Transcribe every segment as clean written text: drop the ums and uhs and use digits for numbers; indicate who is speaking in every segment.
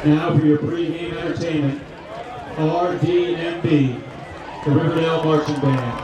Speaker 1: Now for your pregame entertainment, RDMB, the Riverdale Marching Band.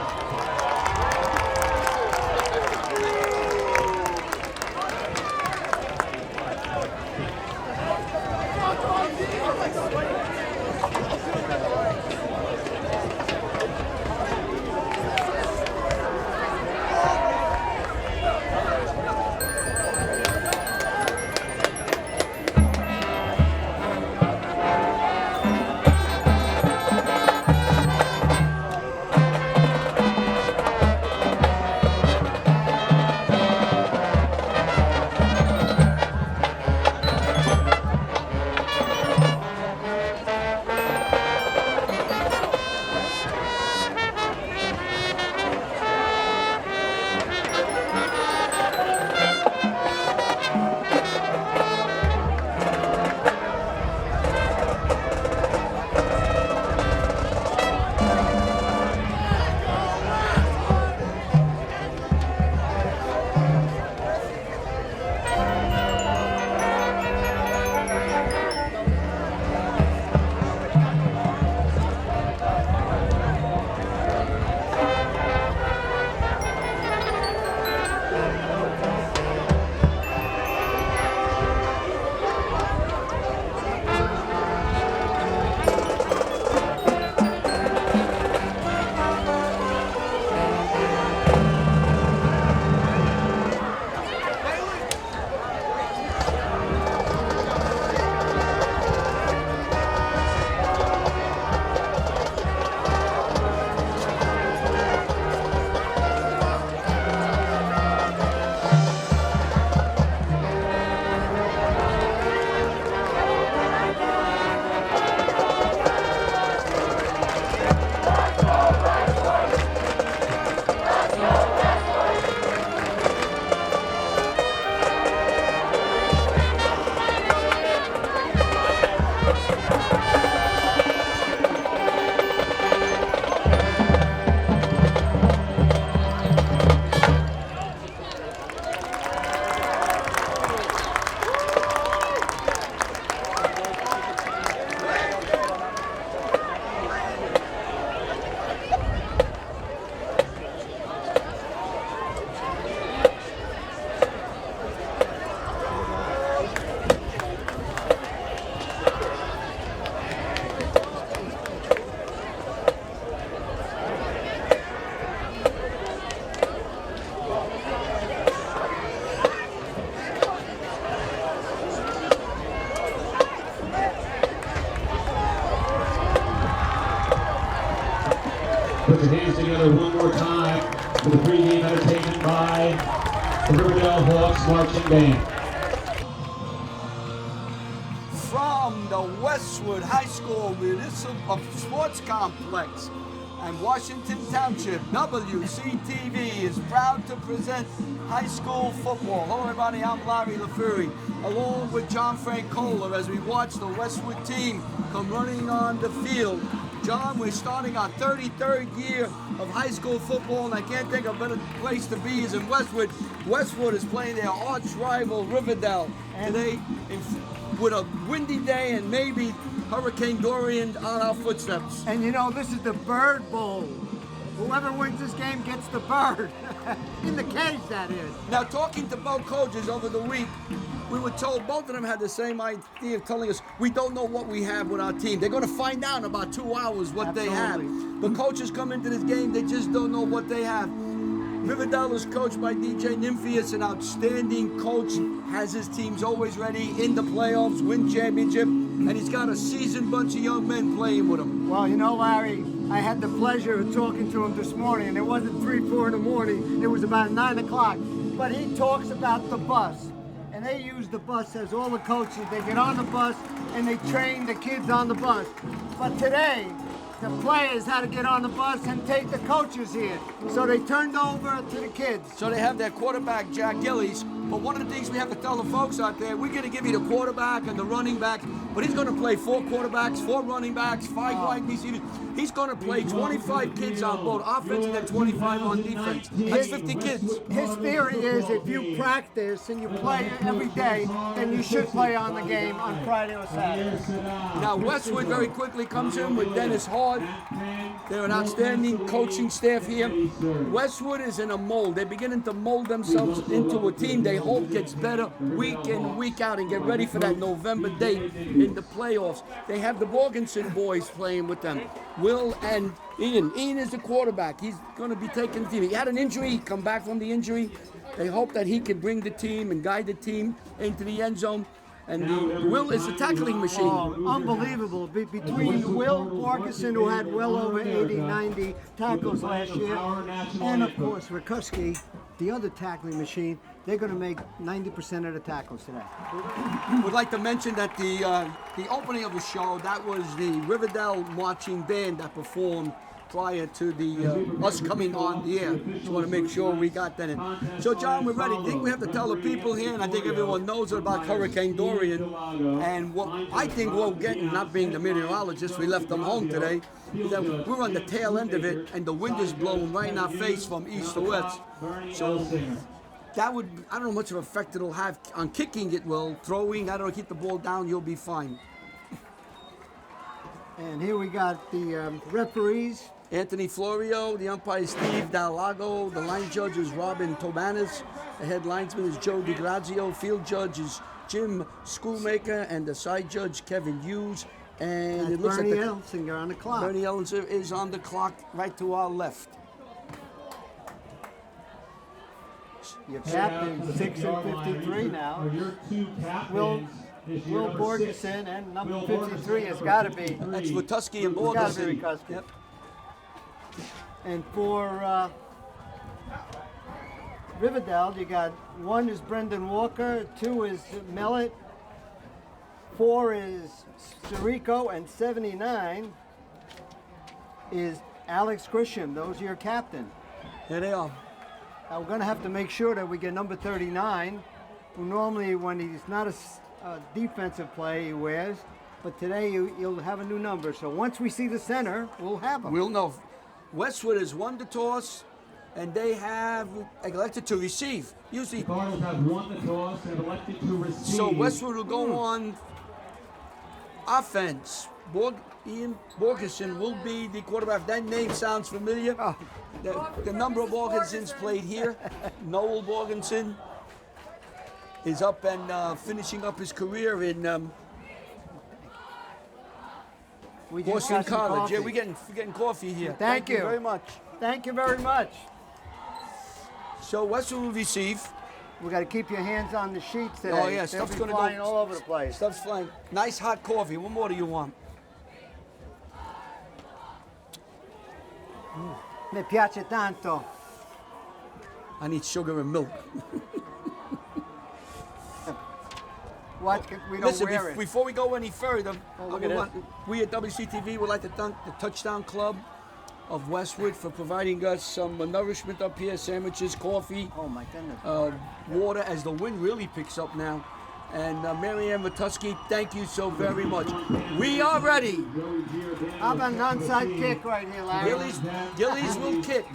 Speaker 1: Put your hands together one more time for the pregame entertainment by the Riverdale Hawks Marching Band.
Speaker 2: From the Westwood High School Municipal Sports Complex and Washington Township, WCTV is proud to present high school football. Hello everybody, I'm Larry LaFury, along with John Francola as we watch the Westwood team come running on the field. John, we're starting our 33rd year of high school football, and I can't think of a better place to be is in Westwood. Westwood is playing their arch rival Riverdale today with a windy day and maybe Hurricane Dorian on our footsteps.
Speaker 3: And you know, this is the Bird Bowl. Whoever wins this game gets the bird. In the cage, that is.
Speaker 2: Now, talking to both coaches over the week, we were told both of them had the same idea of telling us we don't know what we have with our team. They're going to find out in about 2 hours what they have. The coaches come into this game, they just don't know what they have. Riverdale is coached by DJ Nymphius, an outstanding coach, has his teams always ready in the playoffs, win championship, and he's got a seasoned bunch of young men playing with him.
Speaker 3: Well, you know, Larry, I had the pleasure of talking to him this morning, and it wasn't 3, 4 in the morning. It was about 9 o'clock. But he talks about the bus. And they use the bus as all the coaches. They get on the bus and they train the kids on the bus. But today, the players had to get on the bus and take the coaches here. So they turned over to the kids.
Speaker 2: So they have their quarterback, Jack Gillies. But one of the things we have to tell the folks out there, we're going to give you the quarterback and the running back, but he's going to play 4 quarterbacks, 4 running backs, 5 wide receivers. He's going to play 25 kids on both offense and then 25 on defense. That's 50 kids.
Speaker 3: His theory is if you practice and you play every day, then you should play on the game on Friday or Saturday.
Speaker 2: Now, Westwood very quickly comes in with Dennis Hard. They're an outstanding coaching staff here. Westwood is in a mold. They're beginning to mold themselves into a team they hope gets better week in, week out, and get ready for that November date in the playoffs. They have the Morganson boys playing with them. Will and Ian. Ian is the quarterback. He's going to be taking the team. He had an injury. He come back from the injury. They hope that he can bring the team and guide the team into the end zone. And Will is a tackling machine.
Speaker 3: Oh, unbelievable. Between Will Borgeson, who had well over 80, 90 tackles last year, and of course Rikuski, the other tackling machine, they're going to make 90% of the tackles today.
Speaker 2: Would like to mention that the opening of the show, that was the Riverdale marching band that performed prior to the us coming on the air. Just want to make sure we got that in. So, John, we're ready. I think we have to tell the people here, and I think everyone knows about Hurricane Dorian. And what I think we're getting, not being the meteorologist, we left them home today, is that we're on the tail end of it, and the wind is blowing right in our face from east to west. So that would, I don't know how much of effect it'll have on kicking it, will. Throwing, I don't know, keep the ball down, you'll be fine.
Speaker 3: And here we got the referees.
Speaker 2: Anthony Florio, the umpire Steve Dalago, the line judge is Robin Tobanis, the head linesman is Joe DiGrazio, field judge is Jim Schoolmaker, and the side judge Kevin Hughes. And it looks
Speaker 3: Bernie
Speaker 2: like
Speaker 3: Elsinger on the clock.
Speaker 2: Bernie Elsinger is on the clock right to our left.
Speaker 3: Your captain, 6 and 53 now. Will Borgeson, and number 53 has got to be.
Speaker 2: That's Watuski and Borgeson.
Speaker 3: Got to be Rikuski.
Speaker 2: Yep.
Speaker 3: And for Riverdale, you got 1 is Brendan Walker, 2 is Mellett, 4 is Sirico, and 79 is Alex Grisham. Those are your captain.
Speaker 2: Here they are.
Speaker 3: Now we're going to have to make sure that we get number 39, who normally, when he's not a defensive play, he wears. But today you'll have a new number. So once we see the center, we'll have him.
Speaker 2: We'll know. Westwood has won the toss, and they have elected to receive. Usually,
Speaker 1: The Cardinals have won the toss and have elected to receive.
Speaker 2: so Westwood will go on offense. Ian Borgeson will be the quarterback. That name sounds familiar.
Speaker 3: Oh.
Speaker 2: The number of Borgesons played here. Noel Borgeson is up and finishing up his career in
Speaker 3: We just
Speaker 2: Boston
Speaker 3: got some
Speaker 2: College.
Speaker 3: coffee.
Speaker 2: Yeah, we're getting coffee here.
Speaker 3: Thank you.
Speaker 2: Very much.
Speaker 3: Thank you very much.
Speaker 2: So Westwood will receive.
Speaker 3: We got to keep your hands on the sheets today.
Speaker 2: Oh yeah,
Speaker 3: They'll
Speaker 2: stuff's
Speaker 3: be
Speaker 2: gonna
Speaker 3: flying
Speaker 2: go.
Speaker 3: all over the place.
Speaker 2: Stuff's flying. Nice hot coffee. What more do you want?
Speaker 3: Mi piace tanto.
Speaker 2: I need sugar and milk.
Speaker 3: Watch, we don't
Speaker 2: Listen,
Speaker 3: wear it.
Speaker 2: before we go any further,
Speaker 3: look at
Speaker 2: we at WCTV would like to thank the Touchdown Club of Westwood for providing us some nourishment up here, sandwiches, coffee,
Speaker 3: Oh my goodness.
Speaker 2: water, as the wind really picks up now. And Mary Ann Watuski, thank you so very much. We are ready.
Speaker 3: How about an onside kick right here, Larry?
Speaker 2: Gillies will kick.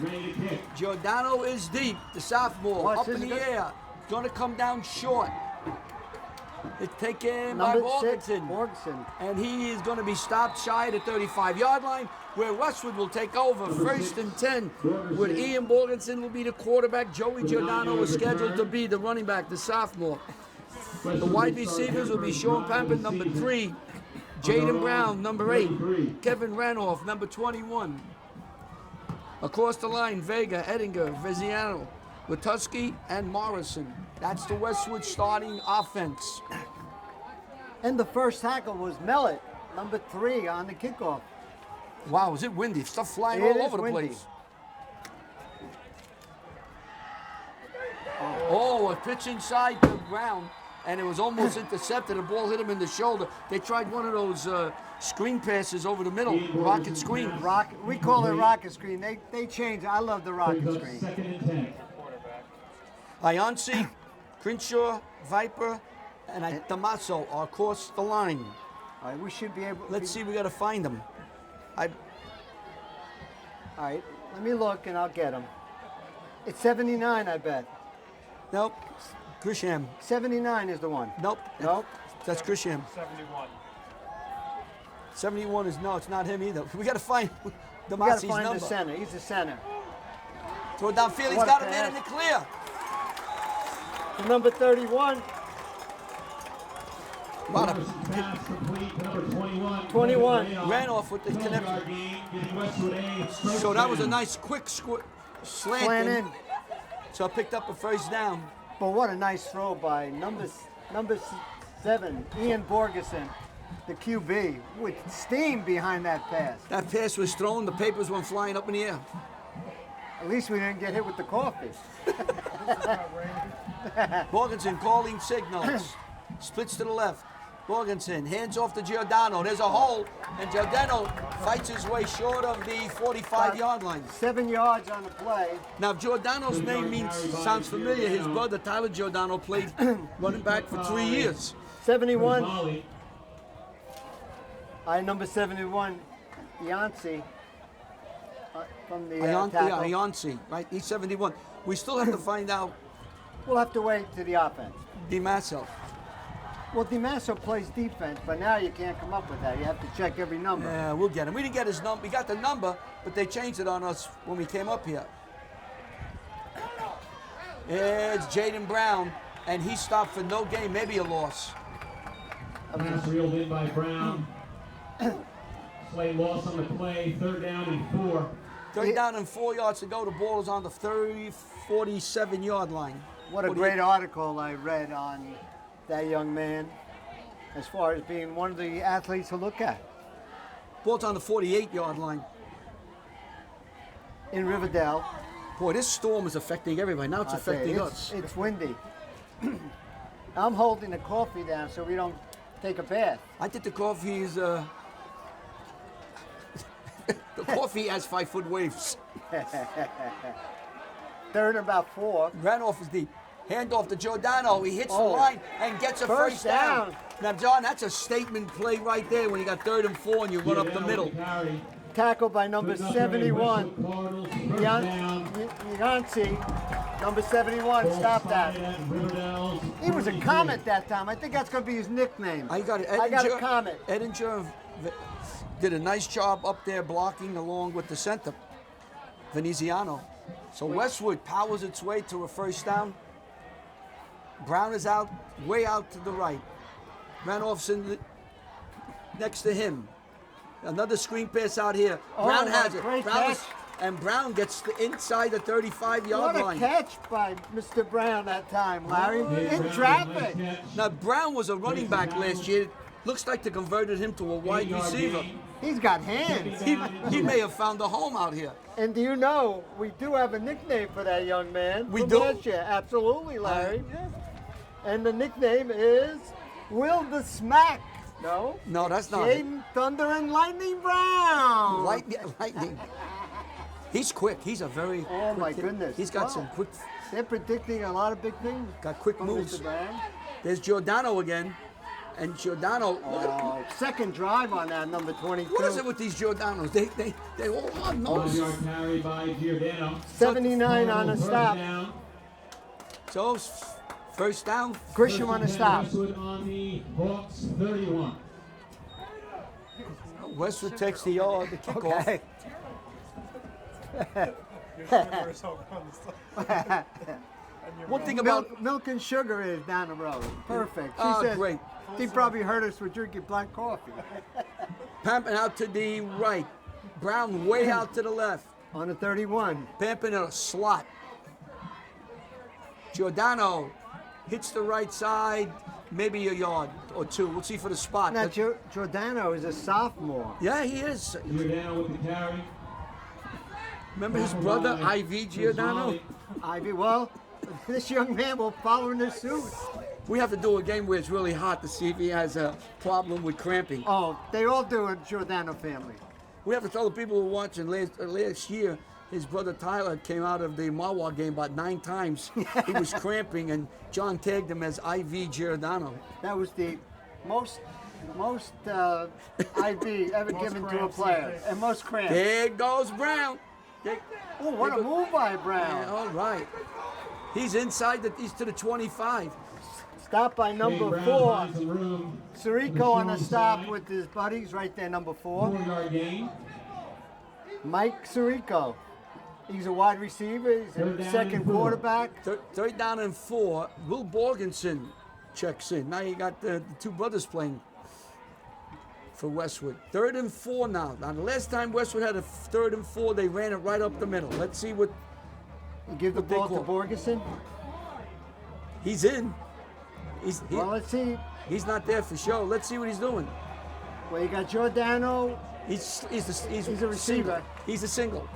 Speaker 2: Giordano is deep, the sophomore,
Speaker 3: Watch
Speaker 2: up in
Speaker 3: this
Speaker 2: the
Speaker 3: guy.
Speaker 2: air. Going to come down short. It's taken by
Speaker 3: Number 6,
Speaker 2: Borgeson.
Speaker 3: Borgeson.
Speaker 2: And he is going to be stopped shy of the 35-yard line, where Westwood will take over 1st and 10, with Ian Borgeson will be the quarterback. Joey Giordano is scheduled to be the running back, the sophomore. The wide receivers will be Sean Pampin, number 3, Jaden Brown, number 8, Kevin Ranoff, number 21. Across the line, Vega, Edinger, Viziano, Watuski, and Morrison. That's the Westwood starting offense.
Speaker 3: And the first tackle was Mellett, number 3 on the kickoff.
Speaker 2: Wow, is it windy? Stuff flying
Speaker 3: It
Speaker 2: all
Speaker 3: is
Speaker 2: over the
Speaker 3: windy.
Speaker 2: place. Oh, a pitch inside the ground. and it was almost intercepted. The ball hit him in the shoulder. They tried one of those screen passes over the middle, rocket screen.
Speaker 3: We call it rocket screen. They changed. I love the rocket
Speaker 1: Brings up
Speaker 3: screen.
Speaker 1: 2nd and 10.
Speaker 2: Ionsi, Crenshaw, Viper, and Damaso are across the line.
Speaker 3: All right, we should be able.
Speaker 2: Let's see, we got to find them.
Speaker 3: All right, let me look and I'll get them. It's 79, I bet.
Speaker 2: Nope, Grisham.
Speaker 3: 79 is the one.
Speaker 2: Nope.
Speaker 3: Nope.
Speaker 2: That's Grisham. 71 is, no, it's not him either. We got to find
Speaker 3: We got to
Speaker 2: Damasi's
Speaker 3: find
Speaker 2: number.
Speaker 3: the center. He's the center.
Speaker 2: Throw it downfield. He's
Speaker 3: What a
Speaker 2: got him in
Speaker 3: pass.
Speaker 2: in the clear.
Speaker 3: The number 31.
Speaker 2: What a
Speaker 1: Pass complete to number 21.
Speaker 3: 21.
Speaker 2: ran off with the
Speaker 1: 12-yard
Speaker 2: connection.
Speaker 1: gain, giving Westwood a first
Speaker 2: So that was a
Speaker 1: down.
Speaker 2: nice quick slant
Speaker 3: Slant in.
Speaker 2: So I picked up a first down.
Speaker 3: But what a nice throw by number 7, Ian Borgeson, the QB, with steam behind that pass.
Speaker 2: That pass was thrown. The papers went flying up in the air.
Speaker 3: At least we didn't get hit with the coffee.
Speaker 2: Borgenson calling signals. Splits to the left. Borgenson hands off to Giordano. There's a hole, and Giordano fights his way short of the 45-yard line.
Speaker 3: 7 yards on the play.
Speaker 2: Now, Giordano's name sounds familiar. His brother, Tyler Giordano, played running back for 3 years.
Speaker 3: 71.
Speaker 1: Volley.
Speaker 3: Number 71, Yancey, from the
Speaker 2: Ionsi,
Speaker 3: tackle.
Speaker 2: Ionsi, right? He's 71. We still have to find out
Speaker 3: We'll have to wait to the offense.
Speaker 2: DiMasso.
Speaker 3: Well, DiMasso plays defense, but now you can't come up with that. You have to check every number.
Speaker 2: Yeah, we'll get him. We didn't get his number. We got the number, but they changed it on us when we came up here. It's Jaden Brown, and he stopped for no gain, maybe a loss.
Speaker 1: Pass reeled in by Brown. Slay loss on the play. 3rd down and 4.
Speaker 2: Third down and 4 yards to go. The ball is on the 47-yard line.
Speaker 3: What a
Speaker 2: 48.
Speaker 3: great article I read on that young man as far as being one of the athletes to look at
Speaker 2: Ball's on the 48-yard line.
Speaker 3: in Riverdale.
Speaker 2: Boy, this storm is affecting everybody. Now it's
Speaker 3: I tell you,
Speaker 2: affecting us.
Speaker 3: It's windy. I'm holding the coffee down so we don't take a bath.
Speaker 2: I think the coffee is, the coffee has 5-foot waves.
Speaker 3: 3rd and about 4.
Speaker 2: Ranoff is deep. Handoff to Giordano. He hits the
Speaker 3: Oh.
Speaker 2: line and gets a
Speaker 3: First
Speaker 2: first down.
Speaker 3: down.
Speaker 2: Now, John, that's a statement play right there when you got 3rd and 4 and you run up the middle.
Speaker 1: Carry.
Speaker 3: Tackled by number 71,
Speaker 1: Westwood Cardinals. First down.
Speaker 3: Yancey. Number 71, stop that.
Speaker 1: Riverdale.
Speaker 3: He was a Comet that time. I think that's going to be his nickname.
Speaker 2: I got it.
Speaker 3: I got a Comet.
Speaker 2: Edinger did a nice job up there blocking along with the center, Veneziano. So Westwood powers its way to a first down. Brown is out, way out to the right. Ranoff's next to him. Another screen pass out here. Brown has it.
Speaker 3: great
Speaker 2: Brown
Speaker 3: catch.
Speaker 2: and Brown gets inside the 35-yard
Speaker 3: What a
Speaker 2: line.
Speaker 3: catch by Mr. Brown that time, Larry.
Speaker 1: Brown,
Speaker 3: In
Speaker 1: nice
Speaker 3: traffic.
Speaker 1: catch.
Speaker 2: Now, Brown was a running back last year. Looks like they converted him to a wide
Speaker 1: 8-yard
Speaker 2: receiver.
Speaker 1: gain.
Speaker 3: He's got hands.
Speaker 2: He may have found a home out here.
Speaker 3: And do you know, we do have a nickname for that young man.
Speaker 2: We
Speaker 3: from
Speaker 2: do?
Speaker 3: last year. Absolutely, Larry. And the nickname is Will the Smack. No?
Speaker 2: No, that's not it.
Speaker 3: Jaden Thunder and Lightning Brown.
Speaker 2: Lightning. He's quick. He's a very
Speaker 3: Oh,
Speaker 2: quick
Speaker 3: my
Speaker 2: kid.
Speaker 3: goodness.
Speaker 2: He's got
Speaker 3: Wow.
Speaker 2: some quick,
Speaker 3: They're predicting a lot of big things.
Speaker 2: got quick
Speaker 3: from
Speaker 2: moves.
Speaker 3: Mr. Brown.
Speaker 2: There's Giordano again. And Giordano, look at,
Speaker 3: Oh, second drive on that, number 22.
Speaker 2: what is it with these Giordanos? They all on nose.
Speaker 1: 1-yard carry by Giordano.
Speaker 3: 79 on a
Speaker 1: First
Speaker 3: stop.
Speaker 1: down.
Speaker 2: So, first down.
Speaker 3: Grisham on a stop.
Speaker 1: Westwood on the Hawks 31.
Speaker 2: Westwood takes the kickoff.
Speaker 3: Okay.
Speaker 2: One thing about
Speaker 3: Milk and sugar is down the road. Perfect. She
Speaker 2: Oh,
Speaker 3: says,
Speaker 2: great.
Speaker 3: He probably heard us for drinking black coffee.
Speaker 2: Pampin out to the right. Brown way out to the left.
Speaker 3: On the 31.
Speaker 2: Pampin in a slot. Giordano hits the right side, maybe a yard or two. We'll see for the spot.
Speaker 3: Now,
Speaker 2: But-
Speaker 3: Giordano is a sophomore.
Speaker 2: yeah, he is.
Speaker 1: Giordano with the carry.
Speaker 2: Remember his brother, IV Giordano?
Speaker 3: Ivy, well, this young man will follow in his suit.
Speaker 2: We have to do a game where it's really hot to see if he has a problem with cramping.
Speaker 3: Oh, they all do it, Giordano family.
Speaker 2: We have to tell the people who are watching last year, his brother Tyler came out of the Mawa game about 9 times. He was cramping, and John tagged him as IV Giordano.
Speaker 3: That was the most IV ever given to a player, and most cramps.
Speaker 2: There goes Brown.
Speaker 3: Oh, what a move by Brown.
Speaker 2: Yeah, all right. He's inside he's to the 25.
Speaker 3: Stop by number
Speaker 1: Brown
Speaker 3: 4.
Speaker 1: finds some room.
Speaker 3: Sirico on the stop with his buddies right there, number 4.
Speaker 1: 4-yard gain.
Speaker 3: Mike Sirico. He's a wide receiver. He's
Speaker 1: Third
Speaker 3: a
Speaker 1: down
Speaker 3: second
Speaker 1: and 4.
Speaker 3: quarterback.
Speaker 2: Third down and 4. Will Borgensen checks in. Now you got the 2 brothers playing for Westwood. 3rd and 4 now. Now the last time Westwood had a 3rd and 4, they ran it right up the middle. Let's see what
Speaker 3: You give the
Speaker 2: What they
Speaker 3: ball to
Speaker 2: call.
Speaker 3: Borgeson.
Speaker 2: he's in.
Speaker 3: Well, let's see.
Speaker 2: He's not there for show. Let's see what he's doing.
Speaker 3: Well, you got Giordano.
Speaker 2: He's a
Speaker 3: receiver.
Speaker 2: single. He's a single.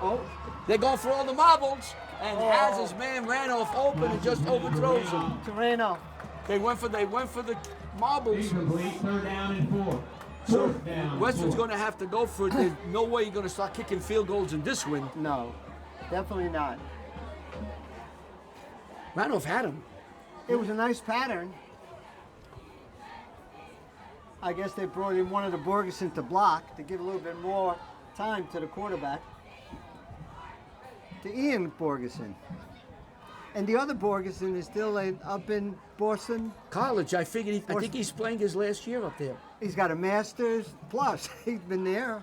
Speaker 3: Oh,
Speaker 2: They're going for all the marbles, and has his man ran off open and just overthrows him.
Speaker 3: Torreno.
Speaker 2: They went for the marbles.
Speaker 1: Incomplete. 3rd down and 4.
Speaker 2: So
Speaker 1: 4th down.
Speaker 2: Westwood's
Speaker 1: 4.
Speaker 2: going to have to go for it. There's no way you're going to start kicking field goals in this win.
Speaker 3: No, definitely not.
Speaker 2: Randolph had him.
Speaker 3: It was a nice pattern. I guess they brought in one of the Borgeson to block to give a little bit more time to the quarterback. To Ian Borgeson. And the other Borgeson is still up in Boston.
Speaker 2: College, I think he's playing his last year up there.
Speaker 3: He's got a master's plus. He's been there.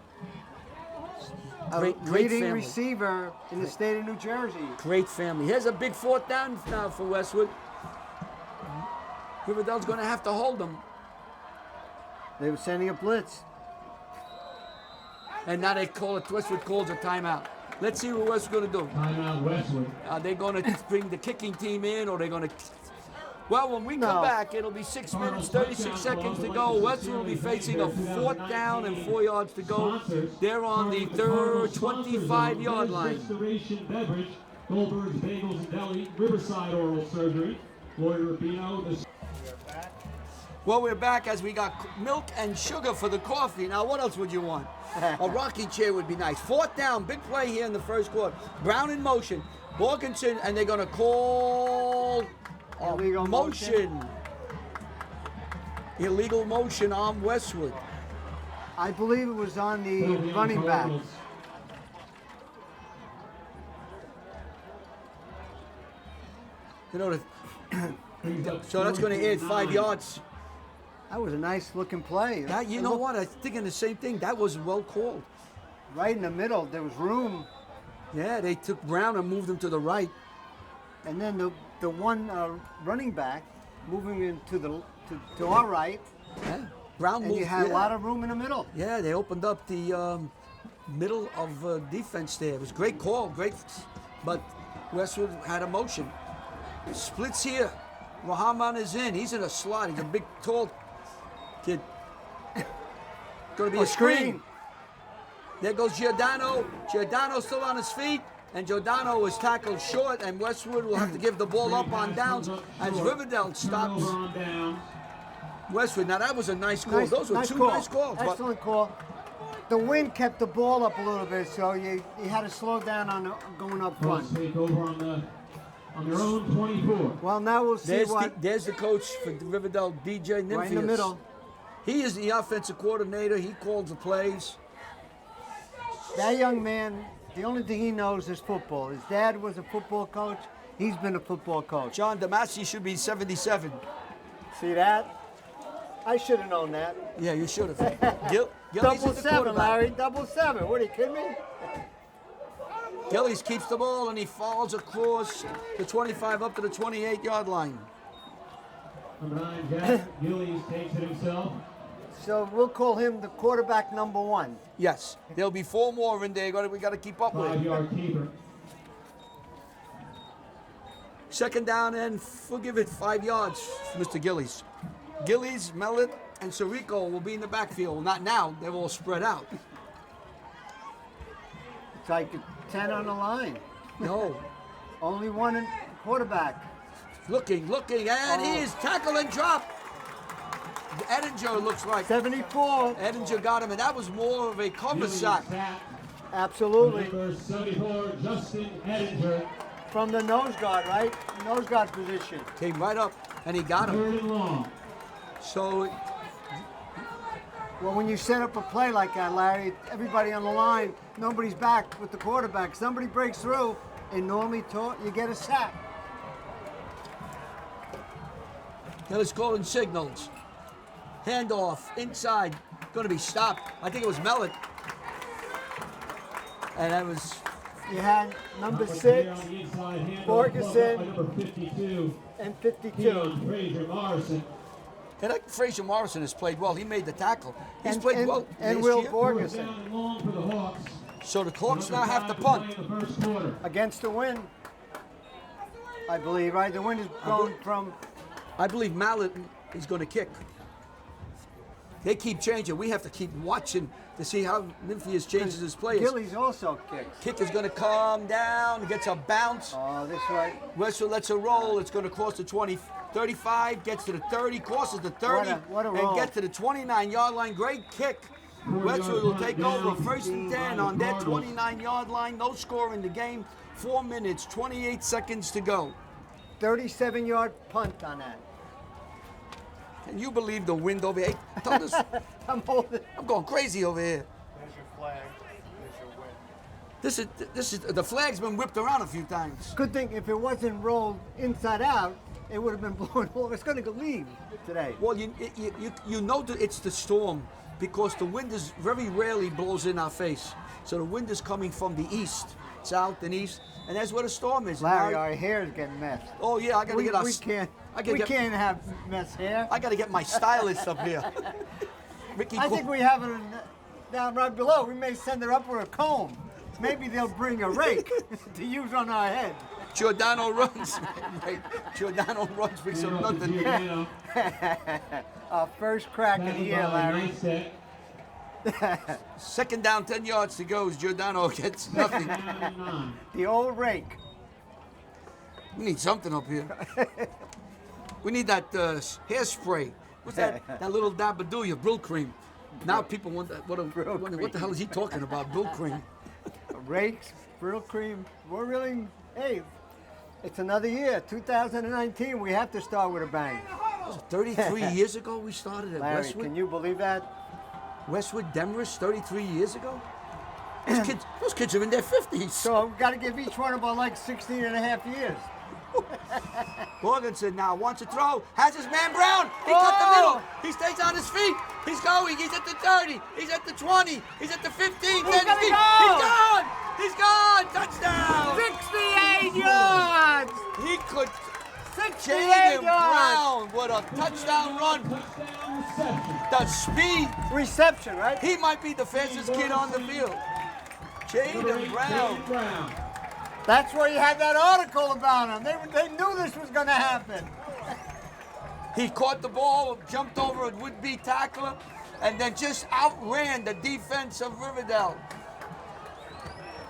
Speaker 3: A
Speaker 2: Great
Speaker 3: leading
Speaker 2: family.
Speaker 3: receiver in the state of New Jersey.
Speaker 2: Great family. Here's a big 4th down now for Westwood. Riverdale's going to have to hold them.
Speaker 3: They were sending a blitz.
Speaker 2: And now Westwood calls a timeout. Let's see what Westwood's going to do.
Speaker 1: Timeout Westwood.
Speaker 2: Are they going to bring the kicking team in, or are they going to... Well, when we come
Speaker 3: No.
Speaker 2: back, it'll be 6 minutes, 36 seconds to go. Westwood will be facing a 4th down and 4 yards to go. They're on the 25-yard line.
Speaker 1: Restoration Beverage, Goldberg's Bagels and Deli, Riverside Oral Surgery, Lloyd Rubino.
Speaker 2: Well, we're back as we got milk and sugar for the coffee. Now, what else would you want? A rocking chair would be nice. 4th down, big play here in the first quarter. Brown in motion. Borgensen, and they're going to call
Speaker 3: Illegal
Speaker 2: motion. Illegal motion on Westwood.
Speaker 3: I believe it was on the running back.
Speaker 2: You know, so that's going to add 5 yards.
Speaker 3: That was a nice looking play.
Speaker 2: That, you know what? I'm thinking the same thing. That was well called.
Speaker 3: Right in the middle, there was room.
Speaker 2: Yeah, they took Brown and moved him to the right.
Speaker 3: And then the one running back moving into to our right,
Speaker 2: Yeah. Brown
Speaker 3: and
Speaker 2: moved.
Speaker 3: you had
Speaker 2: yeah.
Speaker 3: a lot of room in the middle.
Speaker 2: Yeah, they opened up the middle of defense there. It was a great call, but Westwood had a motion. Splits here. Rahman is in. He's in a slot. He's a big, tall kid. Going to be a screen. There goes Giordano. Giordano's still on his feet, and Giordano was tackled short, and Westwood will have to give the ball up on downs as Riverdale stops Westwood. Now, that was a nice call. Those were two nice calls. but-
Speaker 3: Excellent call. The wind kept the ball up a little bit, so you had to slow down on going up front.
Speaker 1: Take over on their own 24.
Speaker 3: Well, now we'll see
Speaker 2: There's the coach for Riverdale, DJ Nymphius.
Speaker 3: right in the middle.
Speaker 2: He is the offensive coordinator. He calls the plays.
Speaker 3: That young man, the only thing he knows is football. His dad was a football coach. He's been a football coach.
Speaker 2: John Damasi should be 77.
Speaker 3: See that? I should have known that.
Speaker 2: Yeah, you should have. Gillies
Speaker 3: Double
Speaker 2: is the
Speaker 3: 7,
Speaker 2: quarterback.
Speaker 3: Larry. Double 7. What, are you kidding me?
Speaker 2: Gillies keeps the ball, and he falls across the 25 up to the 28-yard line.
Speaker 1: Number 9, Jack Gillies takes it himself.
Speaker 3: So we'll call him the quarterback number 1.
Speaker 2: Yes, there'll be 4 more in there. We got to keep up with.
Speaker 1: 5-yard keeper.
Speaker 2: Second down, and we'll give it 5 yards, Mr. Gillies. Gillies, Mellett, and Sirico will be in the backfield. Not now; they're all spread out.
Speaker 3: It's like 10 on the line.
Speaker 2: No,
Speaker 3: Only one quarterback.
Speaker 2: Looking, and he is tackle and drop. Edinger looks like.
Speaker 3: 74.
Speaker 2: Edinger got him, and that was more of a cover sack.
Speaker 3: Absolutely.
Speaker 1: Number 74, Justin Edinger.
Speaker 3: From the nose guard, right? Nose guard position.
Speaker 2: Came right up, and he got him.
Speaker 1: Third and long.
Speaker 2: So,
Speaker 3: Well, when you set up a play like that, Larry, everybody on the line, nobody's back with the quarterback. Somebody breaks through, and normally you get a sack.
Speaker 2: now let's call in signals. Handoff, inside, going to be stopped. I think it was Mellett. And that was...
Speaker 3: You had number 6,
Speaker 1: On the inside, handoff,
Speaker 3: Borgeson,
Speaker 1: by number 52,
Speaker 3: and 52.
Speaker 1: Keon Frazier Morrison.
Speaker 2: And Frazier Morrison has played well. He made the tackle. He's played
Speaker 3: and,
Speaker 2: well.
Speaker 3: And
Speaker 2: this
Speaker 3: Will
Speaker 2: year.
Speaker 1: Fourth
Speaker 3: Borgeson
Speaker 1: down and long for the Hawks.
Speaker 2: So the Hawks now have to
Speaker 1: Time
Speaker 2: punt.
Speaker 1: play in the first quarter.
Speaker 3: against the wind, I believe, right? The wind is going from...
Speaker 2: I believe Mallet is going to kick. They keep changing. We have to keep watching to see how Nymphias changes his players.
Speaker 3: Gillies also kicks.
Speaker 2: Kick is going to come down, gets a bounce.
Speaker 3: Oh, this right.
Speaker 2: Westwood lets it roll. It's going to cross the 20, 35, gets to the 30, crosses the 30,
Speaker 3: What a
Speaker 2: and
Speaker 3: roll.
Speaker 2: gets to the 29-yard line. Great kick. Westwood will take over first and 10 on their 29-yard line. No score in the game. 4 minutes, 28 seconds to go.
Speaker 3: 37-yard punt on that.
Speaker 2: Can you believe the wind over here? Hey, tell us,
Speaker 3: I'm holding.
Speaker 2: I'm going crazy over here.
Speaker 4: There's your flag. There's your win.
Speaker 2: This is the flag's been whipped around a few times.
Speaker 3: Good thing if it wasn't rolled inside out, it would have been blown over. It's going to leave today.
Speaker 2: Well, you know that it's the storm because the wind is very rarely blows in our face. So the wind is coming from the east, south and east, and that's where the storm is.
Speaker 3: Larry,
Speaker 2: Now-
Speaker 3: our hair is getting messed.
Speaker 2: oh yeah, I gotta
Speaker 3: We,
Speaker 2: get our.
Speaker 3: we can't.
Speaker 2: I gotta
Speaker 3: We
Speaker 2: get.
Speaker 3: can't have mess hair.
Speaker 2: I gotta get my stylist up here. Ricky,
Speaker 3: I think we have it down right below. We may send her up with a comb. Maybe they'll bring a rake to use on our head.
Speaker 2: Giordano runs. Right. Giordano runs with some nothing.
Speaker 1: Giordano.
Speaker 3: Our first crack in
Speaker 1: Standing
Speaker 3: here,
Speaker 1: by,
Speaker 3: Larry.
Speaker 1: nice set.
Speaker 2: Second down, 10 yards to go. Giordano gets nothing.
Speaker 1: Down and 9.
Speaker 3: The old rake.
Speaker 2: We need something up here. We need that hairspray. What's that? That little Dabadooya, Brill Cream. Now people want that. What the hell is he talking about? Brill Cream.
Speaker 3: Rakes, Brill Cream. We're really, hey, it's another year, 2019. We have to start with a bang.
Speaker 2: 33 years ago we started at
Speaker 3: Larry,
Speaker 2: Westwood.
Speaker 3: can you believe that?
Speaker 2: Westwood Demarest 33 years ago? Those kids are in their 50s.
Speaker 3: So we've got to give each one of them like 16 and a half years.
Speaker 2: Morganson now wants to throw, has his man Brown. He cut the middle. He stays on his feet. He's going. He's at the 30. He's at the 20. He's at the 15. 10
Speaker 3: gonna
Speaker 2: feet.
Speaker 3: go.
Speaker 2: He's gone. He's gone. Touchdown.
Speaker 3: 68 yards!
Speaker 2: He could.
Speaker 3: 68
Speaker 2: Jaden
Speaker 3: yards!
Speaker 2: Brown. What a touchdown run.
Speaker 1: Touchdown reception.
Speaker 2: The speed.
Speaker 3: Reception, right?
Speaker 2: He might be the fastest kid on the field. Jaden Brown.
Speaker 1: Jaden Brown.
Speaker 3: That's where you had that article about him. They knew this was going to happen.
Speaker 2: He caught the ball, jumped over a would-be tackler, and then just outran the defense of Riverdale.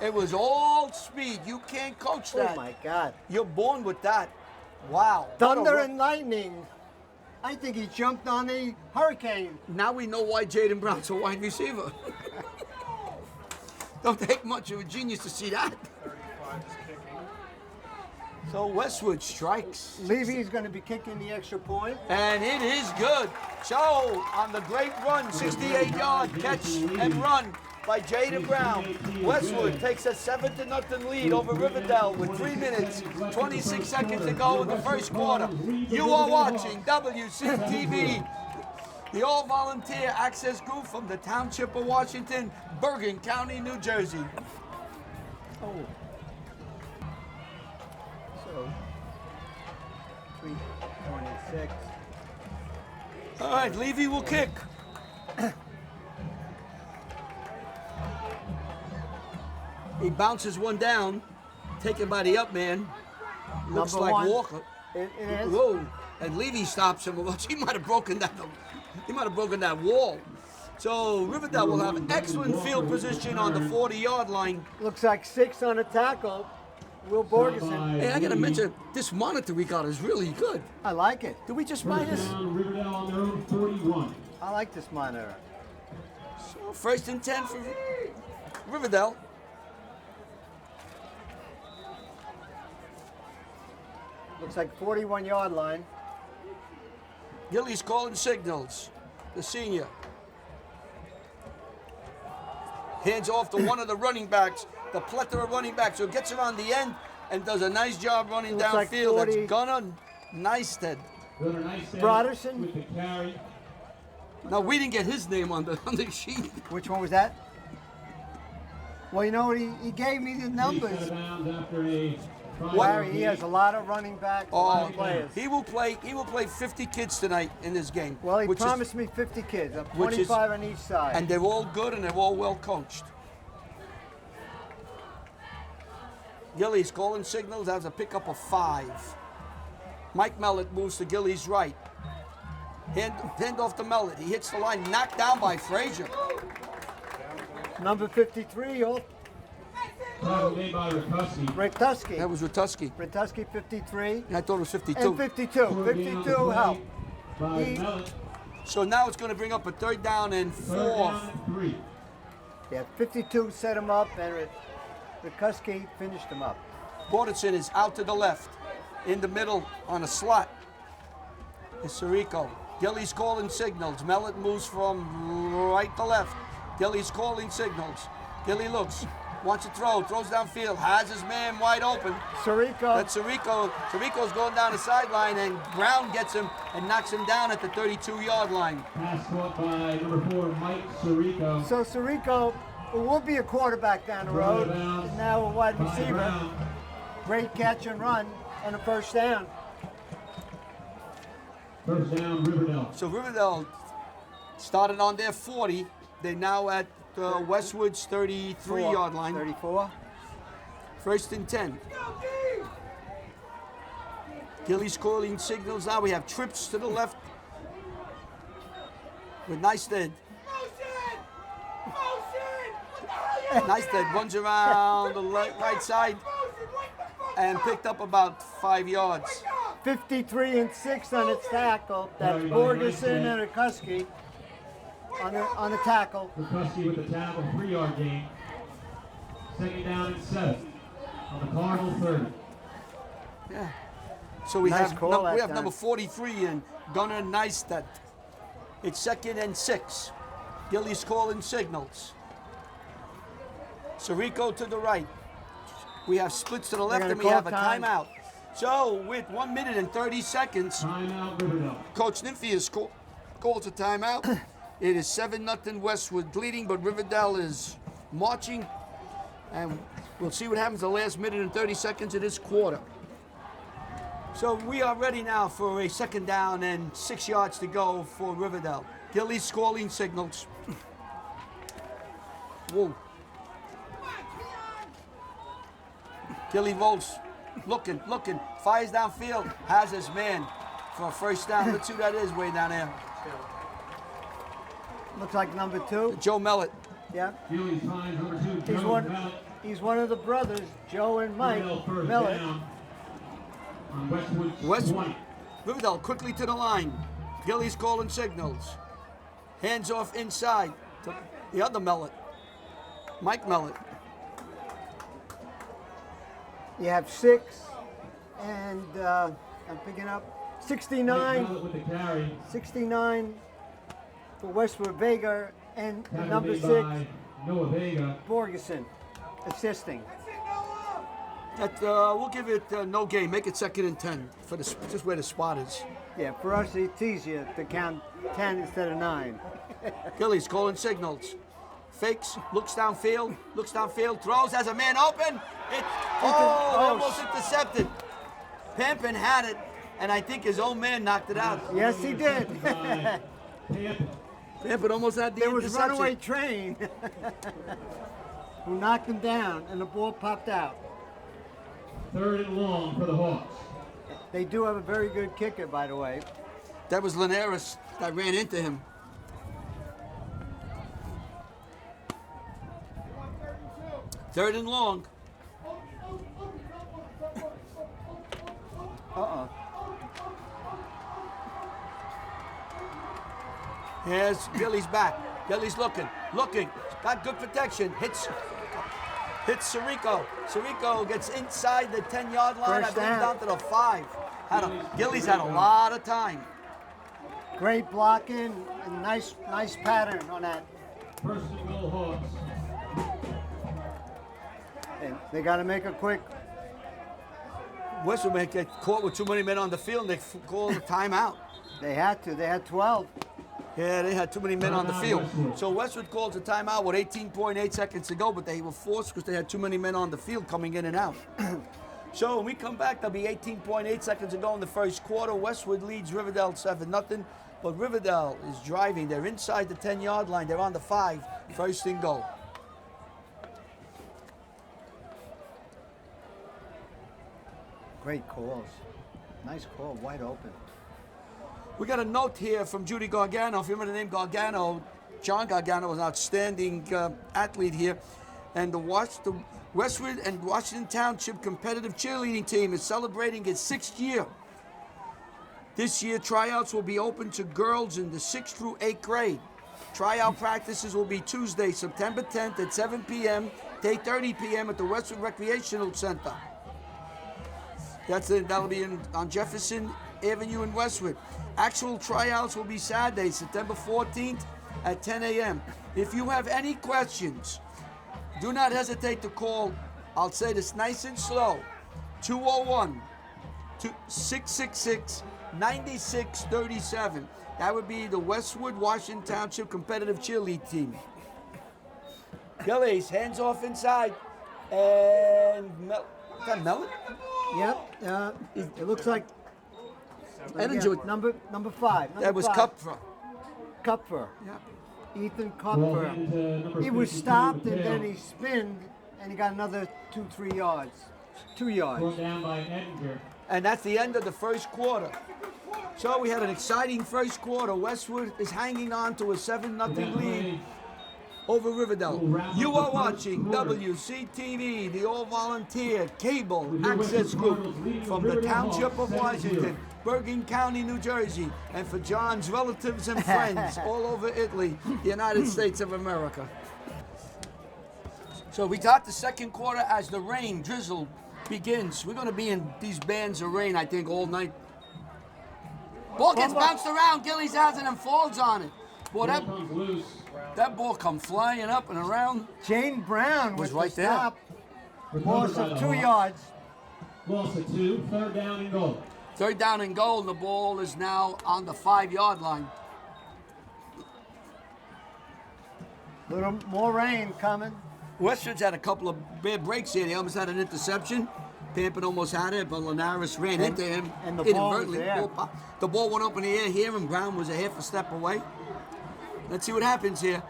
Speaker 2: It was all speed. You can't coach that.
Speaker 3: Oh, my God.
Speaker 2: You're born with that. Wow. What a
Speaker 3: Thunder
Speaker 2: run.
Speaker 3: and lightning. I think he jumped on a hurricane.
Speaker 2: Now we know why Jaden Brown's a wide receiver. Don't take much of a genius to see that.
Speaker 4: 35 is kicking.
Speaker 2: So Westwood strikes.
Speaker 3: Levy's going to be kicking the extra point.
Speaker 2: And it is good. So, on the great run, 68-yard catch and run by Jaden Brown. Westwood takes a 7-0 lead over Riverdale with 3 minutes, 26 seconds to go in the first quarter. You are watching WCTV, the all-volunteer access group from the Township of Washington, Bergen County, New Jersey.
Speaker 3: Oh. So, 3:26.
Speaker 2: All right, Levy will kick. He bounces one down, taken by the up man. Looks
Speaker 3: Number
Speaker 2: like
Speaker 3: one.
Speaker 2: Walker.
Speaker 3: It is.
Speaker 2: Whoa! And Levy stops him. He might have broken that. He might have broken that wall. So Riverdale will have excellent field position on the 40-yard line.
Speaker 3: Looks like 6 on a tackle. Will Borgeson.
Speaker 2: Hey, I gotta mention, this monitor we got is really good.
Speaker 3: I like it.
Speaker 2: Did we just buy
Speaker 1: First
Speaker 2: this?
Speaker 1: down, Riverdale on their own 41.
Speaker 3: I like this monitor.
Speaker 2: So first and 10 for Riverdale.
Speaker 3: Looks like 41-yard line.
Speaker 2: Gilly's calling signals. The senior. Hands off to one of the running backs. The plethora of running backs who gets around the end and does a nice job running
Speaker 3: Looks like
Speaker 2: downfield.
Speaker 3: 40.
Speaker 2: That's Gunnar Neisted.
Speaker 1: Gunnar Neisted
Speaker 3: Broderson.
Speaker 1: with the carry.
Speaker 2: Now we didn't get his name on the sheet.
Speaker 3: Which one was that? Well, you know what? He gave me the
Speaker 1: He's
Speaker 3: numbers.
Speaker 1: out of bounds after a
Speaker 3: Larry, he has a lot of running backs, a lot of players.
Speaker 2: He will play 50 kids tonight in this game.
Speaker 3: Well, he
Speaker 2: which is-
Speaker 3: promised me 50 kids,
Speaker 2: which is-
Speaker 3: 25 on each side.
Speaker 2: and they're all good and they're all well coached. Gillies calling signals as a pickup of 5. Mike Mellett moves to Gillies' right. Hand off to Mellett. He hits the line, knocked down by Frazier.
Speaker 3: Number 53,
Speaker 1: tackle made by Rikuski.
Speaker 3: Rituski.
Speaker 2: That was Rituski.
Speaker 3: Rituski, 53.
Speaker 2: I thought it was 52.
Speaker 3: And 52. 52 help.
Speaker 1: By
Speaker 3: He-
Speaker 1: Mellett.
Speaker 2: So now it's going to bring up a 3rd down and 4.
Speaker 1: Third down and 3.
Speaker 3: Yeah, 52 set him up, and Rituski finished him up.
Speaker 2: Borderson is out to the left. In the middle on a slot is Sirico. Gillies calling signals. Mellett moves from right to left. Gillies calling signals. Gilly looks, wants to throw, throws downfield, has his man wide open.
Speaker 3: Sirico.
Speaker 2: That's Sirico. Sirico's going down the sideline, and Brown gets him and knocks him down at the 32-yard line.
Speaker 1: Pass caught by number 4, Mike Sirico.
Speaker 3: So Sirico will be a quarterback down the road.
Speaker 1: Out of bounds
Speaker 3: He's now a wide
Speaker 1: by
Speaker 3: receiver.
Speaker 1: Brown.
Speaker 3: Great catch and run on a first down.
Speaker 1: First down, Riverdale.
Speaker 2: So Riverdale started on their 40. They're now at Westwood's 33-yard line.
Speaker 3: 34.
Speaker 2: First and 10. Gillies calling signals now. We have trips to the left with Neisted. Neisted runs around the right side and picked up about 5 yards.
Speaker 3: 53 and 6 on its tackle. That's Borgeson and Rituski on the tackle.
Speaker 1: Rikuski with the tackle, 3-yard gain. Second down and 7 on the Cardinal 30.
Speaker 2: Yeah. So we
Speaker 3: Nice
Speaker 2: have
Speaker 3: call that time.
Speaker 2: number 43 and Gunnar Neisted. It's 2nd and 6. Gillies calling signals. Sirico to the right. We have splits to the left
Speaker 3: gonna
Speaker 2: and we
Speaker 3: call
Speaker 2: have a
Speaker 3: time.
Speaker 2: timeout. So with 1 minute and 30 seconds,
Speaker 1: Timeout, Riverdale.
Speaker 2: Coach Nymphy has called a timeout. It is 7-0 Westwood leading, but Riverdale is marching. And we'll see what happens the last minute and 30 seconds of this quarter. So we are ready now for a 2nd down and 6 yards to go for Riverdale. Gillies calling signals. Whoa. Gilly rolls, looking, fires downfield, has his man for a first down. Let's see who that is way down there.
Speaker 3: Looks like number 2.
Speaker 2: Joe Mellett.
Speaker 3: Yeah.
Speaker 1: Gillies finds number 2,
Speaker 3: He's
Speaker 1: Joe
Speaker 3: one.
Speaker 1: Mellett.
Speaker 3: He's one of the brothers, Joe and Mike
Speaker 1: Riverdale first
Speaker 3: Mellett.
Speaker 1: down on Westwood's
Speaker 2: West-
Speaker 1: 20.
Speaker 2: Riverdale quickly to the line. Gillies calling signals. Hands off inside to the other Mellett, Mike Mellett.
Speaker 3: You have 6, and I'm picking up
Speaker 1: Mike
Speaker 3: 69.
Speaker 1: Mellett with the carry.
Speaker 3: 69 for Westwood Vega, and
Speaker 1: Tackle
Speaker 3: number
Speaker 1: made
Speaker 3: 6,
Speaker 1: by Noah Vega.
Speaker 3: Borgeson, assisting.
Speaker 2: That we'll give it no gain. Make it 2nd and 10 for the just where the spot is.
Speaker 3: Yeah, for us it's easier to count 10 instead of 9.
Speaker 2: Gillies calling signals. Fakes, looks downfield, throws, has a man open. Almost intercepted. Pampin had it, and I think his own man knocked it out.
Speaker 3: Yes, he did.
Speaker 1: By Tampa.
Speaker 2: Pampin almost had the
Speaker 3: There was
Speaker 2: interception.
Speaker 3: runaway train who knocked him down, and the ball popped out.
Speaker 1: 3rd and long for the Hawks.
Speaker 3: They do have a very good kicker, by the way.
Speaker 2: That was Linares that ran into him. Third and long.
Speaker 3: Uh-oh.
Speaker 2: Here's Gilly's back. Gilly's looking. Got good protection. Hits Sirico. Sirico gets inside the 10-yard line.
Speaker 3: First
Speaker 2: I believe
Speaker 3: down.
Speaker 2: down to the 5. Gilly's had a lot of time.
Speaker 3: Great blocking and nice pattern on that.
Speaker 1: First and goal, Hawks.
Speaker 3: And they got to make a quick.
Speaker 2: Westwood may get caught with too many men on the field. They call the timeout.
Speaker 3: They had to. They had 12.
Speaker 2: Yeah, they had too many men on the
Speaker 1: Timeout,
Speaker 2: field.
Speaker 1: Westwood.
Speaker 2: So Westwood calls a timeout with 18.8 seconds to go, but they were forced because they had too many men on the field coming in and out. So when we come back, there'll be 18.8 seconds to go in the first quarter. Westwood leads Riverdale 7-0, but Riverdale is driving. They're inside the 10-yard line. They're on the 5, first and goal.
Speaker 3: Great calls. Nice call, wide open.
Speaker 2: We got a note here from Judy Gargano. If you remember the name Gargano, John Gargano was an outstanding athlete here. And the Westwood and Washington Township competitive cheerleading team is celebrating its 6th year. This year, tryouts will be open to girls in the 6th through 8th grade. Tryout practices will be Tuesday, September 10th at 7 p.m. to 8:30 p.m. at the Westwood Recreational Center. That'll be on Jefferson Avenue in Westwood. Actual tryouts will be Saturday, September 14th at 10 a.m. If you have any questions, do not hesitate to call. I'll say this nice and slow. 201-666-9637. That would be the Westwood Washington Township competitive cheerleading team. Gillies, hands off inside. And is that Mellon?
Speaker 3: Yep. It looks like.
Speaker 2: And enjoy.
Speaker 3: Number 5.
Speaker 2: That was Kupfer.
Speaker 3: Kupfer.
Speaker 2: Yeah.
Speaker 3: Ethan
Speaker 1: Ball
Speaker 3: Kupfer.
Speaker 1: into number
Speaker 3: He was
Speaker 1: 52,
Speaker 3: stopped and
Speaker 1: Dell.
Speaker 3: then he spinned and he got another 2-3 yards. 2 yards.
Speaker 1: Brought down by Edinger.
Speaker 2: And that's the end of the first quarter. So we had an exciting first quarter. Westwood is hanging on to a 7-0 lead over Riverdale. You are watching WCTV, the all-volunteer cable access group from the Township of Washington, Bergen County, New Jersey, and for John's relatives and friends all over Italy, the United States of America. So we got the second quarter as the rain drizzle begins. We're going to be in these bands of rain, I think, all night. Ball gets bounced around. Gillies has it and falls on it. Boy,
Speaker 1: Ball comes loose.
Speaker 2: that ball come flying up and around.
Speaker 3: Jane Brown
Speaker 2: Was
Speaker 3: was
Speaker 2: right
Speaker 3: the
Speaker 2: there.
Speaker 3: stop.
Speaker 1: Recovered
Speaker 3: Loss
Speaker 1: by
Speaker 3: of
Speaker 1: the
Speaker 3: 2
Speaker 1: Hawks.
Speaker 3: yards.
Speaker 1: Loss of 2. Third down and goal.
Speaker 2: Third down and goal, and the ball is now on the 5-yard line.
Speaker 3: Little more rain coming.
Speaker 2: Westwood's had a couple of bad breaks here. They almost had an interception. Pampin almost had it, but Linares ran into him
Speaker 3: and the ball was
Speaker 2: inadvertently.
Speaker 3: there.
Speaker 2: The ball went up in the air here, and Brown was a half a step away. Let's see what happens here.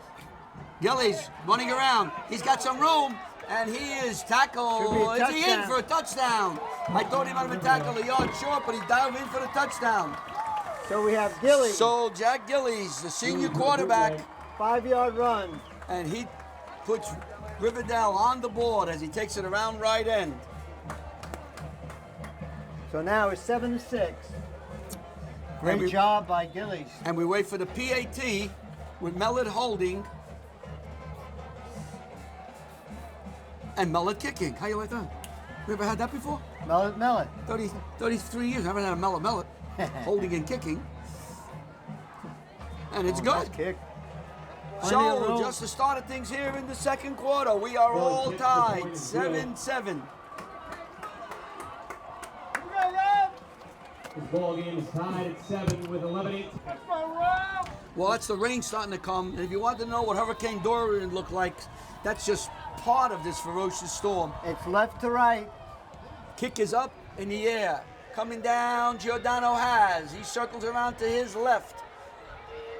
Speaker 2: Gillies running around. He's got some room, and he is tackled.
Speaker 3: Should be a
Speaker 2: Is he in
Speaker 3: touchdown.
Speaker 2: for a touchdown? I thought he might have been tackled a yard short, but he dived in for the touchdown.
Speaker 3: So we have Gilly.
Speaker 2: So Jack Gillies, the senior quarterback,
Speaker 3: 5-yard run.
Speaker 2: and he puts Riverdale on the board as he takes it around right end.
Speaker 3: So now it's 7-6.
Speaker 2: And we-
Speaker 3: Great job by Gillies.
Speaker 2: And we wait for the PAT with Mellon holding and Mellon kicking. How you like that? We ever had that before?
Speaker 3: Mellet.
Speaker 2: 33 years, I haven't had a Mellon holding and kicking. And it's
Speaker 3: Nice
Speaker 2: good.
Speaker 3: kick. Plenty of
Speaker 2: So,
Speaker 3: room.
Speaker 2: just the start of things here in the second quarter. We are all
Speaker 1: kick,
Speaker 2: tied,
Speaker 1: good.
Speaker 2: 7-7.
Speaker 1: This ball game is tied at 7 with 11-8.
Speaker 2: Well, that's the rain starting to come. And if you want to know what Hurricane Dorian looked like, that's just part of this ferocious storm.
Speaker 3: It's left to right.
Speaker 2: Kick is up in the air. Coming down, Giordano has. He circles around to his left.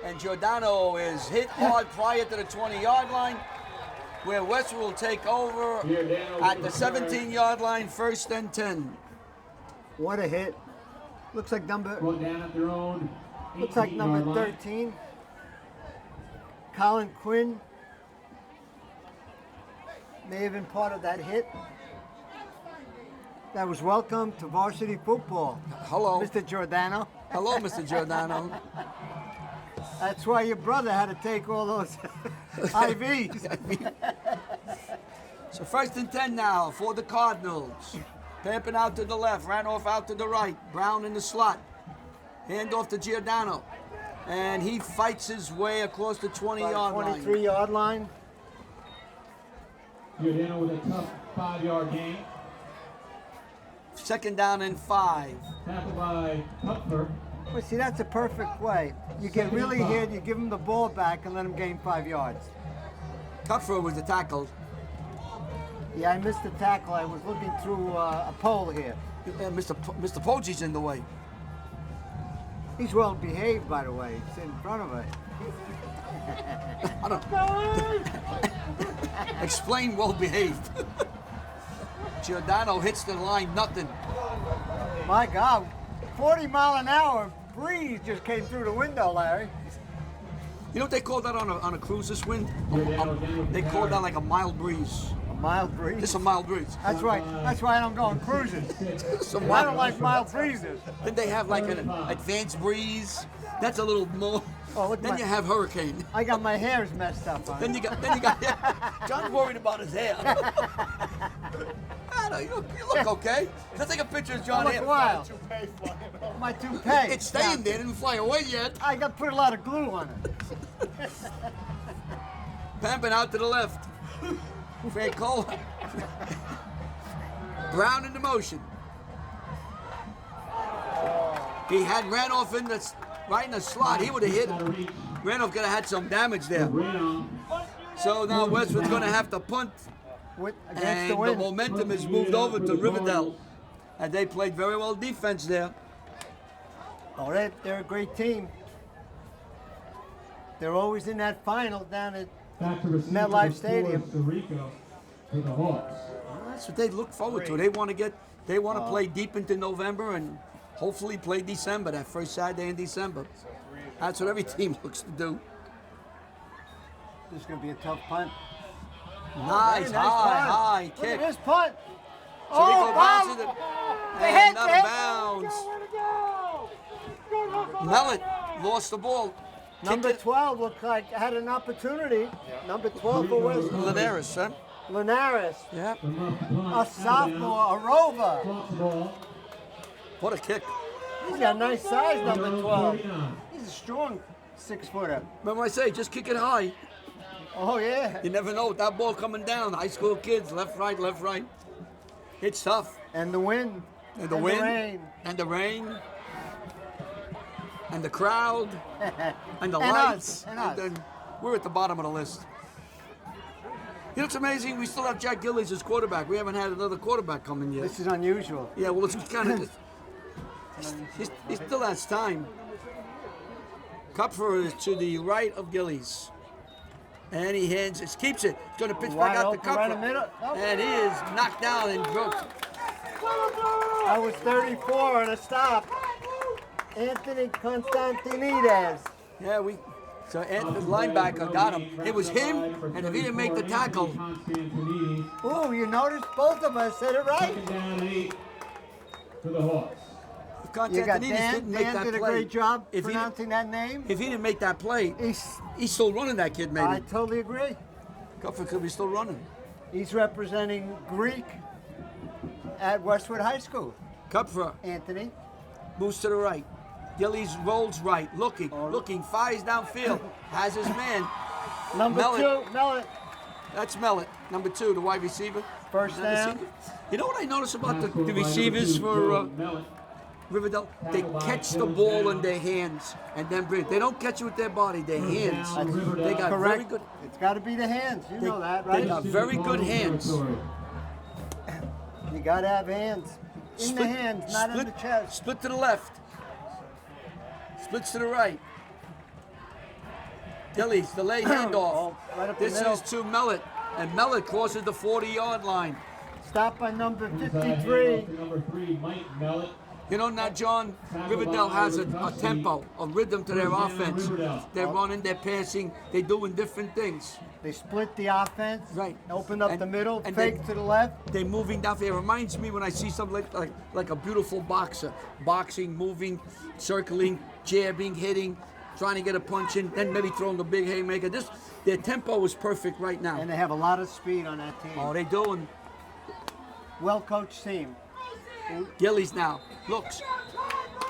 Speaker 2: And Giordano is hit hard prior to the 20-yard line, where Westwood will take over
Speaker 1: Giordano
Speaker 2: at the
Speaker 1: with the return.
Speaker 2: 17-yard line, 1st and 10.
Speaker 3: What a hit. Looks like number
Speaker 1: Brought down at their own 18-yard
Speaker 3: number
Speaker 1: line.
Speaker 3: 13. Colin Quinn may have been part of that hit. That was welcome to varsity football,
Speaker 2: Hello.
Speaker 3: Mr. Giordano.
Speaker 2: Hello, Mr. Giordano.
Speaker 3: That's why your brother had to take all those IVs.
Speaker 2: So 1st and 10 now for the Cardinals. Pampin out to the left, Randolph out to the right. Brown in the slot. Hand off to Giordano. And he fights his way across the 20-yard line.
Speaker 3: 23-yard line.
Speaker 1: Giordano with a tough 5-yard gain.
Speaker 2: 2nd down and 5.
Speaker 1: Tackled by Kupfer.
Speaker 3: Well, see, that's a perfect way. You get really hit, you give him the ball back and let him gain 5 yards.
Speaker 2: Kupfer was the tackle.
Speaker 3: Yeah, I missed the tackle. I was looking through a pole here.
Speaker 2: Mr. Poggi's in the way.
Speaker 3: He's well behaved, by the way. It's in front of us.
Speaker 2: I don't explain well behaved. Giordano hits the line, nothing.
Speaker 3: My God, 40 mile an hour breeze just came through the window, Larry.
Speaker 2: You know what they call that on a cruise this wind? They call that like a mild breeze.
Speaker 3: A mild breeze?
Speaker 2: Just a mild breeze.
Speaker 3: That's right. That's why I don't go on cruises. I don't like mild breezes.
Speaker 2: Then they have like an advanced breeze. That's a little more.
Speaker 3: Oh, look,
Speaker 2: then you have hurricane.
Speaker 3: I got my hairs messed up on
Speaker 2: Then
Speaker 3: it.
Speaker 2: you got. John's worried about his hair. I don't know, you look okay. Let's take a picture of John
Speaker 3: I look
Speaker 2: here.
Speaker 3: wild. My toupee.
Speaker 2: It's staying there, didn't fly away yet.
Speaker 3: I got put a lot of glue on it.
Speaker 2: Pampin out to the left. Frank Cole. Brown into motion. He had Randolph in the right in the slot. He would have hit. Randolph could have had some damage there. So now Westwood's going to have to punt.
Speaker 3: Against
Speaker 2: And
Speaker 3: the
Speaker 2: the
Speaker 3: wind.
Speaker 2: momentum is moved over to Riverdale. And they played very well defense there.
Speaker 3: Oh, they're a great team. They're always in that final down at MetLife Stadium.
Speaker 1: For the Hawks.
Speaker 2: That's what they look forward to. They want to play deep into November and hopefully play December, that first Saturday in December. That's what every team looks to do.
Speaker 3: This is going to be a tough punt.
Speaker 2: Nice,
Speaker 3: Very nice punt.
Speaker 2: high
Speaker 3: Look
Speaker 2: kick.
Speaker 3: at this punt.
Speaker 2: Chirico bounces it.
Speaker 3: They
Speaker 2: And
Speaker 3: hit,
Speaker 2: out
Speaker 3: they
Speaker 2: of
Speaker 3: hit.
Speaker 2: bounds. Mellet lost the ball.
Speaker 3: Number
Speaker 2: Kicked it.
Speaker 3: 12 looked like had an opportunity. Number 12 for Westwood.
Speaker 2: Linares, huh?
Speaker 3: Linares,
Speaker 2: Yeah.
Speaker 3: a sophomore, a rover.
Speaker 2: What a kick.
Speaker 3: He's got a nice size, number 12. He's a strong 6-footer.
Speaker 2: Remember I say, just kick it high.
Speaker 3: Oh, yeah.
Speaker 2: You never know with that ball coming down. High school kids, left, right, left, right. It's tough.
Speaker 3: And the wind.
Speaker 2: And the wind.
Speaker 3: rain.
Speaker 2: And the rain. And the crowd. And the
Speaker 3: And
Speaker 2: lights.
Speaker 3: us, and us.
Speaker 2: then we're at the bottom of the list. You know what's amazing? We still have Jack Gillies as quarterback. We haven't had another quarterback come in yet.
Speaker 3: This is unusual.
Speaker 2: Yeah, well, it's kind of. He still has time. Kupfer is to the right of Gillies. And he keeps it. He's going to pitch back
Speaker 3: Wide
Speaker 2: out to
Speaker 3: open,
Speaker 2: Kupfer.
Speaker 3: right in the middle. Oh.
Speaker 2: And he is knocked down and broke.
Speaker 3: That was 34 and a stop. Anthony Constantinides.
Speaker 2: Yeah, so the linebacker got him. It was him, and if he didn't make the tackle.
Speaker 3: Oh, you noticed both of us said it right.
Speaker 1: 2nd down and 8 for the Hawks.
Speaker 3: You got
Speaker 2: Constantinides
Speaker 3: Dan.
Speaker 2: didn't make
Speaker 3: Dan
Speaker 2: that
Speaker 3: did a
Speaker 2: play.
Speaker 3: great job
Speaker 2: If he-
Speaker 3: pronouncing that name.
Speaker 2: If he didn't make that play, he's still running that kid,
Speaker 3: I
Speaker 2: maybe.
Speaker 3: totally agree.
Speaker 2: Kupfer could be still running.
Speaker 3: He's representing Greek at Westwood High School.
Speaker 2: Kupfer
Speaker 3: Anthony.
Speaker 2: moves to the right. Gillies rolls right, looking, fires downfield, has his man.
Speaker 3: Number
Speaker 2: Mellet.
Speaker 3: 2, Mellet.
Speaker 2: That's Mellet, number 2, the wide receiver.
Speaker 3: First
Speaker 2: Is that the
Speaker 3: down.
Speaker 2: receiver? You know what I noticed about the receivers for
Speaker 1: Mellet.
Speaker 2: Riverdale? They catch the ball in their hands and then bring it. They don't catch it with their body, their hands. They got very
Speaker 3: Correct.
Speaker 2: good.
Speaker 3: It's got to be the hands. You know that,
Speaker 2: They
Speaker 3: right?
Speaker 2: got very good hands.
Speaker 3: You got to have hands. In the hands, not in the chest.
Speaker 2: Split to the left. Splits to the right. Gillies, the lay handoff.
Speaker 3: Oh, right up the
Speaker 2: This
Speaker 3: middle.
Speaker 2: is to Mellet. And Mellet crosses the 40-yard line.
Speaker 3: Stop by number
Speaker 1: Inside
Speaker 3: 53.
Speaker 1: handoff to number 3, Mike Mellet.
Speaker 2: You know now, John, Riverdale has a tempo, a rhythm to their offense. They're running, they're passing, they're doing different things.
Speaker 3: They split the offense,
Speaker 2: Right.
Speaker 3: open up
Speaker 2: And-
Speaker 3: the middle,
Speaker 2: and
Speaker 3: fake
Speaker 2: they-
Speaker 3: to the left.
Speaker 2: They're moving down. It reminds me when I see something like a beautiful boxer, boxing, moving, circling, jabbing, hitting, trying to get a punch in, then maybe throwing a big haymaker. Their tempo is perfect right now.
Speaker 3: And they have a lot of speed on that team.
Speaker 2: Oh, they doing.
Speaker 3: Well-coached team.
Speaker 2: Gillies now looks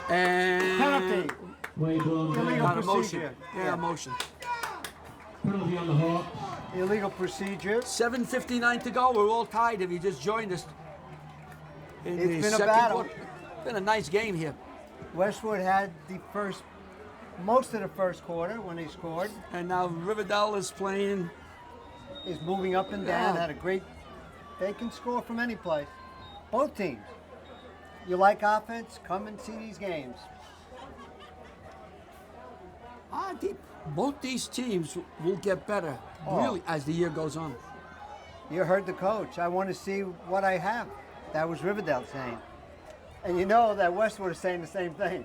Speaker 2: and
Speaker 3: Penalty.
Speaker 1: Wade blown
Speaker 3: Illegal
Speaker 1: back.
Speaker 2: got a motion.
Speaker 3: procedure.
Speaker 2: Yeah,
Speaker 3: Yeah.
Speaker 2: motion.
Speaker 1: Penalty on the Hawks.
Speaker 3: Illegal procedure.
Speaker 2: 7:59 to go. We're all tied. If you just joined us. In
Speaker 3: It's
Speaker 2: the
Speaker 3: been a
Speaker 2: second
Speaker 3: battle.
Speaker 2: quarter. Been a nice game here.
Speaker 3: Westwood had most of the first quarter when they scored.
Speaker 2: And now Riverdale is playing.
Speaker 3: Is moving up and down.
Speaker 2: Yeah.
Speaker 3: Had a great. They can score from any place. Both teams. You like offense? Come and see these games.
Speaker 2: Both these teams will get better,
Speaker 3: Oh.
Speaker 2: really, as the year goes on.
Speaker 3: You heard the coach. I want to see what I have. That was Riverdale saying. And you know that Westwood is saying the same thing.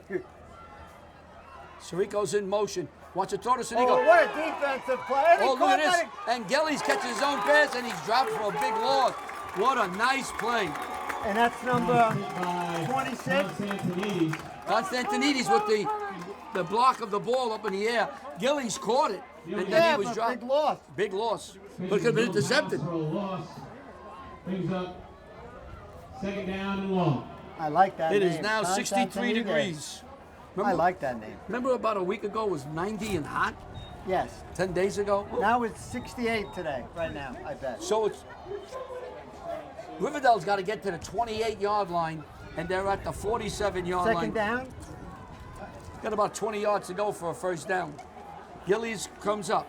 Speaker 2: Sirico's in motion. Wants to throw to
Speaker 3: Oh,
Speaker 2: Sirico.
Speaker 3: what a defensive play. And he
Speaker 2: Oh, look at
Speaker 3: caught
Speaker 2: this.
Speaker 3: that.
Speaker 2: And Gillies catches his own pass, and he's dropped for a big loss. What a nice play.
Speaker 3: And that's number
Speaker 1: By
Speaker 3: 26.
Speaker 1: Constantinides.
Speaker 2: Constantinides with the block of the ball up in the air. Gillies caught it, and then
Speaker 3: Yeah,
Speaker 2: he was
Speaker 3: but
Speaker 2: dropped.
Speaker 3: big loss.
Speaker 2: Big loss. But it could have been intercepted.
Speaker 1: For a loss. Brings up second down and long.
Speaker 3: I like that
Speaker 2: It
Speaker 3: name.
Speaker 2: is now 63
Speaker 3: Constantinides.
Speaker 2: degrees.
Speaker 3: I
Speaker 2: Remember,
Speaker 3: like that name.
Speaker 2: remember about a week ago it was 90 and hot?
Speaker 3: Yes.
Speaker 2: 10 days ago?
Speaker 3: Now it's 68 today, right now, I bet.
Speaker 2: So it's Riverdale's got to get to the 28-yard line, and they're at the 47-yard line.
Speaker 3: Second down.
Speaker 2: Got about 20 yards to go for a first down. Gillies comes up.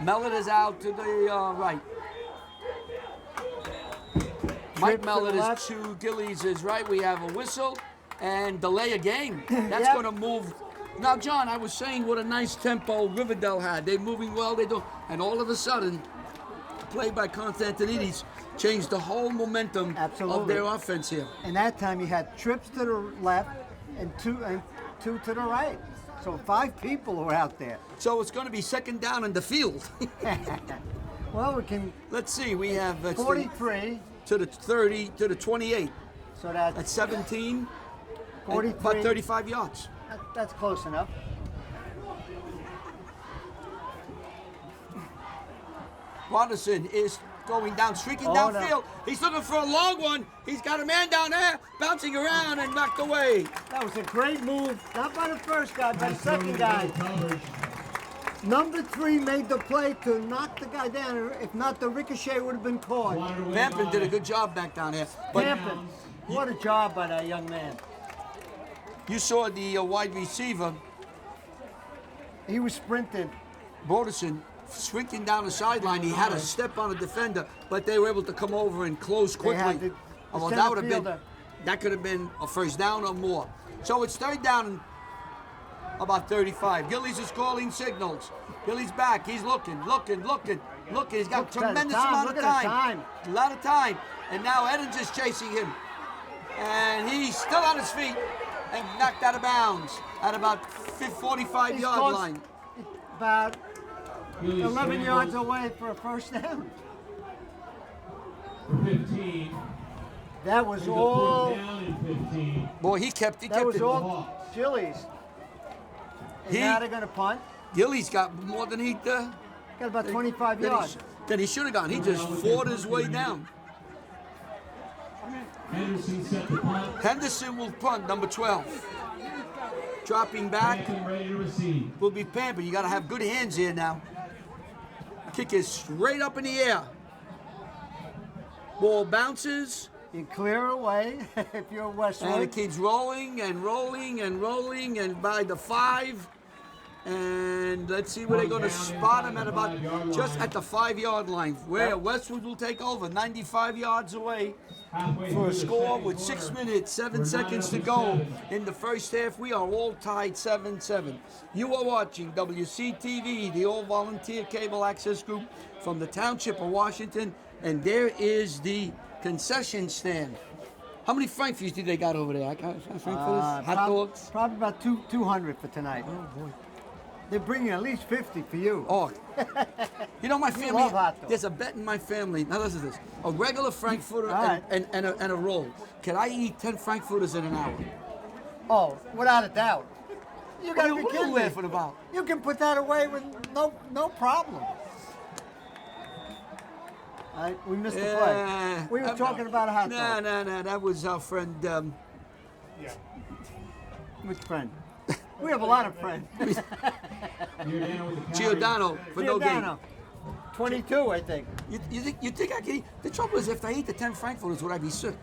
Speaker 2: Mellon is out to the right. Mike
Speaker 3: to
Speaker 2: Mellon
Speaker 3: the
Speaker 2: is
Speaker 3: left.
Speaker 2: to Gillies is right. We have a whistle and delay a game. That's
Speaker 3: Yep.
Speaker 2: going to move. Now, John, I was saying what a nice tempo Riverdale had. They're moving well. They do, and all of a sudden, play by Constantinides changed the whole momentum of
Speaker 3: Absolutely.
Speaker 2: their offense here.
Speaker 3: And that time you had trips to the left and two to the right. So 5 people were out there.
Speaker 2: So it's going to be second down in the field.
Speaker 3: Well, we can
Speaker 2: Let's see. We have
Speaker 3: 43.
Speaker 2: to the 30 to the 28.
Speaker 3: So that's
Speaker 2: At 17,
Speaker 3: 43.
Speaker 2: about 35 yards.
Speaker 3: That's close enough.
Speaker 2: Watterson is going down, streaking
Speaker 3: Oh,
Speaker 2: downfield.
Speaker 3: no.
Speaker 2: He's looking for a long one. He's got a man down there, bouncing around and knocked away.
Speaker 3: That was a great move, not by the first guy, by the second guy.
Speaker 1: Coverage.
Speaker 3: Number 3 made the play to knock the guy down. If not, the ricochet would have been caught.
Speaker 1: Wandered away
Speaker 2: Vampin
Speaker 1: by
Speaker 2: did a good job back down there. But
Speaker 3: Hampton, what a job by that young man.
Speaker 2: you saw the wide receiver,
Speaker 3: He was sprinting.
Speaker 2: Broderson, sprinting down the sideline. He had a step on a defender, but they were able to come over and close
Speaker 3: They
Speaker 2: quickly.
Speaker 3: had the
Speaker 2: Although
Speaker 3: center
Speaker 2: that would have been,
Speaker 3: fielder.
Speaker 2: that could have been a first down or more. So it's third down and about 35. Gillies is calling signals. Gillies back. He's looking. He's got
Speaker 3: Look at
Speaker 2: tremendous
Speaker 3: the time.
Speaker 2: amount
Speaker 3: Look
Speaker 2: of
Speaker 3: at the
Speaker 2: time. A lot of time. And now Edens is chasing him. And he's still on his feet and knocked out of bounds at about 45
Speaker 3: He's
Speaker 2: yard
Speaker 3: close.
Speaker 2: line.
Speaker 3: About
Speaker 1: Gillies
Speaker 3: 11 yards
Speaker 1: scrambles
Speaker 3: away for a first down.
Speaker 1: for 15.
Speaker 3: That was
Speaker 1: Brings up
Speaker 3: all.
Speaker 1: fourth down and 15.
Speaker 2: Boy, he kept
Speaker 3: That was
Speaker 2: it.
Speaker 3: all Gillies. And
Speaker 2: He-
Speaker 3: now they're going to punt.
Speaker 2: Gillies got more than he
Speaker 3: Got about 25 yards.
Speaker 2: Than he should have gone. He just fought his way down.
Speaker 1: Henderson set the punt.
Speaker 2: Henderson will punt, number 12. Dropping back
Speaker 1: Back and ready to receive.
Speaker 2: will be Pamper. You got to have good hands here now. Kick is straight up in the air. Ball bounces,
Speaker 3: You clear away if you're
Speaker 2: and it
Speaker 3: Westwood.
Speaker 2: keeps rolling and rolling and rolling, and by the 5. And let's see where they're going to spot him at about just at the 5-yard line, where Westwood will take over, 95 yards away
Speaker 1: Halfway
Speaker 2: for a
Speaker 1: through the
Speaker 2: score
Speaker 1: second
Speaker 2: with
Speaker 1: quarter.
Speaker 2: 6 minutes, 7
Speaker 1: We're
Speaker 2: seconds to
Speaker 1: 9 up
Speaker 2: go
Speaker 1: 7.
Speaker 2: in the first half. We are all tied 7-7. You are watching WCTV, the all-volunteer cable access group from the Township of Washington, and there is the concession stand. How many frankfurters do they got over there? Frankfurters, hot dogs.
Speaker 3: Probably about 200 for tonight.
Speaker 2: Oh boy.
Speaker 3: They're bringing at least 50 for you.
Speaker 2: Oh, you know my family.
Speaker 3: love hot dogs.
Speaker 2: There's a bet in my family. Now listen to this: a regular frankfurter
Speaker 3: All right.
Speaker 2: and a roll. Can I eat 10 frankfurters in an hour?
Speaker 3: Oh, without a doubt. You gotta be
Speaker 2: What are
Speaker 3: kidding
Speaker 2: you
Speaker 3: me.
Speaker 2: laughing about?
Speaker 3: You can put that away with no problem. We missed the play. We were talking about a hot dog.
Speaker 2: No. That was our friend.
Speaker 3: Which friend? We have a lot of friends.
Speaker 1: Giordano with the count.
Speaker 2: Giordano for no gain.
Speaker 3: Giordano. 22, I think.
Speaker 2: You think I can eat? The trouble is, if I ate the 10 frankfurters, would I be sick?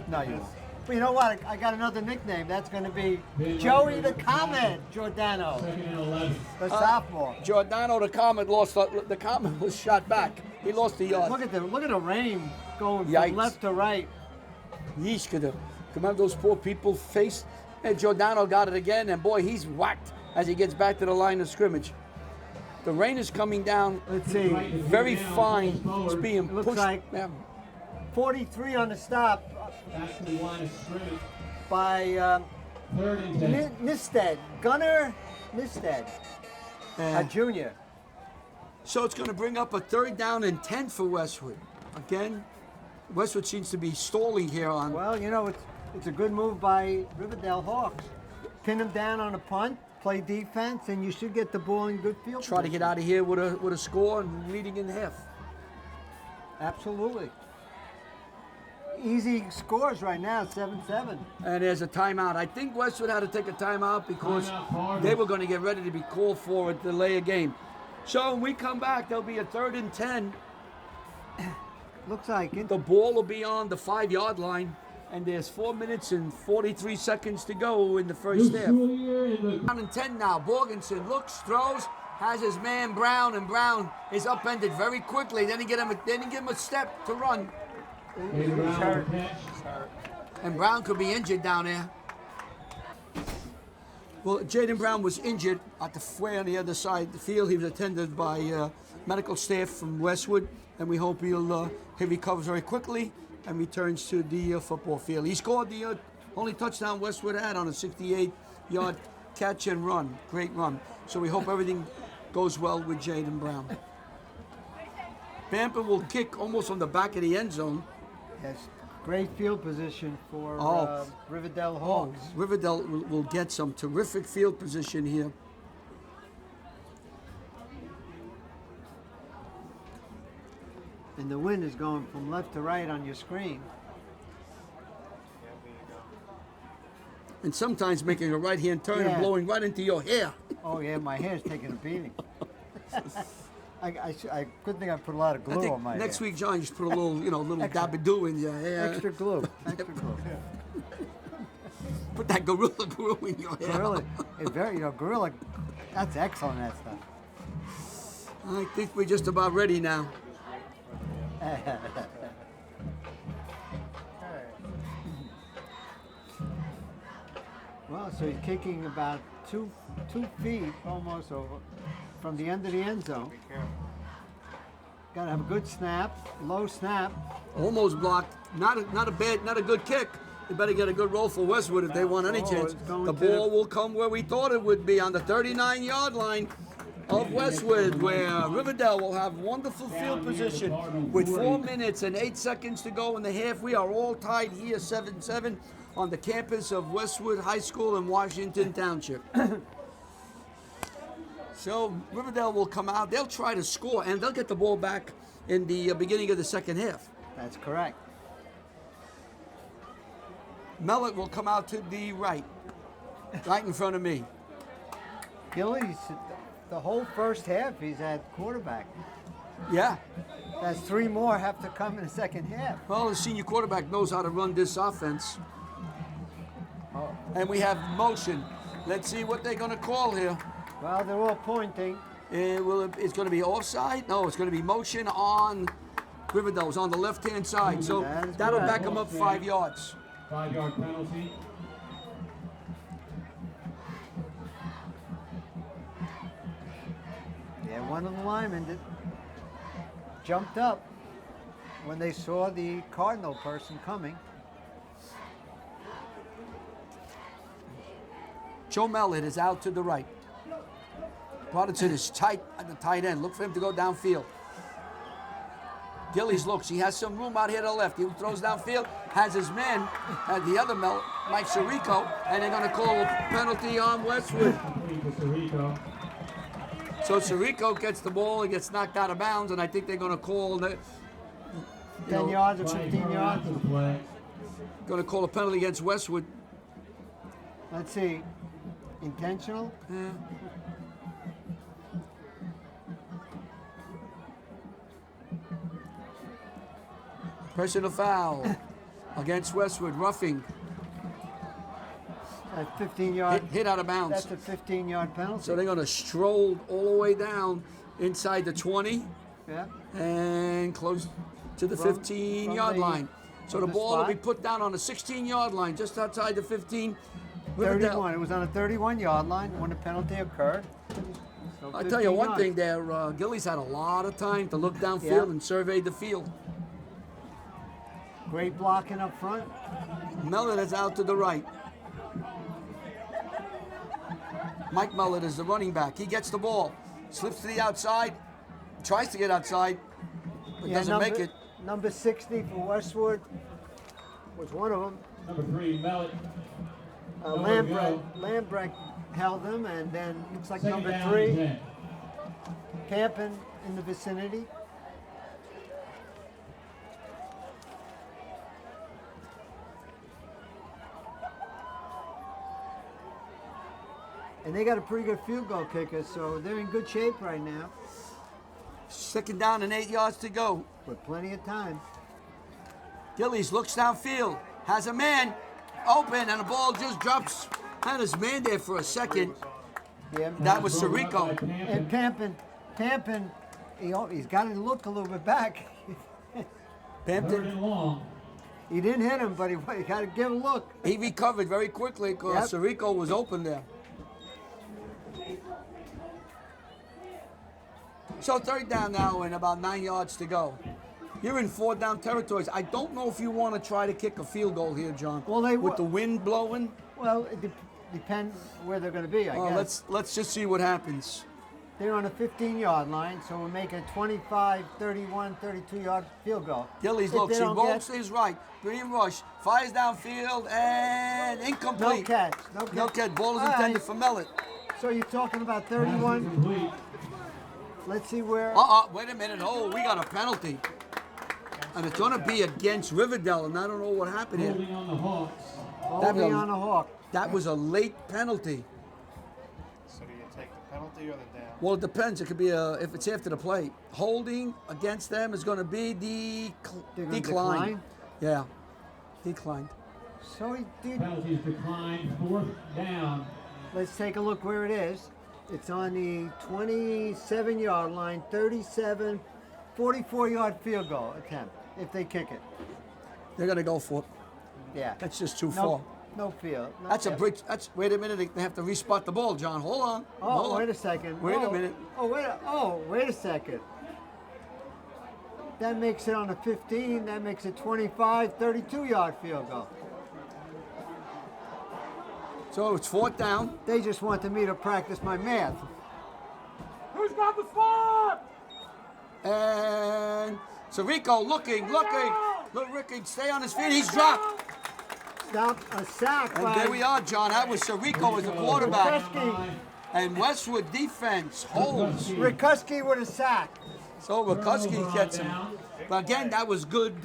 Speaker 3: No, you won't. But you know what? I got another nickname. That's going to be Joey the Comet Giordano,
Speaker 1: Second and 11.
Speaker 3: the sophomore.
Speaker 2: Giordano, the Comet lost. The Comet was shot back. He lost the yard.
Speaker 3: Look at the rain going
Speaker 2: Yikes.
Speaker 3: from left to right.
Speaker 2: Yeesh, could come on, those poor people face. And Giordano got it again, and boy, he's whacked as he gets back to the line of scrimmage. The rain is coming down.
Speaker 3: Let's see.
Speaker 2: Very fine. It's being
Speaker 3: It looks
Speaker 2: pushed.
Speaker 3: like
Speaker 2: Yeah.
Speaker 3: 43 on the stop
Speaker 1: Back to the line of scrimmage.
Speaker 3: by
Speaker 1: Third and 10.
Speaker 3: Nisted. Gunnar Nisted, a junior.
Speaker 2: So it's going to bring up a 3rd down and 10 for Westwood. Again, Westwood seems to be stalling here on.
Speaker 3: Well, you know, it's a good move by Riverdale Hawks. Pin him down on a punt, play defense, and you should get the ball in good field
Speaker 2: Try to get out of here with a score and leading in half.
Speaker 3: Absolutely. Easy scores right now, 7-7.
Speaker 2: And there's a timeout. I think Westwood had to take a timeout because they were going to get ready to be called for a delay of game. So when we come back, there'll be a 3rd and 10.
Speaker 3: Looks like it.
Speaker 2: The ball will be on the 5-yard line, and there's 4 minutes and 43 seconds to go in the first half. Down and 10 now. Borgensen looks, throws, has his man Brown, and Brown is upended very quickly. Then he give him a step to run, and Brown could be injured down there. Well, Jaden Brown was injured at the way on the other side of the field. He was attended by medical staff from Westwood, and we hope he recovers very quickly and returns to the football field. He scored the only touchdown Westwood had on a 68-yard catch and run. Great run. So we hope everything goes well with Jaden Brown. Bamper will kick almost on the back of the end zone.
Speaker 3: Yes, great field position for Riverdale
Speaker 2: Oh,
Speaker 3: Hawks.
Speaker 2: Riverdale will get some terrific field position here.
Speaker 3: And the wind is going from left to right on your screen.
Speaker 2: And sometimes making a right-hand turn and
Speaker 3: Yeah.
Speaker 2: blowing right into your hair.
Speaker 3: Oh yeah, my hair's taking a beating. I couldn't think I put a lot of
Speaker 2: I
Speaker 3: glue
Speaker 2: think
Speaker 3: on my
Speaker 2: next
Speaker 3: hair.
Speaker 2: week, John, you just put a little
Speaker 3: Extra.
Speaker 2: dabadoo in your hair.
Speaker 3: Extra glue. Extra glue.
Speaker 2: Put that gorilla glue in your hair.
Speaker 3: Gorilla, it's very, Gorilla, that's excellent, that stuff.
Speaker 2: I think we're just about ready now.
Speaker 3: Well, so he's kicking about two feet almost over from the end of the end zone. Got to have a good snap, low snap.
Speaker 2: Almost blocked. Not a good kick. They better get a good roll for Westwood if they want any chance.
Speaker 3: it's going
Speaker 2: The
Speaker 3: to
Speaker 2: ball will come where we thought it would be, on the 39-yard line of Westwood, where Riverdale will have wonderful field position with 4 minutes and 8 seconds to go in the half. We are all tied here 7-7 on the campus of Westwood High School in Washington Township. So Riverdale will come out. They'll try to score, and they'll get the ball back in the beginning of the second half.
Speaker 3: That's correct.
Speaker 2: Mellett will come out to the right in front of me.
Speaker 3: Gillies, the whole first half he's at quarterback.
Speaker 2: Yeah.
Speaker 3: That's 3 more have to come in the second half.
Speaker 2: Well, the senior quarterback knows how to run this offense.
Speaker 3: Oh.
Speaker 2: And we have motion. Let's see what they're going to call here.
Speaker 3: Well, they're all pointing.
Speaker 2: It's going to be offside? No, it's going to be motion on Riverdale's on the left-hand side. So
Speaker 3: That is
Speaker 2: that'll
Speaker 3: correct.
Speaker 2: back them up 5 yards.
Speaker 1: 5-yard penalty.
Speaker 3: Yeah, one of the linemen jumped up when they saw the Cardinal person coming.
Speaker 2: Joe Mellett is out to the right. Broderson is tight at the tight end. Look for him to go downfield. Gillies looks. He has some room out here to the left. He throws downfield, has his man, and the other Mellett, Mike Sirico, and they're going to call a penalty on Westwood. So Sirico gets the ball and gets knocked out of bounds, and I think they're going to call the
Speaker 3: 10 yards or 15 yards.
Speaker 2: going to call a penalty against Westwood.
Speaker 3: Let's see. Intentional?
Speaker 2: Yeah. Personal foul against Westwood, roughing.
Speaker 3: A 15-yard.
Speaker 2: Hit out of bounds.
Speaker 3: That's a 15-yard penalty.
Speaker 2: So they're going to stroll all the way down inside the 20
Speaker 3: yeah.
Speaker 2: and close to the 15-yard line. So the ball will be put down on the 16-yard line, just outside the 15.
Speaker 3: 31. It was on a 31-yard line when the penalty occurred. So
Speaker 2: I'll tell you one
Speaker 3: yards.
Speaker 2: thing there, Gillies had a lot of time to look downfield
Speaker 3: Yeah.
Speaker 2: and survey the field.
Speaker 3: Great blocking up front.
Speaker 2: Mellett is out to the right. Mike Mellett is the running back. He gets the ball, slips to the outside, tries to get outside, but doesn't make it.
Speaker 3: Number 60 for Westwood was one of them.
Speaker 1: Number 3, Mellett.
Speaker 3: Lambrecht held him, and then looks like
Speaker 1: Second
Speaker 3: number
Speaker 1: down,
Speaker 3: 3,
Speaker 1: 10.
Speaker 3: Campen in the vicinity. And they got a pretty good field goal kicker, so they're in good shape right now.
Speaker 2: Second down and 8 yards to go.
Speaker 3: With plenty of time.
Speaker 2: Gillies looks downfield, has a man open, and the ball just drops. Had his man there for a second.
Speaker 3: Yeah.
Speaker 2: That was Sirico.
Speaker 3: And Campen, he's got to look a little bit back.
Speaker 1: Third
Speaker 2: Pampton,
Speaker 1: and long.
Speaker 3: He didn't hit him, but he got to give a look.
Speaker 2: he recovered very quickly because
Speaker 3: Yep.
Speaker 2: Sirico was open there. So third down now and about 9 yards to go. You're in 4 down territories. I don't know if you want to try to kick a field goal here, John.
Speaker 3: Well, they
Speaker 2: with the wind blowing.
Speaker 3: Well, it depends where they're going to be, I guess.
Speaker 2: Let's just see what happens.
Speaker 3: They're on a 15-yard line, so we'll make a 25, 31, 32-yard field goal.
Speaker 2: Gillies
Speaker 3: If
Speaker 2: looks.
Speaker 3: they
Speaker 2: He
Speaker 3: don't
Speaker 2: rolls
Speaker 3: get-
Speaker 2: to his right. Green rush. Fires downfield and incomplete.
Speaker 3: No catch.
Speaker 2: No catch. Ball is
Speaker 3: All
Speaker 2: intended
Speaker 3: right.
Speaker 2: for Mellett.
Speaker 3: So you're talking about
Speaker 1: Pass
Speaker 3: 31.
Speaker 1: incomplete.
Speaker 3: Let's see where.
Speaker 2: Wait a minute. Oh, we got a penalty. And it's going to be against Riverdale, and I don't know what happened here.
Speaker 1: Holding on the Hawks.
Speaker 3: Holding on a hawk.
Speaker 2: That was a late penalty.
Speaker 4: So do you take the penalty or the down?
Speaker 2: Well, it depends. It could be if it's after the play. Holding against them is going to be
Speaker 3: They're gonna
Speaker 2: decline.
Speaker 3: decline?
Speaker 2: Yeah, declined.
Speaker 3: So he did.
Speaker 1: Penalties declined. 4th down.
Speaker 3: Let's take a look where it is. It's on the 27-yard line, 37, 44-yard field goal attempt if they kick it.
Speaker 2: They're going to go for it.
Speaker 3: Yeah.
Speaker 2: That's just too
Speaker 3: no,
Speaker 2: far.
Speaker 3: no field. No
Speaker 2: That's a
Speaker 3: field.
Speaker 2: bridge. Wait a minute. They have to respot the ball, John. Hold on.
Speaker 3: Oh,
Speaker 2: Hold on.
Speaker 3: wait a second.
Speaker 2: Wait a
Speaker 3: Oh,
Speaker 2: minute.
Speaker 3: Wait a second. That makes it on a 15. That makes it 25, 32-yard field goal.
Speaker 2: So it's 4th down.
Speaker 3: They just wanted me to practice my math.
Speaker 2: Who's got the spot? And Sirico looking. Look, Ricky, stay on his feet. He's dropped.
Speaker 3: Stop a sack
Speaker 2: And
Speaker 3: by
Speaker 2: there we are, John. That was Sirico as the quarterback.
Speaker 3: Rikuski.
Speaker 2: And Westwood defense holds.
Speaker 3: Rikuski with a sack.
Speaker 2: So Rikuski gets him. But again, that was good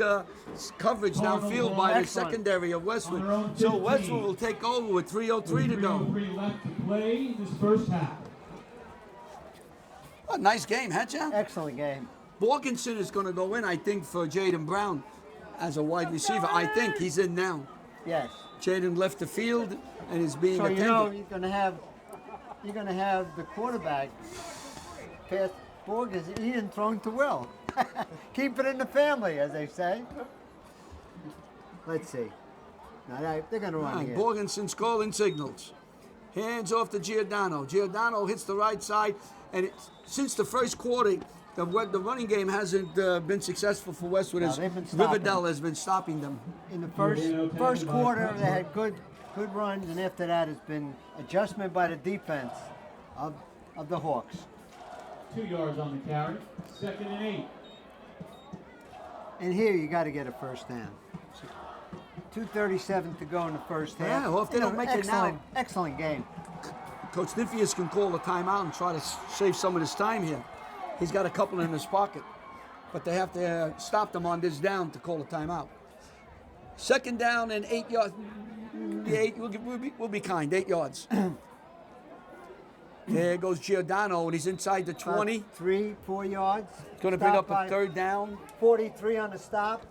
Speaker 2: coverage downfield by the
Speaker 3: Excellent.
Speaker 2: secondary of Westwood. So Westwood will take over with 3:03 to go.
Speaker 1: 3:03 left to play this first half.
Speaker 2: A nice game, huh, John?
Speaker 3: Excellent game.
Speaker 2: Borgenson is going to go in, I think, for Jaden Brown as a wide receiver. I think he's in now.
Speaker 3: Yes.
Speaker 2: Jaden left the field and is being
Speaker 3: So
Speaker 2: attended.
Speaker 3: you know you're gonna have the quarterback pass ball because he didn't throw to Will. Keep it in the family, as they say. Let's see. Now they're gonna run here.
Speaker 2: Borgenson's calling signals. Hands off to Giordano. Giordano hits the right side, and since the first quarter, the running game hasn't been successful for Westwood.
Speaker 3: No,
Speaker 2: As
Speaker 3: they've been stopping
Speaker 2: Riverdale
Speaker 3: them.
Speaker 2: has been stopping them.
Speaker 3: In the first quarter, they had good good runs, and after that has been adjustment by the defense of the Hawks.
Speaker 1: 2 yards on the carry. 2nd and 8.
Speaker 3: And here you got to get a first down. 2:37 to go in the first half.
Speaker 2: Yeah, well, if they don't make it now-
Speaker 3: excellent game.
Speaker 2: Coach Nyfius can call a timeout and try to save some of his time here. He's got a couple in his pocket. But they have to stop them on this down to call a timeout. 2nd down and 8 yards. We'll be kind, 8 yards. There goes Giordano, and he's inside the 20.
Speaker 3: 3-4 yards.
Speaker 2: Going to bring
Speaker 3: Stop
Speaker 2: up a
Speaker 3: by
Speaker 2: 3rd down.
Speaker 3: 43 on the stop.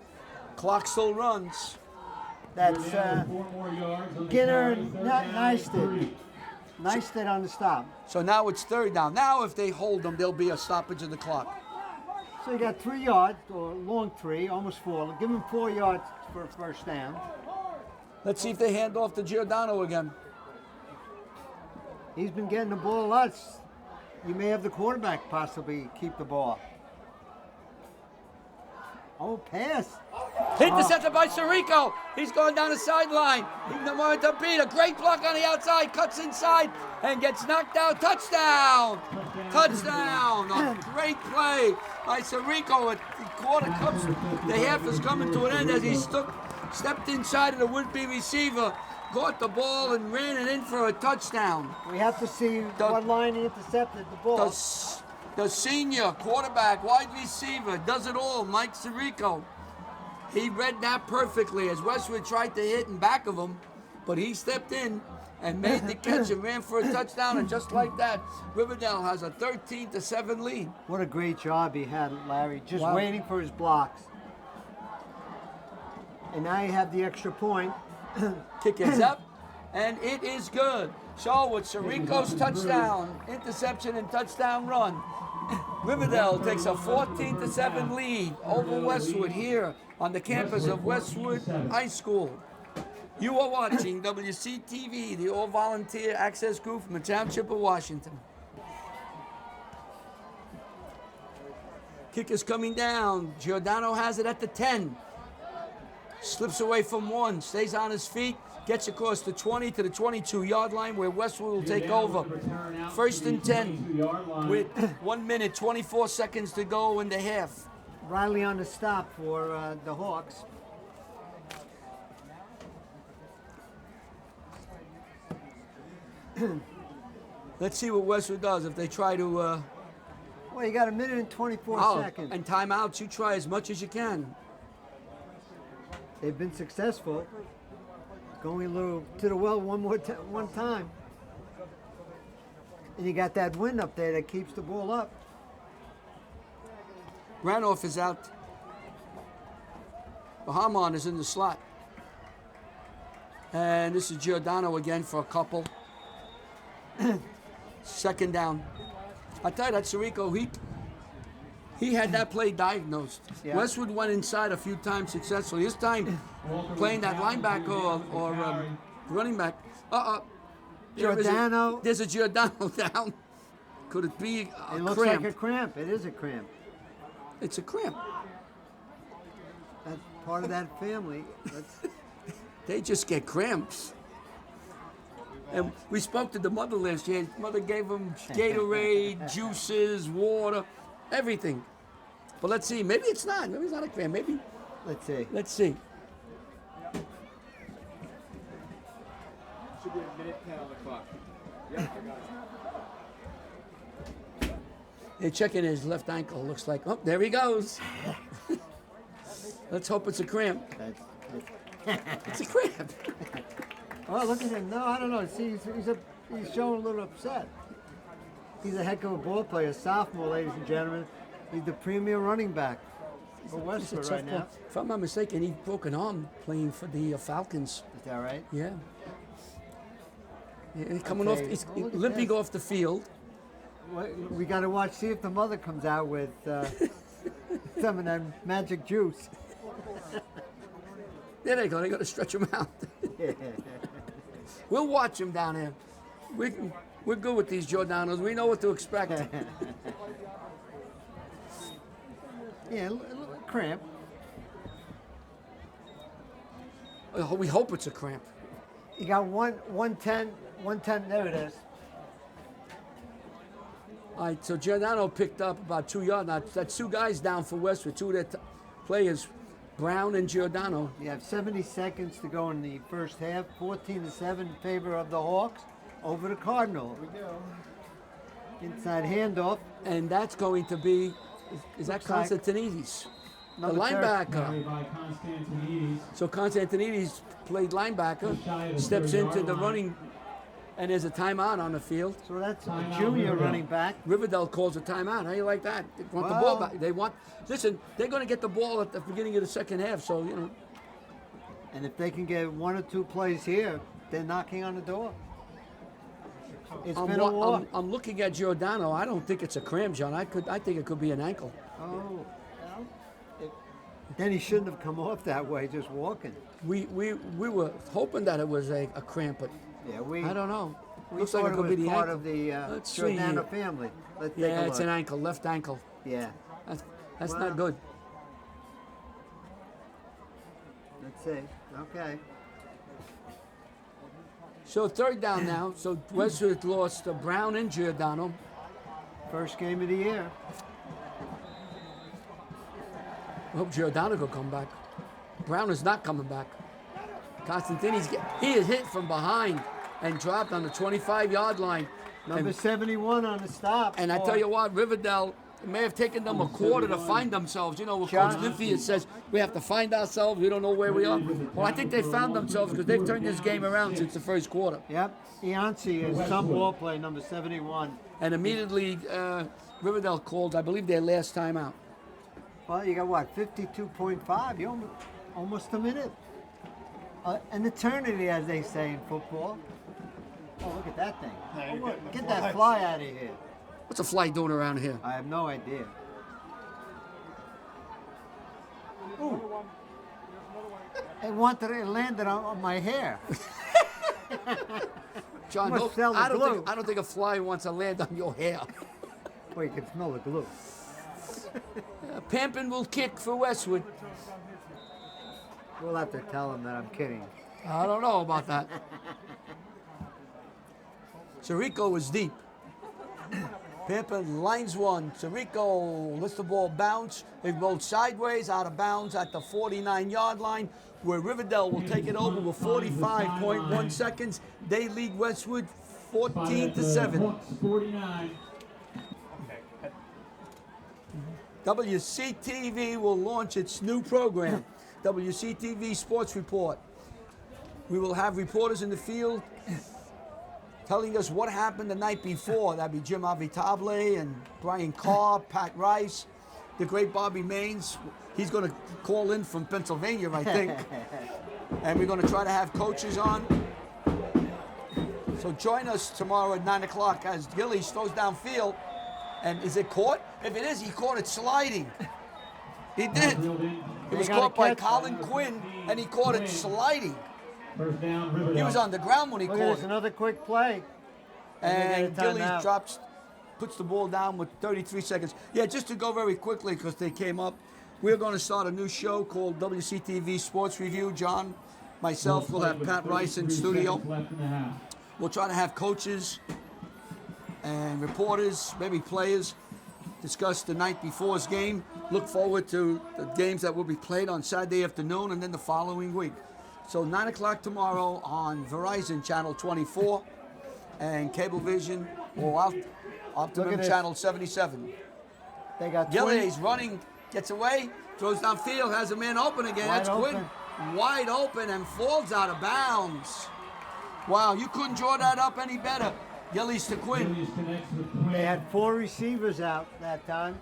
Speaker 2: Clock still runs.
Speaker 3: That's
Speaker 1: 4 more yards on the
Speaker 3: Ginner
Speaker 1: carry.
Speaker 3: and
Speaker 1: 3rd down and 3.
Speaker 3: Nice on the stop.
Speaker 2: So now it's 3rd down. Now if they hold them, there'll be a stoppage of the clock.
Speaker 3: So you got 3 yards, or long 3, almost 4. Give him 4 yards for a first down.
Speaker 2: Let's see if they hand off to Giordano again.
Speaker 3: He's been getting the ball a lot. You may have the quarterback possibly keep the ball. Oh, pass.
Speaker 2: Intercepted by Sirico. He's going down the sideline. He's wanted to beat a great block on the outside. Cuts inside and gets knocked out. Touchdown! Touchdown! A great play by Sirico. The half is coming to an end as he stepped inside of the would-be receiver, caught the ball and ran it in for a touchdown.
Speaker 3: We have to see what line he intercepted the ball.
Speaker 2: The senior quarterback, wide receiver, does it all, Mike Sirico. He read that perfectly as Westwood tried to hit in back of him, but he stepped in and made the catch and ran for a touchdown, and just like that, Riverdale has a 13-7 lead.
Speaker 3: What a great job he had, Larry, just
Speaker 2: Wow.
Speaker 3: waiting for his blocks. And now you have the extra point.
Speaker 2: Kick is up, and it is good. So with Sirico's touchdown, interception, and touchdown run, Riverdale takes a 14-7 lead over Westwood here on the campus of Westwood High School. You are watching WCTV, the all-volunteer access group from the Township of Washington. Kick is coming down. Giordano has it at the 10. Slips away from 1, stays on his feet, gets across the 20 to the 22-yard line where Westwood will take over. 1st and 10 with 1 minute, 24 seconds to go in the half.
Speaker 3: Riley on the stop for the Hawks.
Speaker 2: Let's see what Westwood does if they try to...
Speaker 3: Well, you got 1 minute and 24 seconds.
Speaker 2: And timeouts, you try as much as you can.
Speaker 3: They've been successful. Going a little to the well one time. And you got that wind up there that keeps the ball up.
Speaker 2: Ranoff is out. Bahamon is in the slot. And this is Giordano again for a couple. 2nd down. I tell you, that Sirico, he had that play diagnosed.
Speaker 3: Yeah.
Speaker 2: Westwood went inside a few times successfully. This time, playing that linebacker or running back.
Speaker 3: Giordano.
Speaker 2: There's a Giordano down. Could it be a
Speaker 3: It looks
Speaker 2: cramp?
Speaker 3: like a cramp. It is a cramp.
Speaker 2: It's a cramp.
Speaker 3: That's part of that family.
Speaker 2: They just get cramps. And we spoke to the mother last year. Mother gave them Gatorade, juices, water, everything. But let's see. Maybe it's not. Maybe it's not a cramp. Maybe.
Speaker 3: Let's see.
Speaker 2: Let's see.
Speaker 4: Should be a minute 10 on the clock. Yeah, I got it.
Speaker 2: They're checking his left ankle. Looks like, oh, there he goes. Let's hope it's a cramp. It's a cramp.
Speaker 3: Oh, look at him. No, I don't know. See, he's showing a little upset. He's a heck of a ball player. Sophomore, ladies and gentlemen. He's the premier running back for Westwood right now.
Speaker 2: If I'm not mistaken, he broke an arm playing for the Falcons.
Speaker 3: Is that right?
Speaker 2: Yeah. He's coming off.
Speaker 3: Okay.
Speaker 2: He's
Speaker 3: Oh, look at
Speaker 2: limping
Speaker 3: this.
Speaker 2: off the field.
Speaker 3: We got to watch, see if the mother comes out with some of that magic juice.
Speaker 2: There they go. They got to stretch him out. We'll watch him down here. We're good with these Giordanos. We know what to expect.
Speaker 3: Yeah, a little cramp.
Speaker 2: We hope it's a cramp.
Speaker 3: You got 110, 110. There it is.
Speaker 5: All right, so Giordano picked up about 2 yards. Now, that's 2 guys down for Westwood, 2 of their players, Brown and Giordano.
Speaker 3: You have 70 seconds to go in the first half. 14-7 in favor of the Hawks over the Cardinal. Here we go. Inside handoff.
Speaker 5: And that's going to be, is that
Speaker 3: Looks like
Speaker 5: Constantinides? The
Speaker 3: number
Speaker 5: linebacker.
Speaker 1: Carried by Constantinides.
Speaker 5: So Constantinides played linebacker, steps into the running, and there's a timeout on the field.
Speaker 3: So that's a
Speaker 1: Timeout,
Speaker 3: junior
Speaker 1: Riverdale.
Speaker 3: running back.
Speaker 5: Riverdale calls a timeout. How you like that? They want the ball back. They want, listen, they're going to get the ball at the beginning of the second half, so, you know.
Speaker 3: And if they can get 1 or 2 plays here, they're knocking on the door. It's been a war.
Speaker 5: I'm looking at Giordano. I don't think it's a cramp, John. I think it could be an ankle.
Speaker 3: Oh, well, then he shouldn't have come off that way, just walking.
Speaker 5: We were hoping that it was a cramp, but
Speaker 3: Yeah, we.
Speaker 5: I don't know.
Speaker 3: We
Speaker 5: Looks
Speaker 3: thought
Speaker 5: like it could
Speaker 3: was
Speaker 5: be the
Speaker 3: part
Speaker 5: ankle.
Speaker 3: of the
Speaker 5: Let's see
Speaker 3: Giordano
Speaker 5: here.
Speaker 3: family. Let's take
Speaker 5: Yeah,
Speaker 3: a
Speaker 5: it's
Speaker 3: look.
Speaker 5: an ankle, left ankle.
Speaker 3: Yeah.
Speaker 5: That's
Speaker 3: Wow.
Speaker 5: not good.
Speaker 3: Let's see. Okay.
Speaker 5: So 3rd down now. So Westwood lost to Brown and Giordano.
Speaker 3: First game of the year.
Speaker 5: I hope Giordano could come back. Brown is not coming back. Constantini's he is hit from behind and dropped on the 25-yard line.
Speaker 3: Number 71 on the stop.
Speaker 5: And I tell you what, Riverdale, it may have taken them a quarter to find themselves. You know, what Coach Linfield says, we have to find ourselves. We don't know where we are. Well, I think they found themselves because they've turned this game around since the first quarter.
Speaker 3: Yep. Ianci is some ball play, number 71.
Speaker 5: And immediately, Riverdale called, I believe, their last time out.
Speaker 3: Well, you got what, 52.5? You almost a minute. An eternity, as they say in football. Oh, look at that thing. Get that fly out of here.
Speaker 5: What's a fly doing around here?
Speaker 3: I have no idea. Ooh. It landed on my hair.
Speaker 5: John,
Speaker 3: Must sell the glue.
Speaker 5: I don't think a fly wants to land on your hair.
Speaker 3: Well, you can smell the glue.
Speaker 5: Pampin will kick for Westwood.
Speaker 3: We'll have to tell him that I'm kidding.
Speaker 5: I don't know about that. Sirico is deep. Pampin lines one. Sirico lets the ball bounce. It rolled sideways out of bounds at the 49-yard line, where Riverdale will take it over with 45.1 seconds. They lead Westwood 14-7.
Speaker 1: Hawks 49.
Speaker 5: WCTV will launch its new program, WCTV Sports Report. We will have reporters in the field telling us what happened the night before. That'd be Jim Avitable and Brian Carr, Pat Rice, the great Bobby Maines. He's going to call in from Pennsylvania, I think. And we're going to try to have coaches on. So join us tomorrow at 9 o'clock as Gillies throws downfield. And is it caught? If it is, he caught it sliding. He did. It was caught by Colin Quinn, and he caught it sliding.
Speaker 1: First down, Riverdale.
Speaker 5: He was on the ground when he
Speaker 3: Look at
Speaker 5: caught
Speaker 3: this,
Speaker 5: it.
Speaker 3: another quick play.
Speaker 5: And
Speaker 3: They get a
Speaker 5: Gillies
Speaker 3: timeout.
Speaker 5: puts the ball down with 33 seconds. Yeah, just to go very quickly because they came up, we're going to start a new show called WCTV Sports Review. John, myself, will have Pat Rice in
Speaker 1: 33
Speaker 5: studio.
Speaker 1: seconds left in the half.
Speaker 5: We'll try to have coaches and reporters, maybe players, discuss the night before's game. Look forward to the games that will be played on Saturday afternoon and then the following week. So 9 o'clock tomorrow on Verizon Channel 24 and Cablevision or Optimum
Speaker 3: this.
Speaker 5: Channel 77.
Speaker 3: They got 20.
Speaker 5: Gillies running, gets away, throws downfield, has a man open again.
Speaker 3: Wide
Speaker 5: That's
Speaker 3: open.
Speaker 5: Quinn. Wide open and falls out of bounds. Wow, you couldn't draw that up any better. Gillies to Quinn.
Speaker 1: Gillies connects with Quinn.
Speaker 3: They had 4 receivers out that time.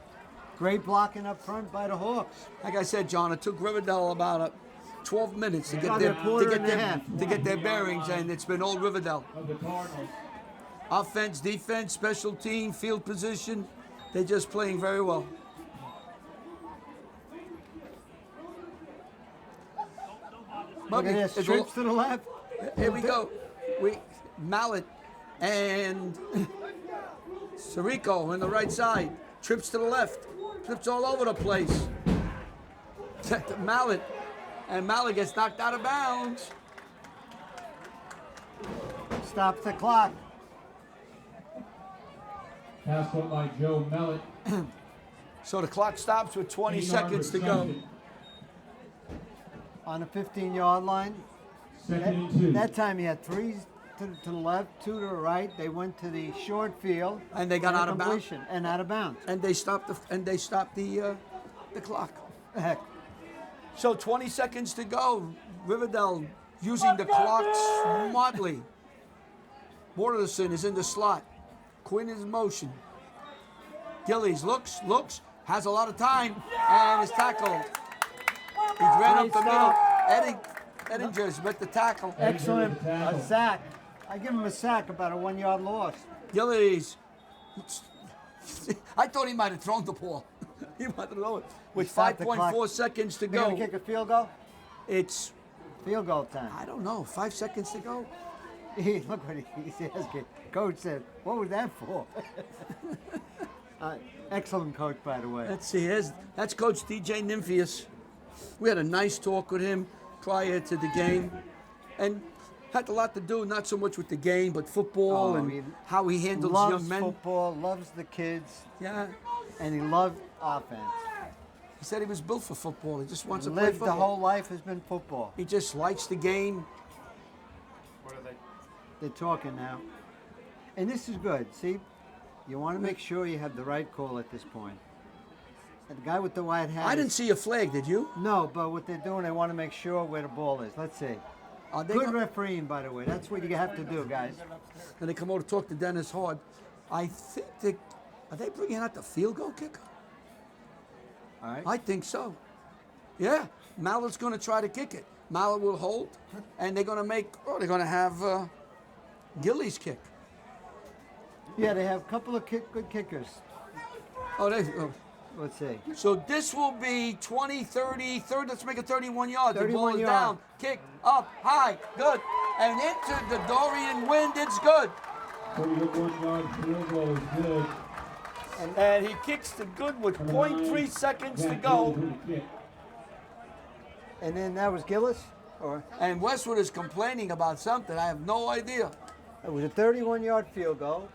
Speaker 3: Great blocking up front by the Hawks.
Speaker 5: Like I said, John, it took Riverdale about 12 minutes to get
Speaker 3: About
Speaker 5: their
Speaker 3: a quarter and a half.
Speaker 5: to get their bearings, and it's been old Riverdale.
Speaker 1: Of the Cardinals.
Speaker 5: Offense, defense, special team, field position, they're just playing very well.
Speaker 3: Look at this,
Speaker 5: It's
Speaker 3: trips to the left.
Speaker 5: Here we go. Mallet and Sirico on the right side. Trips to the left. Trips all over the place. Mallet. And Mallet gets knocked out of bounds.
Speaker 3: stops the clock.
Speaker 1: Pass caught by Joe Mellett.
Speaker 5: So the clock stops with 20 seconds to go.
Speaker 3: On the 15-yard line.
Speaker 1: Second and 2.
Speaker 3: That time he had 3 to the left, 2 to the right. They went to the short field.
Speaker 5: And they got out of bounds.
Speaker 3: And out of bounds.
Speaker 5: And they stopped the clock.
Speaker 3: Heck.
Speaker 5: So 20 seconds to go. Riverdale using the clock smartly. Mortensen is in the slot. Quinn is in motion. Gillies looks, has a lot of time, and is tackled. He ran up the middle. Edinger's with the tackle.
Speaker 3: Excellent. A sack. I give him a sack, about a 1-yard loss.
Speaker 5: Gillies. I thought he might have thrown the ball. He might have thrown it. With
Speaker 3: Stop the
Speaker 5: 5.4
Speaker 3: clock.
Speaker 5: seconds to
Speaker 3: They're going
Speaker 5: go.
Speaker 3: to kick a field goal?
Speaker 5: It's,
Speaker 3: Field goal time.
Speaker 5: I don't know, 5 seconds to go.
Speaker 3: Look what he says. Coach said, what was that for? Excellent coach, by the way.
Speaker 5: Let's see, that's Coach DJ Nymphius. We had a nice talk with him prior to the game. And had a lot to do, not so much with the game, but football and how he handles
Speaker 3: loves
Speaker 5: young men.
Speaker 3: football, loves the kids,
Speaker 5: Yeah.
Speaker 3: and he loved offense.
Speaker 5: He said he was built for football. He just wants to play
Speaker 3: Lived
Speaker 5: football.
Speaker 3: the whole life has been football.
Speaker 5: He just likes the game.
Speaker 4: What are they?
Speaker 3: They're talking now. And this is good. See, you want to make sure you have the right call at this point. And the guy with the white hat.
Speaker 5: I didn't see a flag, did you?
Speaker 3: No, but what they're doing, they want to make sure where the ball is. Let's see.
Speaker 5: Are they
Speaker 3: Good
Speaker 5: gonna-
Speaker 3: refereeing, by the way. That's what you have to do, guys.
Speaker 5: And they come over to talk to Dennis Hard. I think are they bringing out the field goal kicker?
Speaker 3: All right.
Speaker 5: I think so. Yeah, Mallett's going to try to kick it. Mallett will hold, and they're going to have Gillies kick.
Speaker 3: Yeah, they have a couple of good kickers. Let's see.
Speaker 5: So this will be 20, 30, 30, let's make it 31 yards. The ball
Speaker 3: 31
Speaker 5: is
Speaker 3: yards.
Speaker 5: down, kick, up, high, good. And into the Dorian wind, it's good.
Speaker 1: 31-yard field goal is good.
Speaker 5: And he kicks the good with 0.3 seconds to go.
Speaker 3: And then that was Gillis? Or
Speaker 5: And Westwood is complaining about something. I have no idea.
Speaker 3: it was a 31-yard field goal.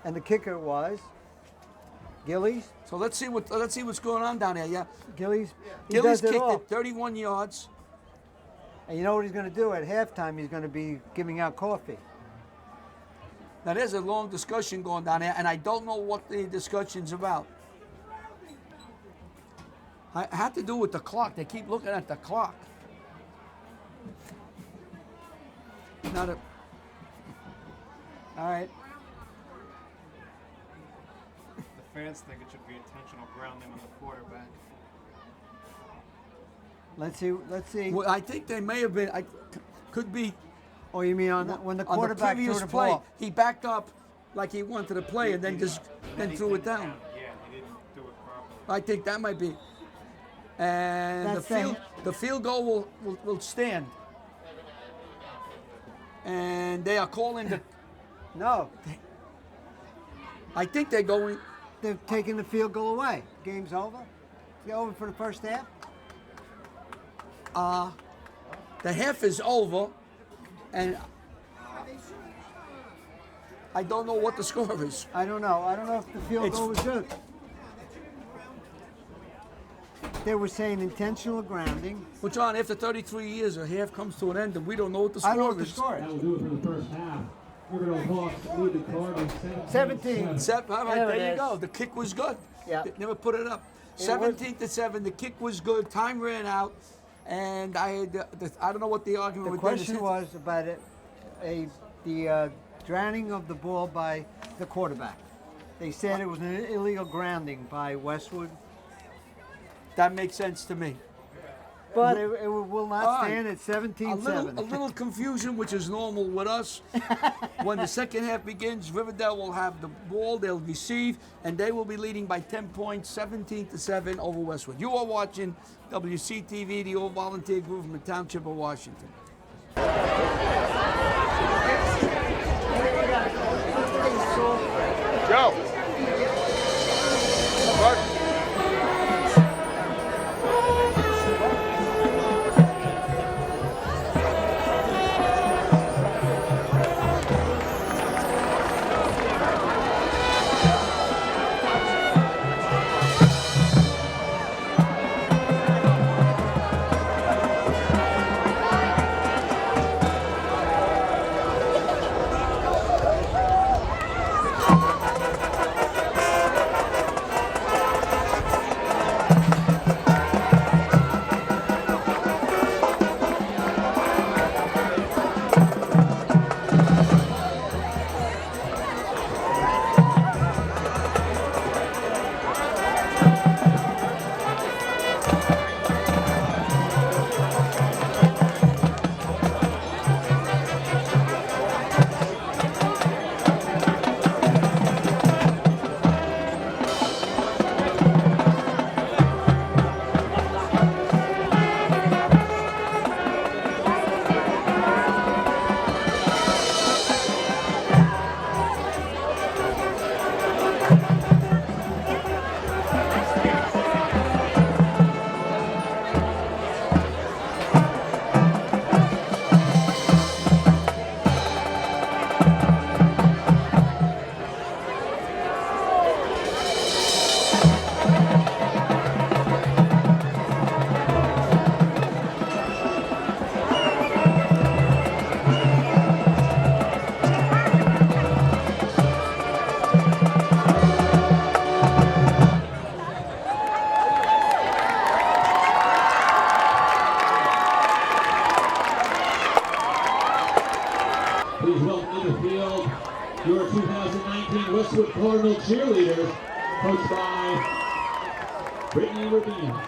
Speaker 3: And the kicker was Gillies.
Speaker 5: So let's see what's going on down there. Yeah,
Speaker 3: Gillies, he
Speaker 5: Gillies
Speaker 3: does it
Speaker 5: kicked
Speaker 3: all.
Speaker 5: it 31 yards.
Speaker 3: And you know what he's going to do? At halftime, he's going to be giving out coffee.
Speaker 5: Now there's a long discussion going down there, and I don't know what the discussion's about. I had to do with the clock. They keep looking at the clock. All right.
Speaker 4: The fans think it should be intentional grounding on the quarterback.
Speaker 3: Let's see.
Speaker 5: Well, I think they may have been. Could be
Speaker 3: Oh, you mean on when the
Speaker 5: on the
Speaker 3: quarterback
Speaker 5: previous
Speaker 3: threw the
Speaker 5: play.
Speaker 3: ball?
Speaker 5: He backed up like he wanted to play, and then threw it down.
Speaker 4: Yeah, he didn't do it properly.
Speaker 5: I think that might be. And
Speaker 3: That's
Speaker 5: the field goal will stand. And they are calling the.
Speaker 3: No,
Speaker 5: I think they're going.
Speaker 3: they're taking the field goal away. Game's over. It's over for the first half.
Speaker 5: The half is over, and I don't know what the score is.
Speaker 3: I don't know. I don't know if the field
Speaker 5: It's-
Speaker 3: goal was good. They were saying intentional grounding.
Speaker 5: Well, John, after 33 years, a half comes to an end, and we don't know what the
Speaker 3: I
Speaker 5: score
Speaker 3: don't know what the
Speaker 5: is.
Speaker 3: score
Speaker 1: That
Speaker 3: is.
Speaker 1: will do it for the first half. Riverdale Hawks lead the Cardinals
Speaker 3: 17.
Speaker 5: All right,
Speaker 3: There it
Speaker 5: there you
Speaker 3: is.
Speaker 5: go. The kick was good.
Speaker 3: Yeah.
Speaker 5: They never put it up.
Speaker 3: It
Speaker 5: 17-7. The kick was good. Time ran out, and I don't know what the argument
Speaker 3: The
Speaker 5: with
Speaker 3: question
Speaker 5: Dennis
Speaker 3: was about the drowning of the ball by the quarterback. They said it was an illegal grounding by Westwood,
Speaker 5: That makes sense to me.
Speaker 3: but it will
Speaker 5: All
Speaker 3: not
Speaker 5: right.
Speaker 3: stand at 17-7.
Speaker 5: A little confusion, which is normal with us. When the second half begins, Riverdale will have the ball, they'll receive, and they will be leading by 10 points, 17-7 over Westwood. You are watching WCTV, the All Volunteer Group from the Township of Washington.
Speaker 4: Joe!
Speaker 1: Please welcome to the field your 2019 Westwood Cardinal cheerleaders, coached by Brittany Rubino.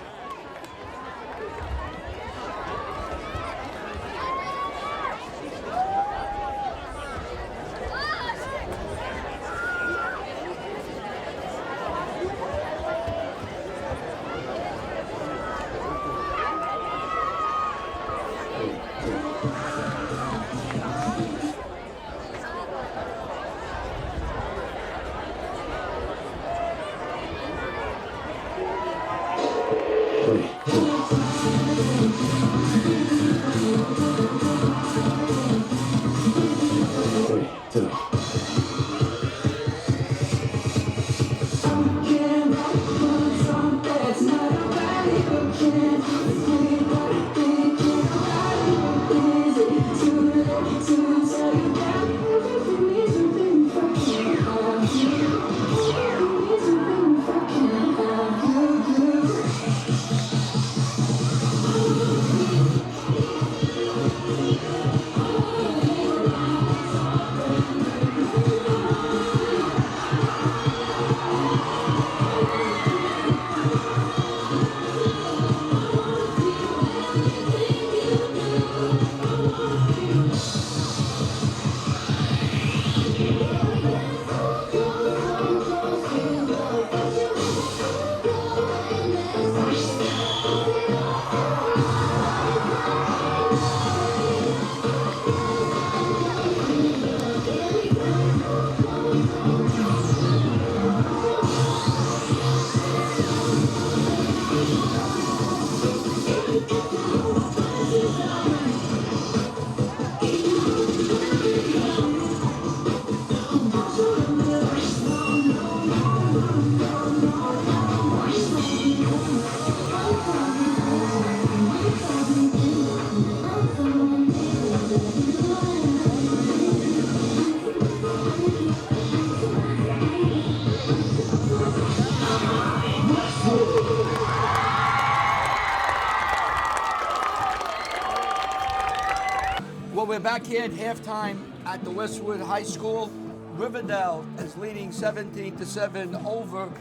Speaker 5: Well, we're back here at halftime at the Westwood High School. Riverdale is leading 17-7 over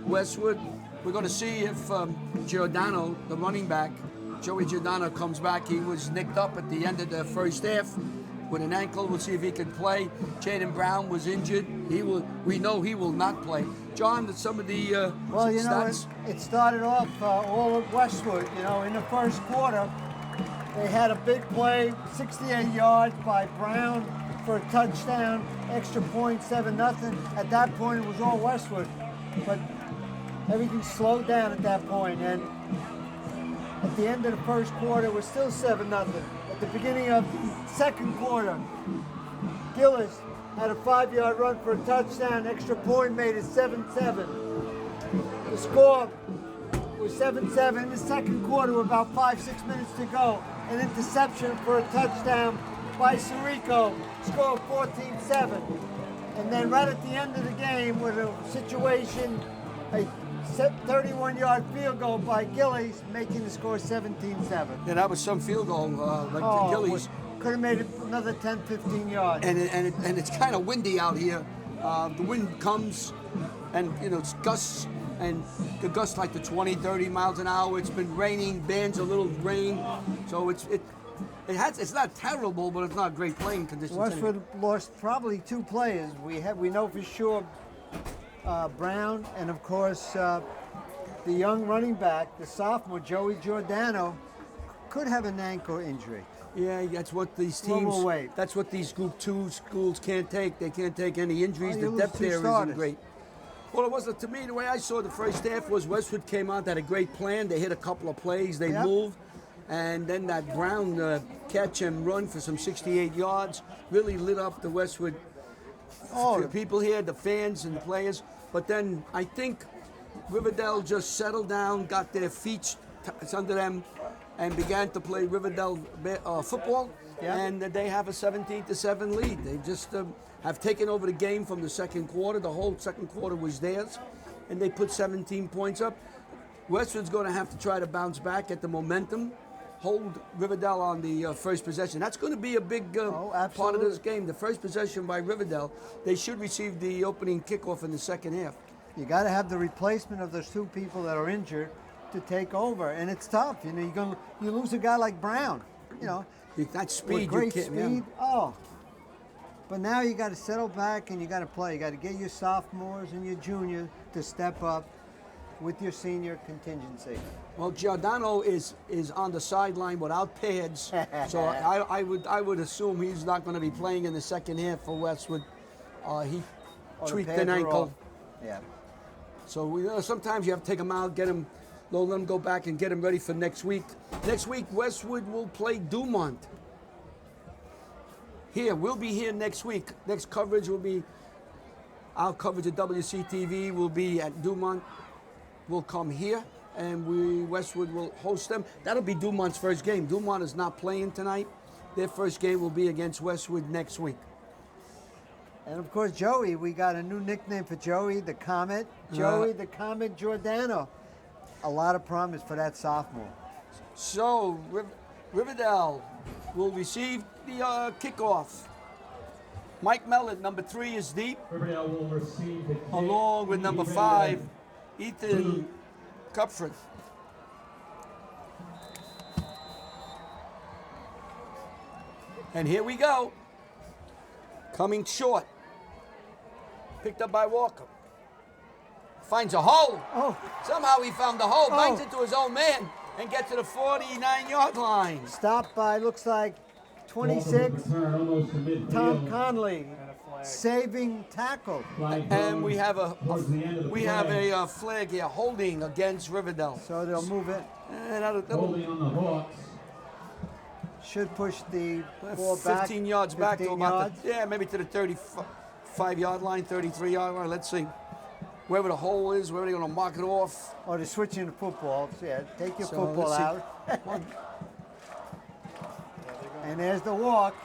Speaker 5: Westwood. We're going to see if Giordano, the running back, Joey Giordano comes back. He was nicked up at the end of the first half with an ankle. We'll see if he can play. Jaden Brown was injured. We know he will not play. John, some of the
Speaker 3: Well, you know,
Speaker 5: stats?
Speaker 3: it started off all of Westwood. You know, in the first quarter, they had a big play, 68 yards by Brown for a touchdown, extra point, 7-0. At that point, it was all Westwood. But everything slowed down at that point, and at the end of the first quarter, it was still 7-0. At the beginning of the second quarter, Gillis had a 5-yard run for a touchdown, extra point made it 7-7. The score was 7-7 in the second quarter with about 5-6 minutes to go. An interception for a touchdown by Sirico, score 14-7. And then right at the end of the game with a situation, a 31-yard field goal by Gillies, making the score 17-7.
Speaker 5: Yeah, that was some field goal, Gillies.
Speaker 3: Could have made it another 10, 15 yards.
Speaker 5: And it's kind of windy out here. The wind comes, and it's gusts, and the gusts like the 20, 30 miles an hour. It's been raining, bands a little rain, so it's not terrible, but it's not great playing conditions.
Speaker 3: Westwood lost probably 2 players. We know for sure Brown, and of course the young running back, the sophomore Joey Giordano, could have an ankle injury.
Speaker 5: Yeah, that's what these teams. That's what these Group 2 schools can't take. They can't take any injuries. The depth there isn't great. Well, it wasn't, to me, the way I saw the first half was Westwood came out, had a great plan. They hit a couple of plays, they moved, and then that Brown catch and run for some 68 yards really lit up the Westwood people here, the fans and the players. But then I think Riverdale just settled down, got their feet under them, and began to play Riverdale football, and they have a 17-7 lead. They just have taken over the game from the second quarter. The whole second quarter was theirs, and they put 17 points up. Westwood's going to have to try to bounce back, get the momentum, hold Riverdale on the first possession. That's going to be a big part of this game. The first possession by Riverdale, they should receive the opening kickoff in the second half.
Speaker 3: You got to have the replacement of those two people that are injured to take over, and it's tough. You know, you lose a guy like Brown. You know,
Speaker 5: That speed,
Speaker 3: with great
Speaker 5: you can't,
Speaker 3: speed. Oh, but now you got to settle back and you got to play. You got to get your sophomores and your juniors to step up with your senior contingency.
Speaker 5: Well, Giordano is on the sideline without pads, so I would assume he's not going to be playing in the second half for Westwood. He tweaked an ankle.
Speaker 3: Yeah.
Speaker 5: So sometimes you have to take him out, get him, let him go back and get him ready for next week. Next week, Westwood will play Dumont. We'll be here next week. Next coverage will be, our coverage at WCTV will be at Dumont. We'll come here, and Westwood will host them. That'll be Dumont's first game. Dumont is not playing tonight. Their first game will be against Westwood next week.
Speaker 3: And of course, Joey, we got a new nickname for Joey, the Comet. Joey, the Comet Giordano. A lot of promise for that sophomore.
Speaker 5: So, Riverdale will receive the kickoff. Mike Mellon, number 3, is deep.
Speaker 1: Riverdale will receive the kick.
Speaker 5: Along with number 5, Ethan Cupford. And here we go. Coming short. Picked up by Walker. Finds a hole.
Speaker 3: Oh.
Speaker 5: Somehow he found the hole. Bangs it to his own man and gets to the 49-yard line.
Speaker 3: Stopped by, looks like, 26, Tom Conley, saving tackle.
Speaker 5: And we have a flag here, holding against Riverdale.
Speaker 3: So they'll move it.
Speaker 5: And
Speaker 1: Holding on the Hawks.
Speaker 3: Should push the ball back.
Speaker 5: 15 yards back to
Speaker 3: 15
Speaker 5: about
Speaker 3: yards.
Speaker 5: maybe to the 35-yard line, 33-yard line. Let's see. Wherever the hole is, wherever they're going to mark it off.
Speaker 3: Or they're switching to football. So yeah, take your
Speaker 5: So,
Speaker 3: football
Speaker 5: let's see.
Speaker 3: out. And there's the walk.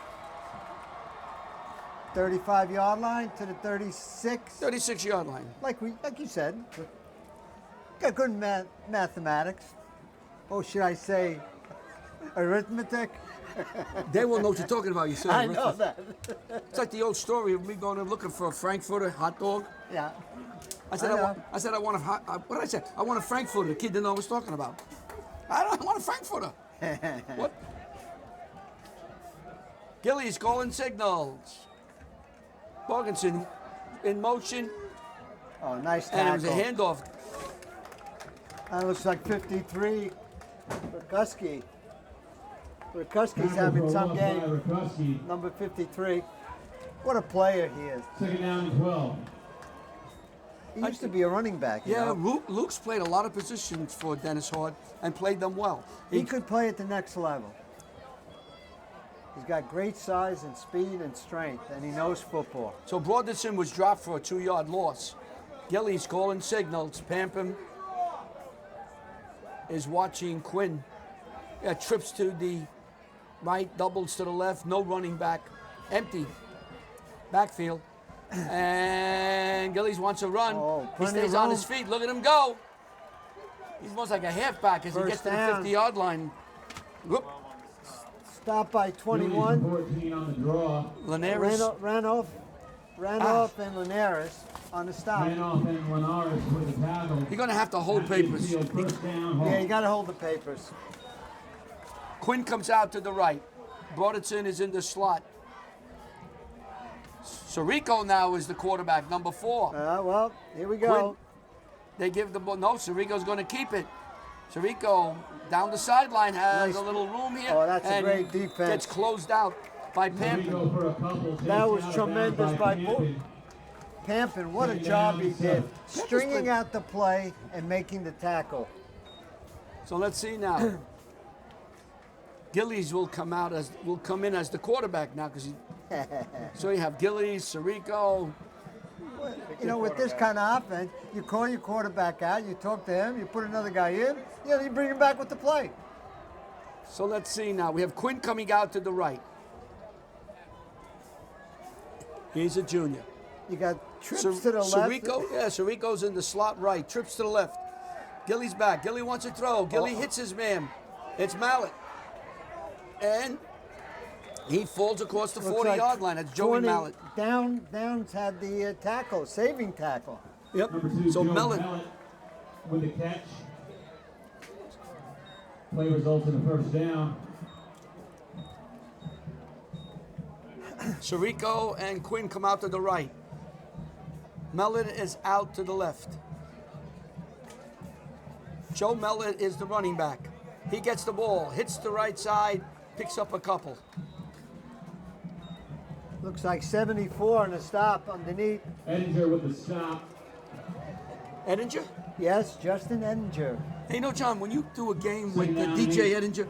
Speaker 3: 35-yard line to the 36.
Speaker 5: 36-yard line.
Speaker 3: Like you said, got good mathematics. Oh, should I say arithmetic?
Speaker 5: They will know what you're talking about. You said
Speaker 3: I know that.
Speaker 5: It's like the old story of me going and looking for a Frankfurter hot dog.
Speaker 3: Yeah.
Speaker 5: I said I want a hot. What did I say? I want a Frankfurter. The kid didn't know what I was talking about. I want a Frankfurter. What? Gillies calling signals. Borgensen in motion.
Speaker 3: Oh, nice tackle.
Speaker 5: And it was a handoff.
Speaker 3: That looks like 53 for Gusky. Rikuski's having some game. Number 53. What a player he is.
Speaker 1: Second down and 12.
Speaker 3: He used to be a running back. You know?
Speaker 5: Luke's played a lot of positions for Dennis Hart and played them well.
Speaker 3: He could play at the next level. He's got great size and speed and strength, and he knows football.
Speaker 5: So Broderson was dropped for a 2-yard loss. Gillies calling signals. Pampin is watching Quinn. Trips to the right, doubles to the left, no running back, empty backfield. And Gillies wants to run. He stays on his feet. Look at him go. He's almost like a halfback as he gets to the 50-yard line. Whoop.
Speaker 3: Stopped by 21.
Speaker 1: 14 on the draw.
Speaker 5: Linares.
Speaker 3: Ranoff and Linares on the stop.
Speaker 1: Ranoff and Linares with the tackle.
Speaker 5: You're going to have to hold papers.
Speaker 1: First down, Hawks.
Speaker 3: Yeah, you got to hold the papers.
Speaker 5: Quinn comes out to the right. Broderson is in the slot. Sirico now is the quarterback, number 4.
Speaker 3: Well, here we go.
Speaker 5: Quinn, they give the ball. No, Sirico's going to keep it. Sirico down the sideline has a little room here.
Speaker 3: Oh, that's a
Speaker 5: and
Speaker 3: great defense.
Speaker 5: Gets closed out by Pampin.
Speaker 3: That was tremendous by Pampin. What a job he did. Stringing out the play and making the tackle.
Speaker 5: So let's see now. Gillies will come in as the quarterback now because so you have Gillies, Sirico.
Speaker 3: You know, with this kind of offense, you call your quarterback out, you talk to him, you put another guy in, you bring him back with the play.
Speaker 5: So let's see now. We have Quinn coming out to the right. He's a junior.
Speaker 3: You got trips to the left.
Speaker 5: Sirico's in the slot right. Trips to the left. Gilly's back. Gilly wants to throw. Gilly hits his man. It's Mallet. And he falls across the
Speaker 3: Looks
Speaker 5: 40-yard line. That's Joey
Speaker 3: 20
Speaker 5: Mallet.
Speaker 3: Downs had the tackle, saving tackle.
Speaker 5: Yep.
Speaker 1: Number 2,
Speaker 5: So
Speaker 1: Joe
Speaker 5: Mallet.
Speaker 1: with the catch. Play results in a first down.
Speaker 5: Sirico and Quinn come out to the right. Mellon is out to the left. Joe Mellon is the running back. He gets the ball, hits the right side, picks up a couple.
Speaker 3: Looks like 74 and a stop underneath.
Speaker 1: Edinger with the stop.
Speaker 5: Edinger?
Speaker 3: Yes, Justin Edinger.
Speaker 5: Hey, no, John, when you do a game with
Speaker 1: Second down,
Speaker 5: DJ
Speaker 1: eight.
Speaker 5: Edinger,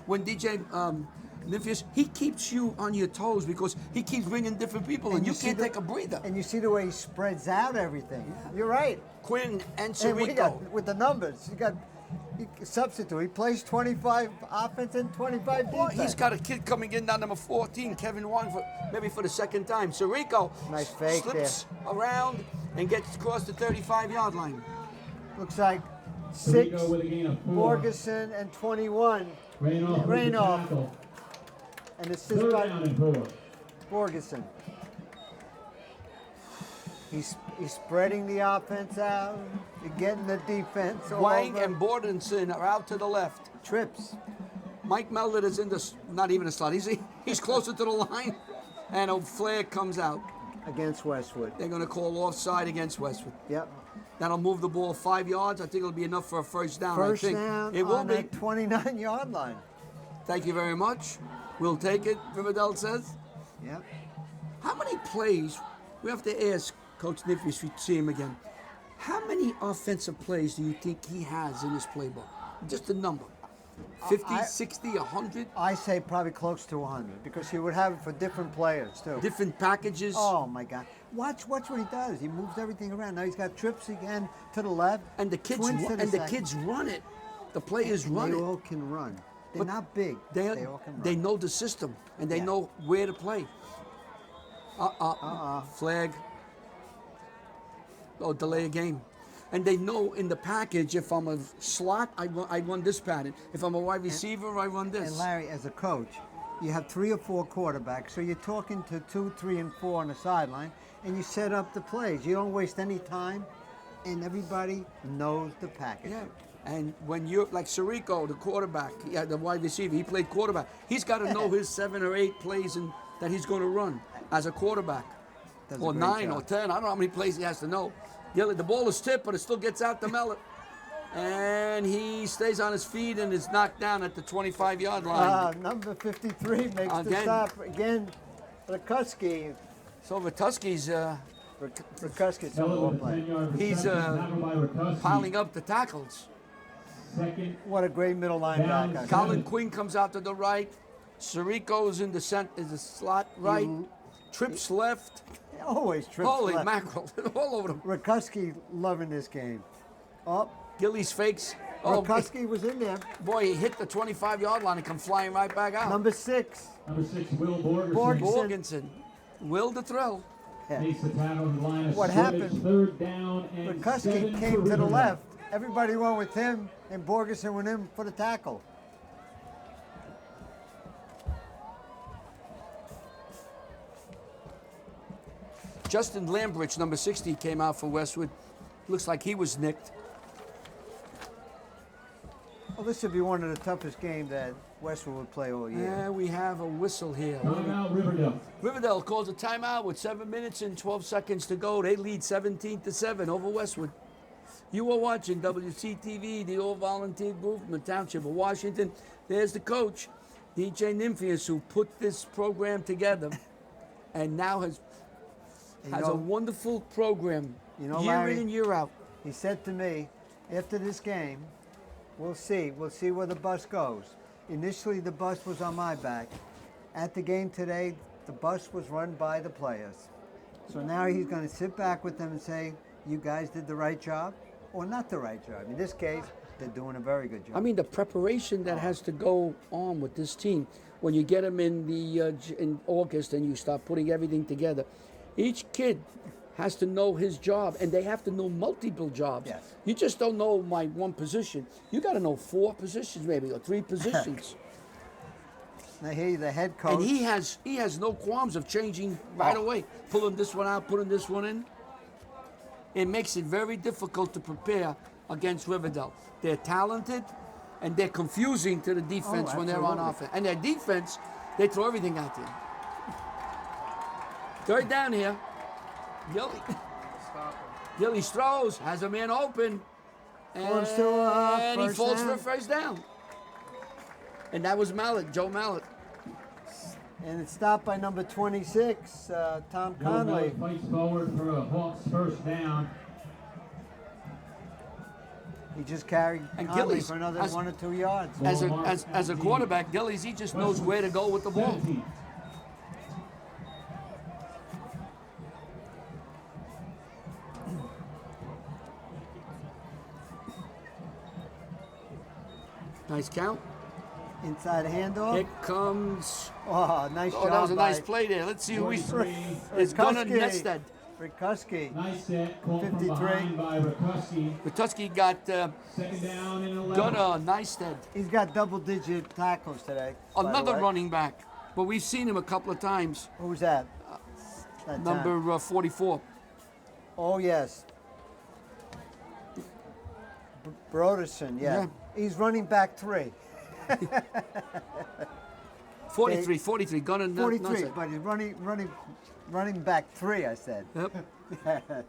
Speaker 5: when DJ Nymphius, he keeps you on your toes because he keeps bringing different people and you
Speaker 3: see
Speaker 5: can't
Speaker 3: the-
Speaker 5: take a breather.
Speaker 3: And you see the way he spreads out everything. You're right.
Speaker 5: Quinn and
Speaker 3: And we
Speaker 5: Sirico.
Speaker 3: got, with the numbers, you got substitute. He plays 25 offense and 25
Speaker 5: Well,
Speaker 3: defense.
Speaker 5: he's got a kid coming in down number 14, Kevin Wong, maybe for the second time. Sirico
Speaker 3: Nice fake
Speaker 5: slips around and gets across the 35-yard line.
Speaker 3: Looks like
Speaker 1: Sirico
Speaker 3: 6,
Speaker 1: with a gain of 4.
Speaker 3: Borgeson, and 21.
Speaker 1: Randolph with the
Speaker 3: Randolph.
Speaker 1: tackle.
Speaker 3: And assist
Speaker 1: Third
Speaker 3: by
Speaker 1: down and 4.
Speaker 3: Borgeson. He's spreading the offense out. You're getting the defense all
Speaker 5: Wang
Speaker 3: over.
Speaker 5: and Bordenson are out to the left.
Speaker 3: Trips.
Speaker 5: Mike Mellon is in the, not even a slot. He's closer to the line. And a flare comes out.
Speaker 3: Against Westwood.
Speaker 5: They're going to call offside against Westwood.
Speaker 3: Yep.
Speaker 5: That'll move the ball 5 yards. I think it'll be enough for a first down.
Speaker 3: First
Speaker 5: I think.
Speaker 3: down
Speaker 5: It will
Speaker 3: on
Speaker 5: be.
Speaker 3: that 29-yard line.
Speaker 5: Thank you very much. We'll take it, Riverdale says.
Speaker 3: Yep.
Speaker 5: How many plays, we have to ask Coach Niffy if we see him again, how many offensive plays do you think he has in his playbook? Just a number. 50, 60, 100?
Speaker 3: I say probably close to 100 because he would have it for different players too.
Speaker 5: Different packages?
Speaker 3: Oh my God! Watch what he does. He moves everything around. Now he's got trips again to the left.
Speaker 5: And the kids
Speaker 3: twins to
Speaker 5: and the
Speaker 3: second.
Speaker 5: kids run it. The players
Speaker 3: And
Speaker 5: run
Speaker 3: they
Speaker 5: it.
Speaker 3: all can run. They're
Speaker 5: But
Speaker 3: not big. They all can run.
Speaker 5: They know the system and they
Speaker 3: Yeah.
Speaker 5: know where to play. Flag. Oh, delay a game. And they know in the package, if I'm a slot, I run this pattern. If I'm a wide receiver, I run this.
Speaker 3: And Larry, as a coach, you have 3 or 4 quarterbacks, so you're talking to 2, 3, and 4 on the sideline, and you set up the plays. You don't waste any time, and everybody knows the package.
Speaker 5: Yeah. And when you're like Sirico, the quarterback, the wide receiver, he played quarterback. He's got to know his 7 or 8 plays that he's going to run as a quarterback.
Speaker 3: Does a
Speaker 5: Or
Speaker 3: great
Speaker 5: 9
Speaker 3: job.
Speaker 5: or 10. I don't know how many plays he has to know. The ball is tipped, but it still gets out to Mellon. And he stays on his feet and is knocked down at the 25-yard line.
Speaker 3: Number 53 makes the
Speaker 5: Again.
Speaker 3: stop. Again, Rikuski.
Speaker 5: So Vituski's
Speaker 3: Rikuski's a
Speaker 1: Mellon
Speaker 3: ball
Speaker 1: with a
Speaker 3: player.
Speaker 1: 10-yard
Speaker 5: He's,
Speaker 1: reception, tackled by Rikuski.
Speaker 5: piling up the tackles.
Speaker 1: Second
Speaker 3: What a great middle linebacker.
Speaker 1: Down.
Speaker 5: Colin Quinn comes out to the right. Sirico's in the slot right. Trips left.
Speaker 3: Always trips
Speaker 5: Holy
Speaker 3: left.
Speaker 5: mackerel. All over them.
Speaker 3: Rikuski loving this game. Oh,
Speaker 5: Gillies fakes. Oh,
Speaker 3: Rikuski was in there.
Speaker 5: boy, he hit the 25-yard line and come flying right back out.
Speaker 3: Number 6.
Speaker 1: Number 6, Will Borgerson.
Speaker 5: Borgensen. Will the throw.
Speaker 1: Makes the tackle on the line of
Speaker 3: What
Speaker 1: scrimmage.
Speaker 3: happened?
Speaker 1: Third down and 7
Speaker 3: Rikuski
Speaker 1: for
Speaker 3: came to the
Speaker 1: Riverdale.
Speaker 3: left. Everybody went with him, and Borgeson went in for the tackle.
Speaker 5: Justin Lambrich, number 60, came out for Westwood. Looks like he was nicked.
Speaker 3: Well, this would be one of the toughest games that Westwood would play all year.
Speaker 5: Yeah, we have a whistle here.
Speaker 1: Timeout, Riverdale.
Speaker 5: Riverdale calls a timeout with 7 minutes and 12 seconds to go. They lead 17-7 over Westwood. You are watching WCTV, the all-volunteer group from the Township of Washington. There's the coach, DJ Nymphius, who put this program together and now has a wonderful program year
Speaker 3: Larry,
Speaker 5: in and year out.
Speaker 3: He said to me, after this game, we'll see where the bus goes. Initially, the bus was on my back. At the game today, the bus was run by the players. So now he's going to sit back with them and say, you guys did the right job or not the right job. In this case, they're doing a very good job.
Speaker 5: I mean, the preparation that has to go on with this team when you get them in in August and you start putting everything together. Each kid has to know his job, and they have to know multiple jobs.
Speaker 3: Yes.
Speaker 5: You just don't know my one position. You got to know 4 positions, maybe, or 3 positions.
Speaker 3: Now here, the head coach.
Speaker 5: And he has no qualms of changing right away, pulling this one out, putting this one in. It makes it very difficult to prepare against Riverdale. They're talented, and they're confusing to the defense when they're on
Speaker 3: absolutely.
Speaker 5: offense. And their defense, they throw everything at you. Third down here. Gillies throws, has a man open,
Speaker 3: Forms to,
Speaker 5: and he
Speaker 3: first
Speaker 5: falls
Speaker 3: down.
Speaker 5: for a first down. And that was Mallet, Joe Mallet.
Speaker 3: And it's stopped by number 26, Tom
Speaker 1: Joe
Speaker 3: Conley.
Speaker 1: Miller fights forward for a Hawks first down.
Speaker 3: He just carried
Speaker 5: And
Speaker 3: Conley
Speaker 5: Gillies
Speaker 3: for another
Speaker 5: has-
Speaker 3: 1 or 2 yards.
Speaker 5: As a quarterback, Gillies, he just knows where to go with the ball.
Speaker 1: 17.
Speaker 5: Nice count.
Speaker 3: Inside handoff.
Speaker 5: Here comes.
Speaker 3: Oh, nice
Speaker 5: Oh,
Speaker 3: job
Speaker 5: that was a nice
Speaker 3: by
Speaker 5: play there. Let's see who he's.
Speaker 1: 43.
Speaker 5: It's Gunnar
Speaker 3: Rikuski.
Speaker 5: Nested.
Speaker 3: Rikuski.
Speaker 1: Nice set, called from
Speaker 3: 53.
Speaker 1: behind by Rikuski.
Speaker 5: Patuski got
Speaker 1: Second down and 11.
Speaker 5: Gunnar Neisted.
Speaker 3: He's got double-digit tackles today. by the
Speaker 5: Another
Speaker 3: way.
Speaker 5: running back. But we've seen him a couple of times.
Speaker 3: Who's that? That time.
Speaker 5: Number 44.
Speaker 3: Oh, yes. Broderson, yeah.
Speaker 5: Yeah.
Speaker 3: He's running back 3.
Speaker 5: 43. Gunnar
Speaker 3: 43,
Speaker 5: Neisted.
Speaker 3: but he's running back 3, I said.
Speaker 5: Yep.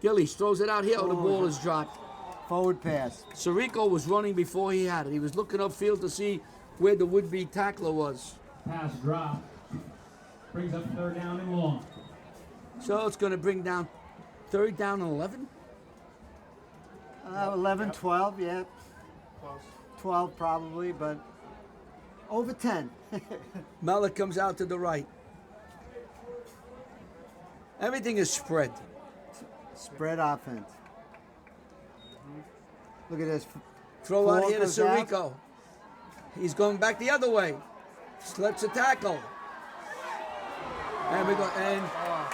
Speaker 5: Gillies throws it out here. Oh, the ball is dropped.
Speaker 3: Forward pass.
Speaker 5: Sirico was running before he had it. He was looking upfield to see where the would-be tackler was.
Speaker 1: Pass drop. Brings up third down and long.
Speaker 5: So it's going to bring down third down and 11.
Speaker 3: 11, 12, yeah. 12 probably, but over 10.
Speaker 5: Mallet comes out to the right. Everything is spread.
Speaker 3: Spread offense. Look at this.
Speaker 5: Throw out
Speaker 3: Four
Speaker 5: here to
Speaker 3: goes out.
Speaker 5: Sirico. He's going back the other way. Slips a tackle. And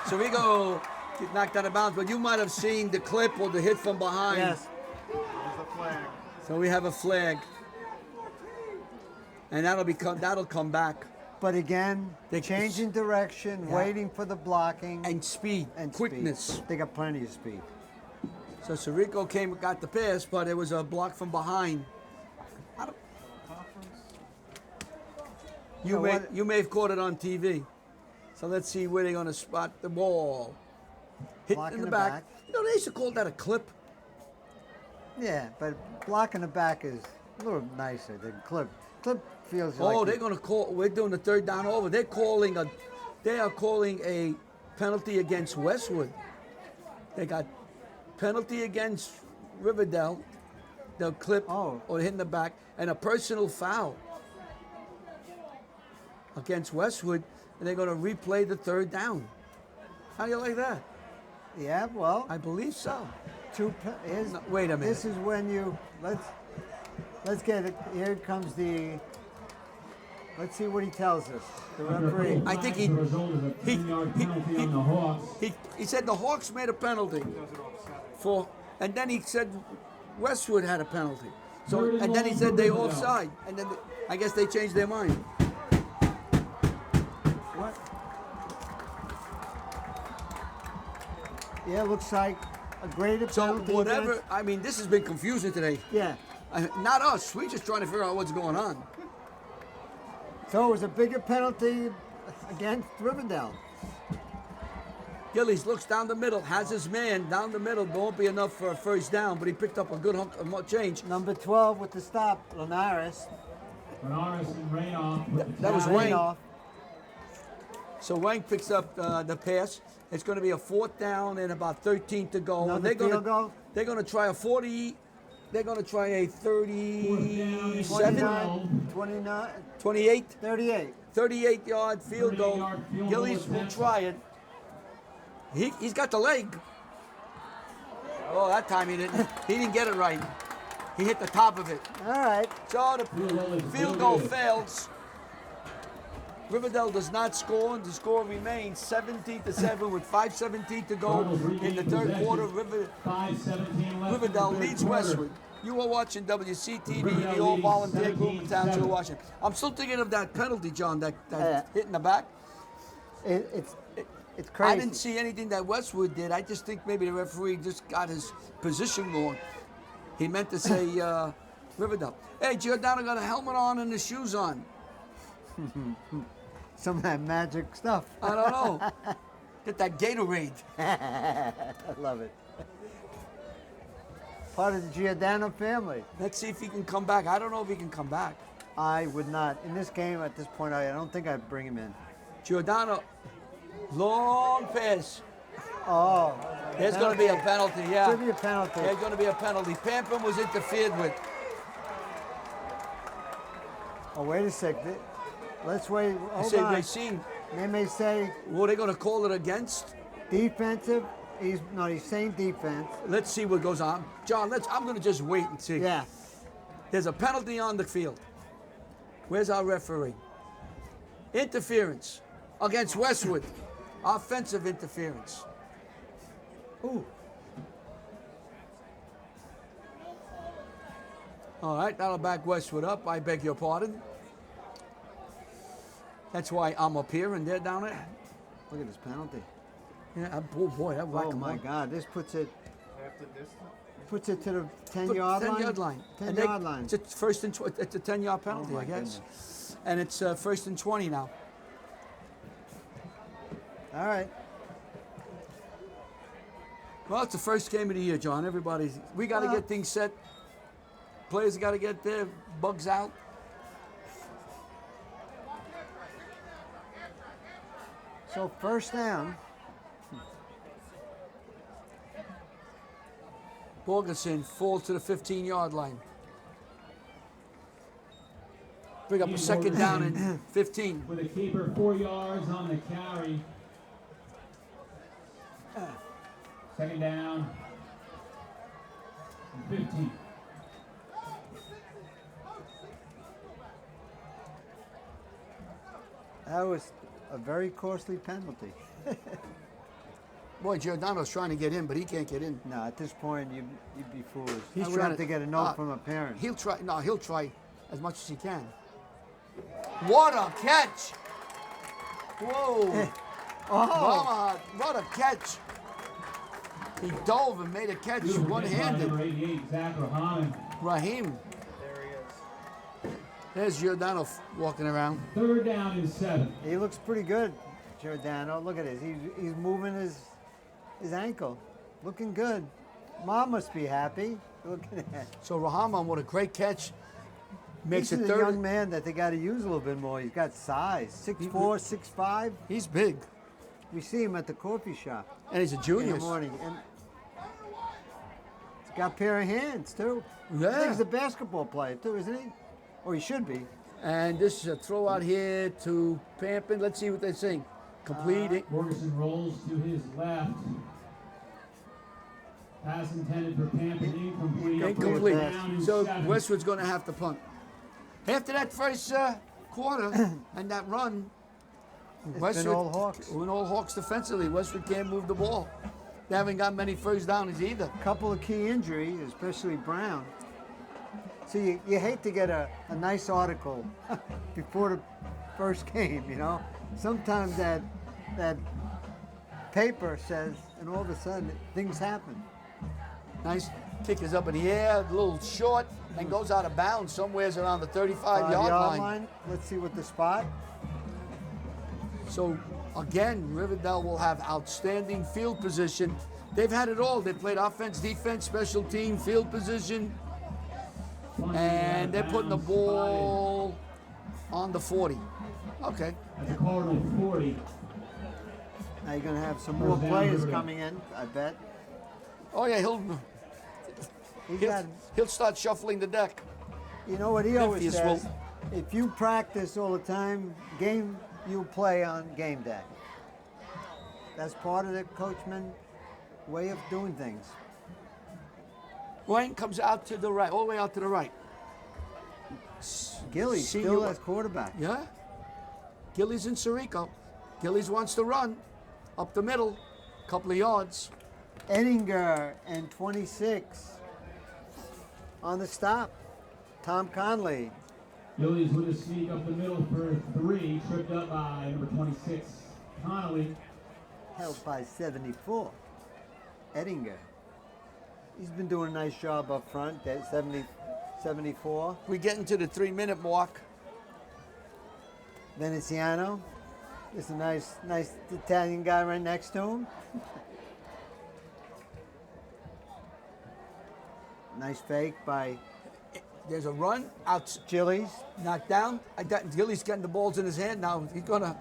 Speaker 5: Sirico get knocked out of bounds, but you might have seen the clip or the hit from behind.
Speaker 3: Yes.
Speaker 5: So we have a flag. And that'll come back.
Speaker 3: But again,
Speaker 5: They-
Speaker 3: changing direction,
Speaker 5: Yeah.
Speaker 3: waiting for the blocking
Speaker 5: And speed,
Speaker 3: and
Speaker 5: quickness.
Speaker 3: Speed. They got plenty of speed.
Speaker 5: So Sirico got the pass, but it was a block from behind. You may have caught it on TV. So let's see where they're going to spot the ball. Hit
Speaker 3: Block
Speaker 5: in
Speaker 3: in
Speaker 5: the
Speaker 3: the
Speaker 5: back.
Speaker 3: back.
Speaker 5: You know, they used to call that a clip.
Speaker 3: Yeah, but blocking the back is a little nicer than clip. Clip feels like.
Speaker 5: Oh, they're going to call. We're doing the third down over. They are calling a penalty against Westwood. They got penalty against Riverdale. They'll clip
Speaker 3: Oh.
Speaker 5: or hit in the back, and a personal foul against Westwood, and they're going to replay the third down. How do you like that?
Speaker 3: Yeah, well,
Speaker 5: I believe so.
Speaker 3: here's,
Speaker 5: No, wait a minute.
Speaker 3: This is when you let's get it. Here comes the. Let's see what he tells us. The referee.
Speaker 5: I think
Speaker 1: The result is a 10-yard penalty on the Hawks.
Speaker 5: He said the Hawks made a penalty and then he said Westwood had a penalty. So and then he said they offside, and then I guess they changed their mind.
Speaker 3: What? Yeah, looks like a greater
Speaker 5: So
Speaker 3: penalty.
Speaker 5: whatever.
Speaker 3: against-
Speaker 5: I mean, this has been confusing today.
Speaker 3: Yeah.
Speaker 5: Not us. We're just trying to figure out what's going on.
Speaker 3: So it was a bigger penalty against Riverdale.
Speaker 5: Gillies looks down the middle, has his man down the middle. Won't be enough for a first down, but he picked up a good hunk of change.
Speaker 3: Number 12 with the stop, Linares.
Speaker 1: Benares and Rainoff with the
Speaker 5: That was
Speaker 1: tackle.
Speaker 5: Wayne.
Speaker 3: Off.
Speaker 5: So Wang picks up the pass. It's going to be a fourth down and about 13 to go.
Speaker 3: Another
Speaker 5: And they're going
Speaker 3: field goal?
Speaker 5: They're going to try a 40. They're going to try a 37,
Speaker 3: 29, 29,
Speaker 5: 28,
Speaker 3: 38.
Speaker 5: 38-yard field goal.
Speaker 1: 38-yard field goal
Speaker 5: Gillies will
Speaker 1: attempt.
Speaker 5: try it. He's got the leg. Oh, that time he didn't. He didn't get it right. He hit the top of it.
Speaker 3: All right.
Speaker 5: So the
Speaker 1: Field goal is
Speaker 5: field goal
Speaker 1: good.
Speaker 5: fails. Riverdale does not score, and the score remains 17-7 with 5:17 to go
Speaker 1: Cardinals
Speaker 5: in the
Speaker 1: regain
Speaker 5: third
Speaker 1: possession.
Speaker 5: quarter.
Speaker 1: 5:17 left in the
Speaker 5: Riverdale
Speaker 1: third
Speaker 5: leads
Speaker 1: quarter.
Speaker 5: Westwood. You are watching WCTV,
Speaker 1: Riverdale
Speaker 5: the all
Speaker 1: leading
Speaker 5: volunteer group in
Speaker 1: 17-7.
Speaker 5: Township, Washington. I'm still thinking of that penalty, John, that hit in the back.
Speaker 3: It's crazy.
Speaker 5: I didn't see anything that Westwood did. I just think maybe the referee just got his position wrong. He meant to say Riverdale. Hey, Giordano got a helmet on and the shoes on.
Speaker 3: Some of that magic stuff.
Speaker 5: I don't know. Get that Gatorade.
Speaker 3: I love it. Part of the Giordano family.
Speaker 5: Let's see if he can come back. I don't know if he can come back.
Speaker 3: I would not. In this game, at this point, I don't think I'd bring him in.
Speaker 5: Giordano, long pass.
Speaker 3: Oh.
Speaker 5: There's going to be a penalty, yeah.
Speaker 3: Should be a penalty.
Speaker 5: There's going to be a penalty. Pampin was interfered with.
Speaker 3: Oh, wait a sec. Let's wait.
Speaker 5: I
Speaker 3: Hold
Speaker 5: say
Speaker 3: on.
Speaker 5: Racine.
Speaker 3: They may say
Speaker 5: What are they going to call it against?
Speaker 3: defensive. He's saying defense.
Speaker 5: Let's see what goes on. John, I'm going to just wait and see.
Speaker 3: Yeah.
Speaker 5: There's a penalty on the field. Where's our referee? Interference against Westwood. Offensive interference.
Speaker 3: Ooh.
Speaker 5: All right, that'll back Westwood up. I beg your pardon. That's why I'm up here and they're down there.
Speaker 3: Look at this penalty.
Speaker 5: Yeah, oh boy, that whacked
Speaker 3: Oh
Speaker 5: him
Speaker 3: my
Speaker 5: up.
Speaker 3: God! This puts it to the
Speaker 5: Put
Speaker 3: 10-yard line.
Speaker 5: 10-yard line.
Speaker 3: 10-yard line.
Speaker 5: It's a first and it's a 10-yard penalty,
Speaker 3: Oh, my
Speaker 5: I guess.
Speaker 3: goodness.
Speaker 5: And it's first and 20 now.
Speaker 3: All right.
Speaker 5: Well, it's the first game of the year, John. We got to get things set. Players got to get their bugs out.
Speaker 3: So first down.
Speaker 5: Borgeson falls to the 15-yard line. Bring up a second down and 15.
Speaker 1: With a keeper 4 yards on the carry. Second down. And 15.
Speaker 3: That was a very costly penalty.
Speaker 5: Boy, Giordano's trying to get in, but he can't get in.
Speaker 3: No, at this point, you'd be foolish.
Speaker 5: He's
Speaker 3: I would
Speaker 5: trying
Speaker 3: have to get a note from a parent.
Speaker 5: He'll try. No, he'll try as much as he can. What a catch! Whoa!
Speaker 3: Oh,
Speaker 5: What a catch! He dove and made a catch
Speaker 1: Beautiful catch by
Speaker 5: one-handed.
Speaker 1: number 88, Zach Rahman.
Speaker 5: Raheem. There's Giordano walking around.
Speaker 1: Third down and 7.
Speaker 3: he looks pretty good, Giordano. Look at this. He's moving his ankle. Looking good. Mom must be happy. Look at that.
Speaker 5: So Rahman, what a great catch. Makes
Speaker 3: This
Speaker 5: it
Speaker 3: is a
Speaker 5: third.
Speaker 3: young man that they got to use a little bit more. He's got size. 6'4", 6'5".
Speaker 5: He's big.
Speaker 3: We see him at the coffee shop
Speaker 5: And he's a
Speaker 3: in
Speaker 5: junior.
Speaker 3: the morning. And he's got a pair of hands, too. I think
Speaker 5: Yeah.
Speaker 3: he's a basketball player, too, isn't he? Or he should be.
Speaker 5: And this is a throw out here to Pampin. Let's see what they're saying. Complete.
Speaker 1: Borgeson rolls to his left. Pass intended for Pampin, incomplete.
Speaker 5: Incomplete.
Speaker 1: Third down and
Speaker 5: So
Speaker 1: 7.
Speaker 5: Westwood's going to have to punt. After that first quarter and that run,
Speaker 3: been all Hawks.
Speaker 5: Been all Hawks defensively. Westwood can't move the ball. They haven't got many first downs either.
Speaker 3: Couple of key injuries, especially Brown. So you hate to get a nice article before the first game, you know. Sometimes that paper says, and all of a sudden things happen.
Speaker 5: Nice kick is up in the air, a little short, and goes out of bounds somewheres around the 35-yard line.
Speaker 3: Let's see what the spot.
Speaker 5: So again, Riverdale will have outstanding field position. They've had it all. They played offense, defense, special team, field position, and they're putting the ball on the 40. Okay.
Speaker 1: At the Cardinal 40.
Speaker 3: Now you're going to have some more
Speaker 1: First down,
Speaker 3: players
Speaker 1: Riverdale.
Speaker 3: coming in, I bet.
Speaker 5: Oh yeah,
Speaker 3: got-
Speaker 5: he'll start shuffling the deck.
Speaker 3: You know what he always
Speaker 5: Memphis
Speaker 3: says? If you practice all the time, you'll play on game day. That's part of the coachman way of doing things.
Speaker 5: Ryan comes out to the right, all the way out to the right.
Speaker 3: Gilly
Speaker 5: Senior-
Speaker 3: still as quarterback.
Speaker 5: Yeah. Gillies and Sirico. Gillies wants to run up the middle, couple of yards.
Speaker 3: Ettinger and 26. On the stop, Tom Conley.
Speaker 1: Gillies with a sneak up the middle for 3, tripped up by number 26, Connolly.
Speaker 3: Held by 74. Ettinger. He's been doing a nice job up front at 74.
Speaker 5: We're getting to the 3-minute mark.
Speaker 3: Veneziano. There's a nice Italian guy right next to him. Nice fake by
Speaker 5: There's a run out,
Speaker 3: Gillies.
Speaker 5: knocked down. Gilly's getting the balls in his hand now. He's gonna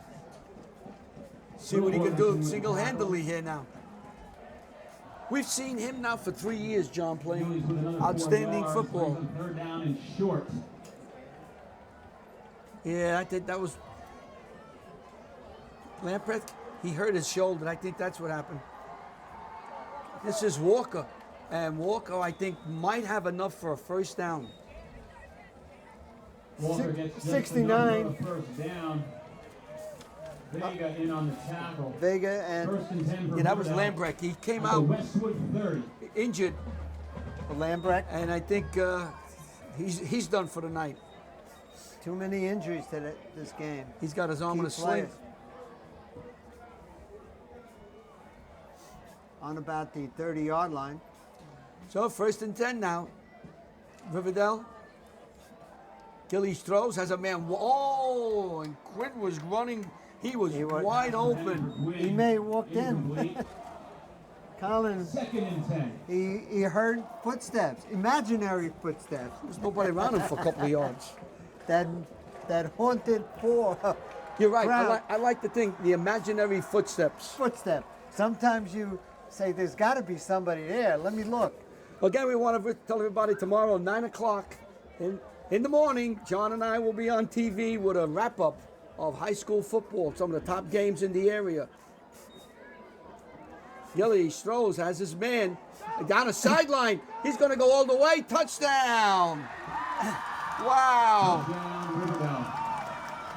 Speaker 5: see what he can do single-handedly here now. We've seen him now for 3 years, John,
Speaker 1: Gillies with
Speaker 5: playing
Speaker 1: another 4
Speaker 5: outstanding
Speaker 1: yards,
Speaker 5: football.
Speaker 1: brings them 3rd down and short.
Speaker 5: Yeah, I think that was Lamprecht. He hurt his shoulder. I think that's what happened. This is Walker. And Walker, I think, might have enough for a 1st down.
Speaker 1: Walker gets just
Speaker 3: 69.
Speaker 1: enough for a 1st down. Vega in on the tackle.
Speaker 3: Vega and
Speaker 1: 1st and 10 for
Speaker 5: Yeah, that was
Speaker 1: Riverdale
Speaker 5: Lamprecht. He came
Speaker 1: at the
Speaker 5: out
Speaker 1: Westwood 30.
Speaker 5: injured,
Speaker 3: Lambrecht.
Speaker 5: and I think he's done for the night.
Speaker 3: Too many injuries to this game.
Speaker 5: He's got his arm in a
Speaker 3: Key
Speaker 5: sling.
Speaker 3: players. On about the 30-yard line.
Speaker 5: So 1st and 10 now. Riverdale. Gillies throws, has a man. Oh, and Quinn was running. He was wide open.
Speaker 3: He may have walked in.
Speaker 1: Incomplete.
Speaker 3: Collins,
Speaker 1: 2nd and 10.
Speaker 3: he heard footsteps, imaginary footsteps.
Speaker 5: There's nobody around him for a couple of yards.
Speaker 3: That haunted
Speaker 5: You're right.
Speaker 3: crowd.
Speaker 5: I like to think the imaginary footsteps.
Speaker 3: footstep. Sometimes you say, there's got to be somebody there. Let me look.
Speaker 5: Again, we want to tell everybody tomorrow, 9 o'clock in the morning, John and I will be on TV with a wrap-up of high school football, some of the top games in the area. Gillies throws, has his man down a sideline. He's going to go all the way. Touchdown. Wow.
Speaker 1: Down Riverdale.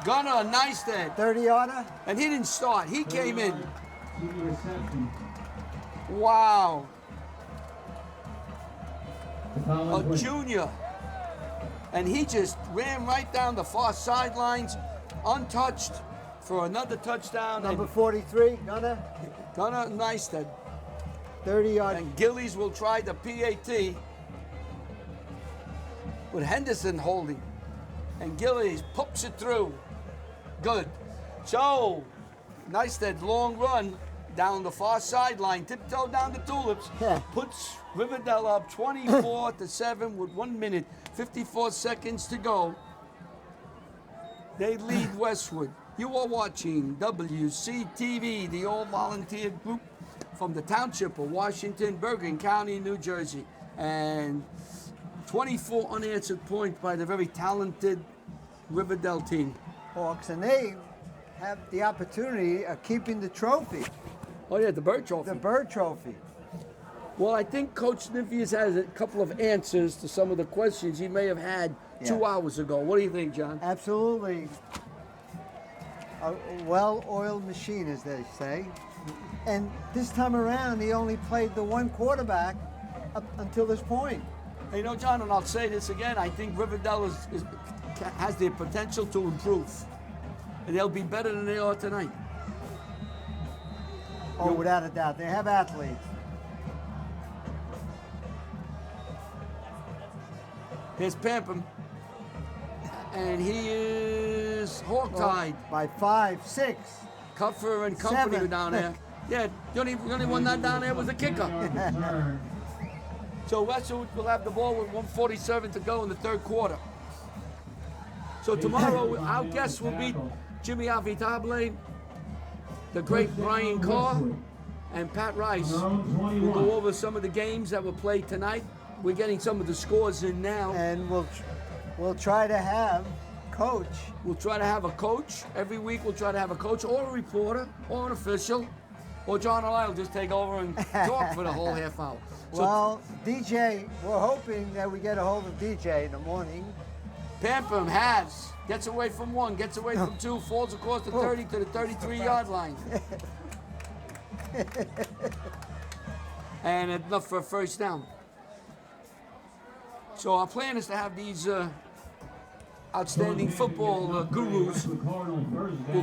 Speaker 5: Gunnar Neistat.
Speaker 3: 30-yarder?
Speaker 5: And he didn't start. He came in.
Speaker 1: TV reception.
Speaker 5: Wow.
Speaker 1: The Collins
Speaker 5: A
Speaker 1: win.
Speaker 5: junior. And he just ran right down the far sidelines, untouched, for another touchdown.
Speaker 3: Number 43, Gunner.
Speaker 5: Gunnar Neistat.
Speaker 3: 30-yard.
Speaker 5: And Gillies will try the PAT with Henderson holding. And Gillies pumps it through. Good. So, Neistat long run down the far sideline, tiptoe down the tulips,
Speaker 3: Yeah.
Speaker 5: puts Riverdale up 24-7 with 1 minute, 54 seconds to go. They lead Westwood. You are watching WCTV, the all-volunteer group from the township of Washington, Bergen County, New Jersey. And 24 unanswered points by the very talented Riverdale team.
Speaker 3: Hawks, and they have the opportunity of keeping the trophy,
Speaker 5: Oh yeah, the Bird Trophy.
Speaker 3: the Bird Trophy.
Speaker 5: Well, I think Coach Nifias has a couple of answers to some of the questions he may have had 2
Speaker 3: Yeah.
Speaker 5: hours ago. What do you think, John?
Speaker 3: Absolutely. A well-oiled machine, as they say. And this time around, he only played the one quarterback up until this point.
Speaker 5: You know, John, and I'll say this again, I think Riverdale has the potential to improve. And they'll be better than they are tonight.
Speaker 3: Oh, without a doubt. They have athletes.
Speaker 5: Here's Pampum. And he is hog-tied.
Speaker 3: By 5, 6.
Speaker 5: Cuffer and company
Speaker 3: 7.
Speaker 5: were down there. Yeah, the only one not down there was the kicker.
Speaker 1: Return.
Speaker 5: So Westwood will have the ball with 1:47 to go in the third quarter. So tomorrow, our guests will be Jimmy Avitable, the great Brian Carr, and Pat Rice. We'll go over some of the games that were played tonight. We're getting some of the scores in now.
Speaker 3: And we'll try to have Coach.
Speaker 5: We'll try to have a coach. Every week we'll try to have a coach or a reporter or an official. Or John and I will just take over and talk for the whole half hour. So
Speaker 3: Well, DJ, we're hoping that we get a hold of DJ in the morning.
Speaker 5: Pampum gets away from one, gets away from two, falls across the 30 to the 33-yard line. And enough for a first down. So our plan is to have these outstanding football gurus who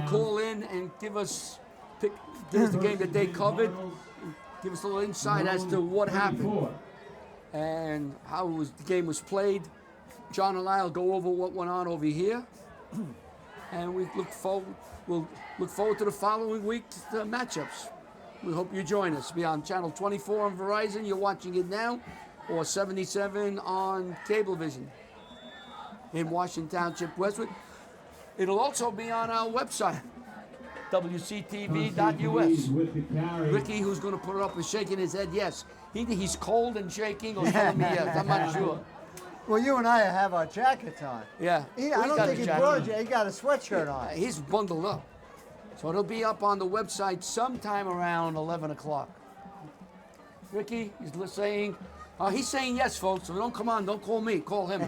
Speaker 5: call in and give us the game that they covered, give us a little insight as to what happened and how the game was played. John and I will go over what went on over here, and we'll look forward to the following week's matchups. We hope you join us. Be on channel 24 on Verizon. You're watching it now, or 77 on Cablevision in Washington Township, Westwood. It'll also be on our website, wctv.us. Ricky, who's going to put it up, is shaking his head yes. Either he's cold and shaking or telling me yes. I'm not sure.
Speaker 3: Well, you and I have our jackets on.
Speaker 5: Yeah.
Speaker 3: I don't think he brought a jacket. He got a sweatshirt on.
Speaker 5: He's bundled up. So it'll be up on the website sometime around 11 o'clock. Ricky, he's saying yes, folks. So don't call me, call him.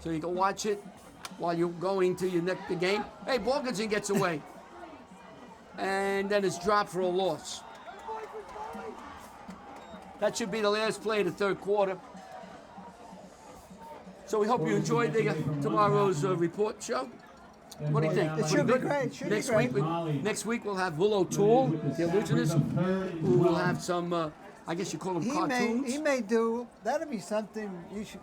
Speaker 5: So you can watch it while you're going to your next game. Hey, Borgensen gets away. And then it's dropped for a loss. That should be the last play of the third quarter. So we hope you enjoyed tomorrow's report show. What do you think?
Speaker 3: It should be great.
Speaker 5: Next week we'll have Will O'Toole, the illusionist, who will have some, I guess you call them cartoons.
Speaker 3: He may do, that'll be something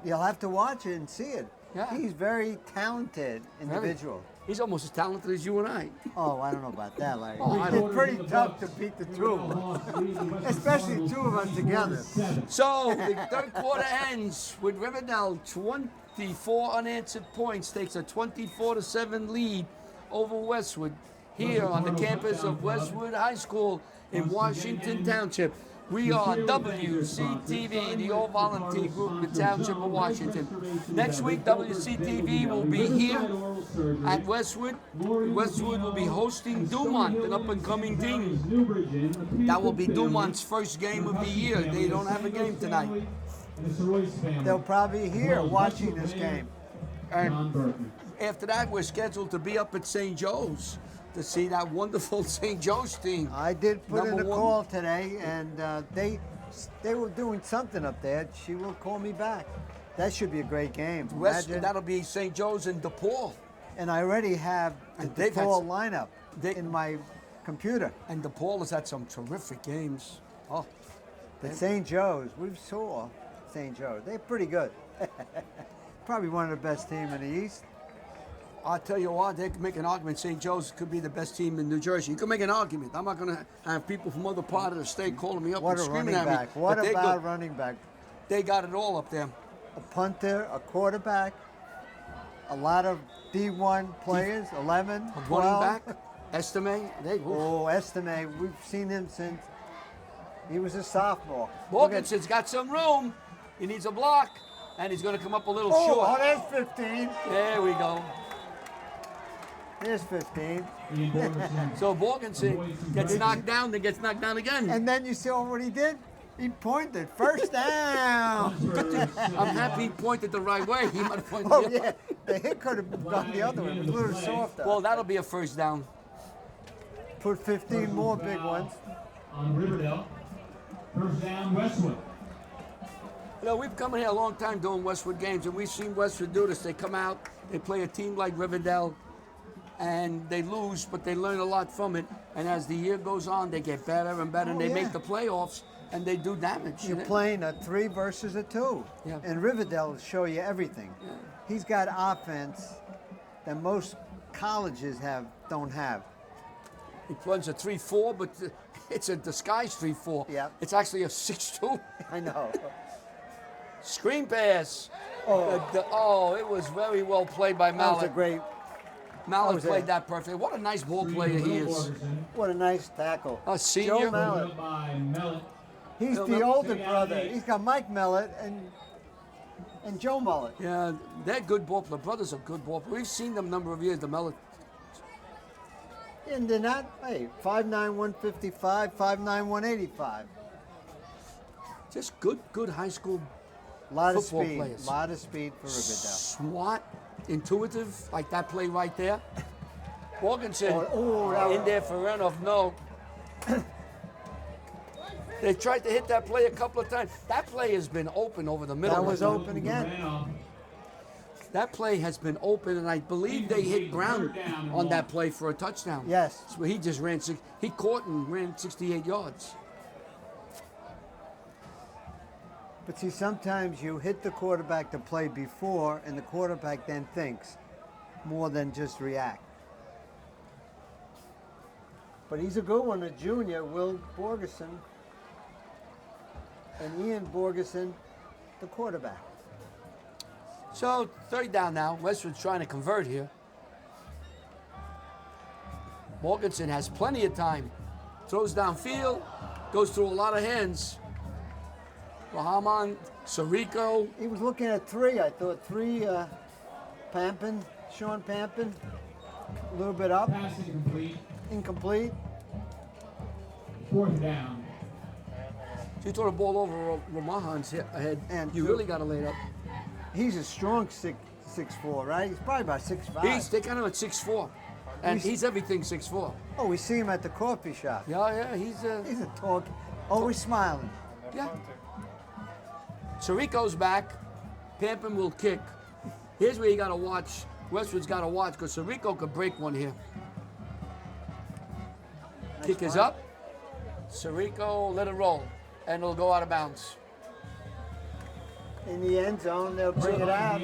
Speaker 3: you'll have to watch it and see it.
Speaker 5: Yeah.
Speaker 3: He's very talented individual.
Speaker 5: He's almost as talented as you and I.
Speaker 3: Oh, I don't know about that, Larry.
Speaker 5: I don't-
Speaker 3: It's pretty tough to beat the two of them, especially the two of us together.
Speaker 5: So the third quarter ends with Riverdale 24 unanswered points, takes a 24-7 lead over Westwood here on the campus of Westwood High School in Washington Township. We are WCTV, the all-volunteer group in the Township of Washington. Next week, WCTV will be here at Westwood. Westwood will be hosting Dumont, an up-and-coming team. That will be Dumont's first game of the year. They don't have a game tonight.
Speaker 3: They'll probably be here watching this game.
Speaker 5: And after that, we're scheduled to be up at St. Joe's to see that wonderful St. Joe's team.
Speaker 3: I did put in
Speaker 5: Number
Speaker 3: a
Speaker 5: one.
Speaker 3: call today, and they were doing something up there. She will call me back. That should be a great game. Imagine.
Speaker 5: That'll be St. Joe's and DePaul.
Speaker 3: And I already have the
Speaker 5: And they've had
Speaker 3: DePaul
Speaker 5: some-
Speaker 3: lineup in my computer.
Speaker 5: And DePaul has had some terrific games. Oh,
Speaker 3: But St. Joe's, we saw St. Joe's. They're pretty good. Probably one of the best teams in the East.
Speaker 5: I'll tell you what, they can make an argument. St. Joe's could be the best team in New Jersey. You can make an argument. I'm not going to have people from other part of the state calling me up
Speaker 3: What
Speaker 5: and
Speaker 3: a
Speaker 5: screaming
Speaker 3: running
Speaker 5: at me.
Speaker 3: back. What
Speaker 5: but they're
Speaker 3: about
Speaker 5: good.
Speaker 3: running back?
Speaker 5: They got it all up there.
Speaker 3: A punter, a quarterback, a lot of D1 players, 11,
Speaker 5: A
Speaker 3: 12.
Speaker 5: running back, Estime.
Speaker 3: Oh, Estime, we've seen him since he was a sophomore. Look at-
Speaker 5: Morgansen's got some room. He needs a block, and he's going to come up a little
Speaker 3: Oh,
Speaker 5: short.
Speaker 3: there's 15.
Speaker 5: There we go.
Speaker 3: There's 15.
Speaker 5: So Morgansen gets knocked down, then gets knocked down again.
Speaker 3: And then you saw what he did? He pointed. First down.
Speaker 5: I'm happy he pointed the right way. He might have pointed
Speaker 3: Oh,
Speaker 5: the other.
Speaker 3: yeah. The hit could have gone the other way. It was a little softer.
Speaker 5: Well, that'll be a first down.
Speaker 3: Put 15 more big ones.
Speaker 1: On Riverdale. First down, Westwood.
Speaker 5: You know, we've come in here a long time doing Westwood games, and we've seen Westwood do this. They come out, they play a team like Riverdale, and they lose, but they learn a lot from it. And as the year goes on, they get better and better, and they
Speaker 3: yeah.
Speaker 5: make the playoffs, and they do damage.
Speaker 3: You're playing a 3 versus a 2.
Speaker 5: Yeah.
Speaker 3: And Riverdale will show you everything.
Speaker 5: Yeah.
Speaker 3: He's got offense that most colleges don't have.
Speaker 5: He runs a 3-4, but it's a disguised 3-4.
Speaker 3: Yeah.
Speaker 5: It's actually a 6-2.
Speaker 3: I know.
Speaker 5: Screen pass.
Speaker 3: Oh.
Speaker 5: It was very well played by
Speaker 3: That was a
Speaker 5: Mallet.
Speaker 3: great,
Speaker 5: Mallet
Speaker 3: was
Speaker 5: played
Speaker 3: it.
Speaker 5: that perfectly. What a nice ball player he is.
Speaker 3: what a nice tackle.
Speaker 5: A senior.
Speaker 3: Joe Mallet.
Speaker 1: By Mellett.
Speaker 3: He's
Speaker 5: Joe
Speaker 3: the
Speaker 5: Mallet.
Speaker 3: older brother. He's got Mike Mellett and Joe Mallet.
Speaker 5: Yeah, they're good ball players. The brothers are good ball players. We've seen them a number of years, the Mallet.
Speaker 3: And they're not, 5'9", 155, 5'9", 185.
Speaker 5: Just good high school
Speaker 3: A lot of
Speaker 5: football
Speaker 3: speed.
Speaker 5: players.
Speaker 3: A lot of speed for Riverdale.
Speaker 5: Smart, intuitive, like that play right there. Morganson
Speaker 3: Oh, that
Speaker 5: in
Speaker 3: was-
Speaker 5: there for runoff. No. They tried to hit that play a couple of times. That play has been open over the middle.
Speaker 3: That was open again.
Speaker 5: That play has been open, and I believe they hit ground on that play for a touchdown.
Speaker 3: Yes.
Speaker 5: So he just ran he caught and ran 68 yards.
Speaker 3: But see, sometimes you hit the quarterback to play before, and the quarterback then thinks more than just react. But he's a good one, a junior, Will Borgeson. And Ian Borgeson, the quarterback.
Speaker 5: So, third down now. Westwood's trying to convert here. Morganson has plenty of time. Throws downfield, goes through a lot of hands. Rahman, Sirico.
Speaker 3: He was looking at three. I thought three, Pampin, Sean Pampin. A little bit up.
Speaker 1: Pass incomplete.
Speaker 3: Incomplete.
Speaker 1: 4th down.
Speaker 5: So you throw the ball over Ramahan's head,
Speaker 3: And
Speaker 5: you really got to lay it up.
Speaker 3: He's a strong 6'4", right? He's probably about 6'5".
Speaker 5: They got him at 6'4", and he's everything 6'4".
Speaker 3: Oh, we see him at the coffee shop.
Speaker 5: Yeah, he's
Speaker 3: He's a talk, always smiling.
Speaker 5: yeah. Sirico's back. Pampin will kick. Here's where you got to watch. Westwood's got to watch because Sirico could break one here. Kick is up. Sirico, let it roll, and it'll go out of bounds.
Speaker 3: In the end zone, they'll bring it out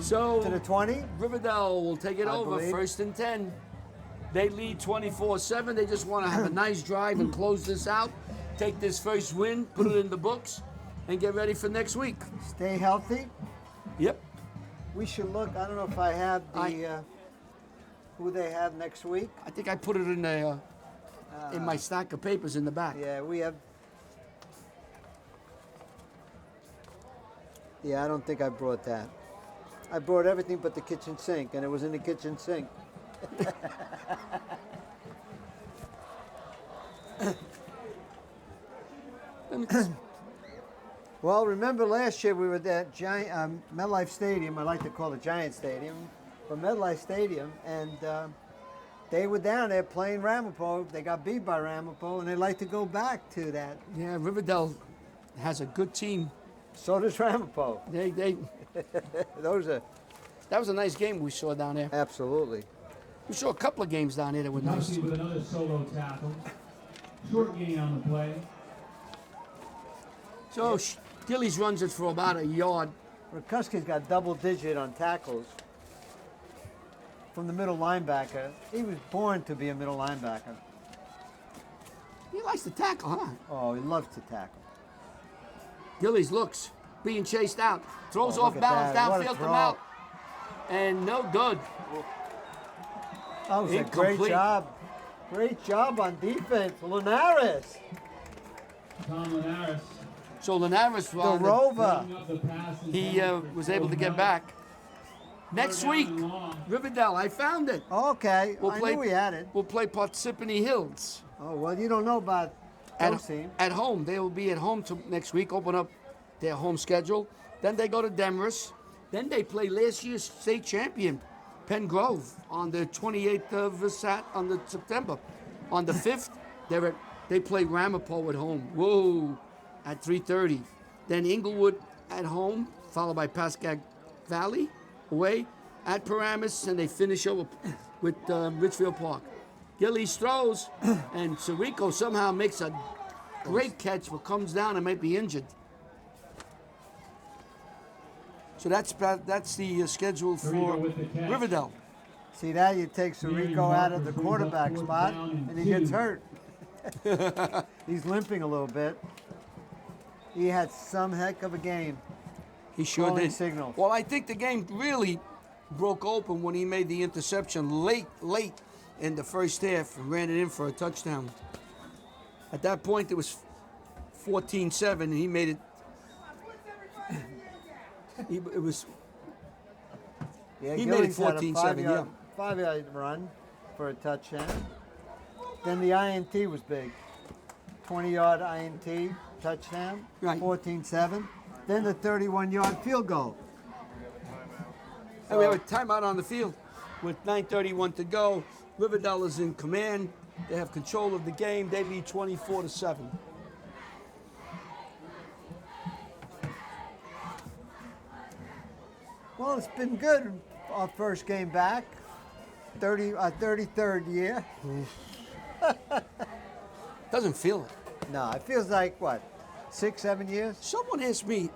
Speaker 5: So
Speaker 3: to the 20.
Speaker 5: Riverdale will take it
Speaker 3: I
Speaker 5: over,
Speaker 3: believe.
Speaker 5: 1st and 10. They lead 24-7. They just want to have a nice drive and close this out. Take this first win, put it in the books, and get ready for next week.
Speaker 3: Stay healthy.
Speaker 5: Yep.
Speaker 3: We should look. I don't know if I have the who they have next week.
Speaker 5: I think I put it in the in my stack of papers in the back.
Speaker 3: Yeah, we have. Yeah, I don't think I brought that. I brought everything but the kitchen sink, and it was in the kitchen sink. Well, remember last year we were at MetLife Stadium. I like to call it Giant Stadium, but MetLife Stadium, and they were down there playing Ramapo. They got beat by Ramapo, and they'd like to go back to that.
Speaker 5: Yeah, Riverdale has a good team.
Speaker 3: So does Ramapo.
Speaker 5: They
Speaker 3: Those are
Speaker 5: that was a nice game we saw down there.
Speaker 3: absolutely.
Speaker 5: We saw a couple of games down there that were nice.
Speaker 1: Kelsey with another solo tackle. Short gain on the play.
Speaker 5: So Gillies runs it for about a yard.
Speaker 3: Rakuski's got double digit on tackles from the middle linebacker. He was born to be a middle linebacker.
Speaker 5: He likes to tackle, huh?
Speaker 3: Oh, he loves to tackle.
Speaker 5: Gillies looks, being chased out, throws
Speaker 3: Oh,
Speaker 5: off
Speaker 3: look at
Speaker 5: balance
Speaker 3: that. What a
Speaker 5: downfield to
Speaker 3: throw.
Speaker 5: Mount, and no good.
Speaker 3: That was a great
Speaker 5: Incomplete.
Speaker 3: job. Great job on defense. Linares,
Speaker 1: Tom Linares.
Speaker 5: So Linares,
Speaker 3: the rover.
Speaker 1: Picking up the passes
Speaker 5: he was able to get back. Next week, Riverdale, I found it.
Speaker 3: Okay,
Speaker 5: We'll
Speaker 3: I
Speaker 5: play-
Speaker 3: knew we had it.
Speaker 5: We'll play Parsippany Hills
Speaker 3: Oh, well, you don't know about those teams.
Speaker 5: at home. They will be at home next week, open up their home schedule. Then they go to Demorest. Then they play last year's state champion, Penn Grove, on the 28th of September. On the 5th, they play Ramapo at home. Whoa, at 3:30. Then Inglewood at home, followed by Pascagoula Valley away at Paramus, and they finish over with Richfield Park. Gillies throws, and Sirico somehow makes a great catch, but comes down and might be injured. So that's the schedule for
Speaker 1: Sirico with the catch.
Speaker 5: Riverdale.
Speaker 3: See that? You take Sirico out of the quarterback spot, and he gets hurt. He's limping a little bit. He had some heck of a game.
Speaker 5: He sure
Speaker 3: Calling
Speaker 5: did.
Speaker 3: signals.
Speaker 5: Well, I think the game really broke open when he made the interception late in the first half and ran it in for a touchdown. At that point, it was 14-7, and he made it. It was.
Speaker 3: Yeah,
Speaker 5: He made it
Speaker 3: Gillings had a
Speaker 5: 14-7, yeah.
Speaker 3: 5-yard run for a touchdown. Then the INT was big. 20-yard INT touchdown,
Speaker 5: Right.
Speaker 3: 14-7. Then the 31-yard field goal.
Speaker 5: And we have a timeout on the field with 9:31 to go. Riverdale is in command. They have control of the game. They lead 24-7.
Speaker 3: Well, it's been good. Our first game back, 33rd year.
Speaker 5: Doesn't feel it.
Speaker 3: No, it feels like what, 6, 7 years?
Speaker 5: Someone asked me,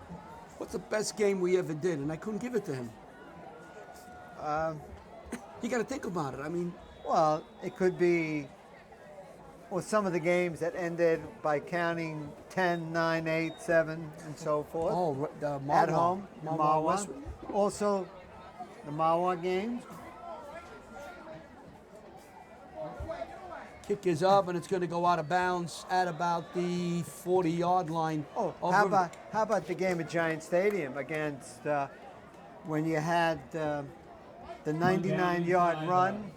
Speaker 5: what's the best game we ever did? And I couldn't give it to him. You got to think about it. I mean,
Speaker 3: Well, it could be, well, some of the games that ended by counting 10, 9, 8, 7, and so forth.
Speaker 5: the
Speaker 3: At home,
Speaker 5: Marwa
Speaker 3: Marwa.
Speaker 5: Westwood.
Speaker 3: Also, the Marwa games.
Speaker 5: Kick is up, and it's going to go out of bounds at about the 40-yard line.
Speaker 3: Oh,
Speaker 5: of
Speaker 3: how
Speaker 5: River-
Speaker 3: about the game at Giant Stadium against when you had the 99-yard run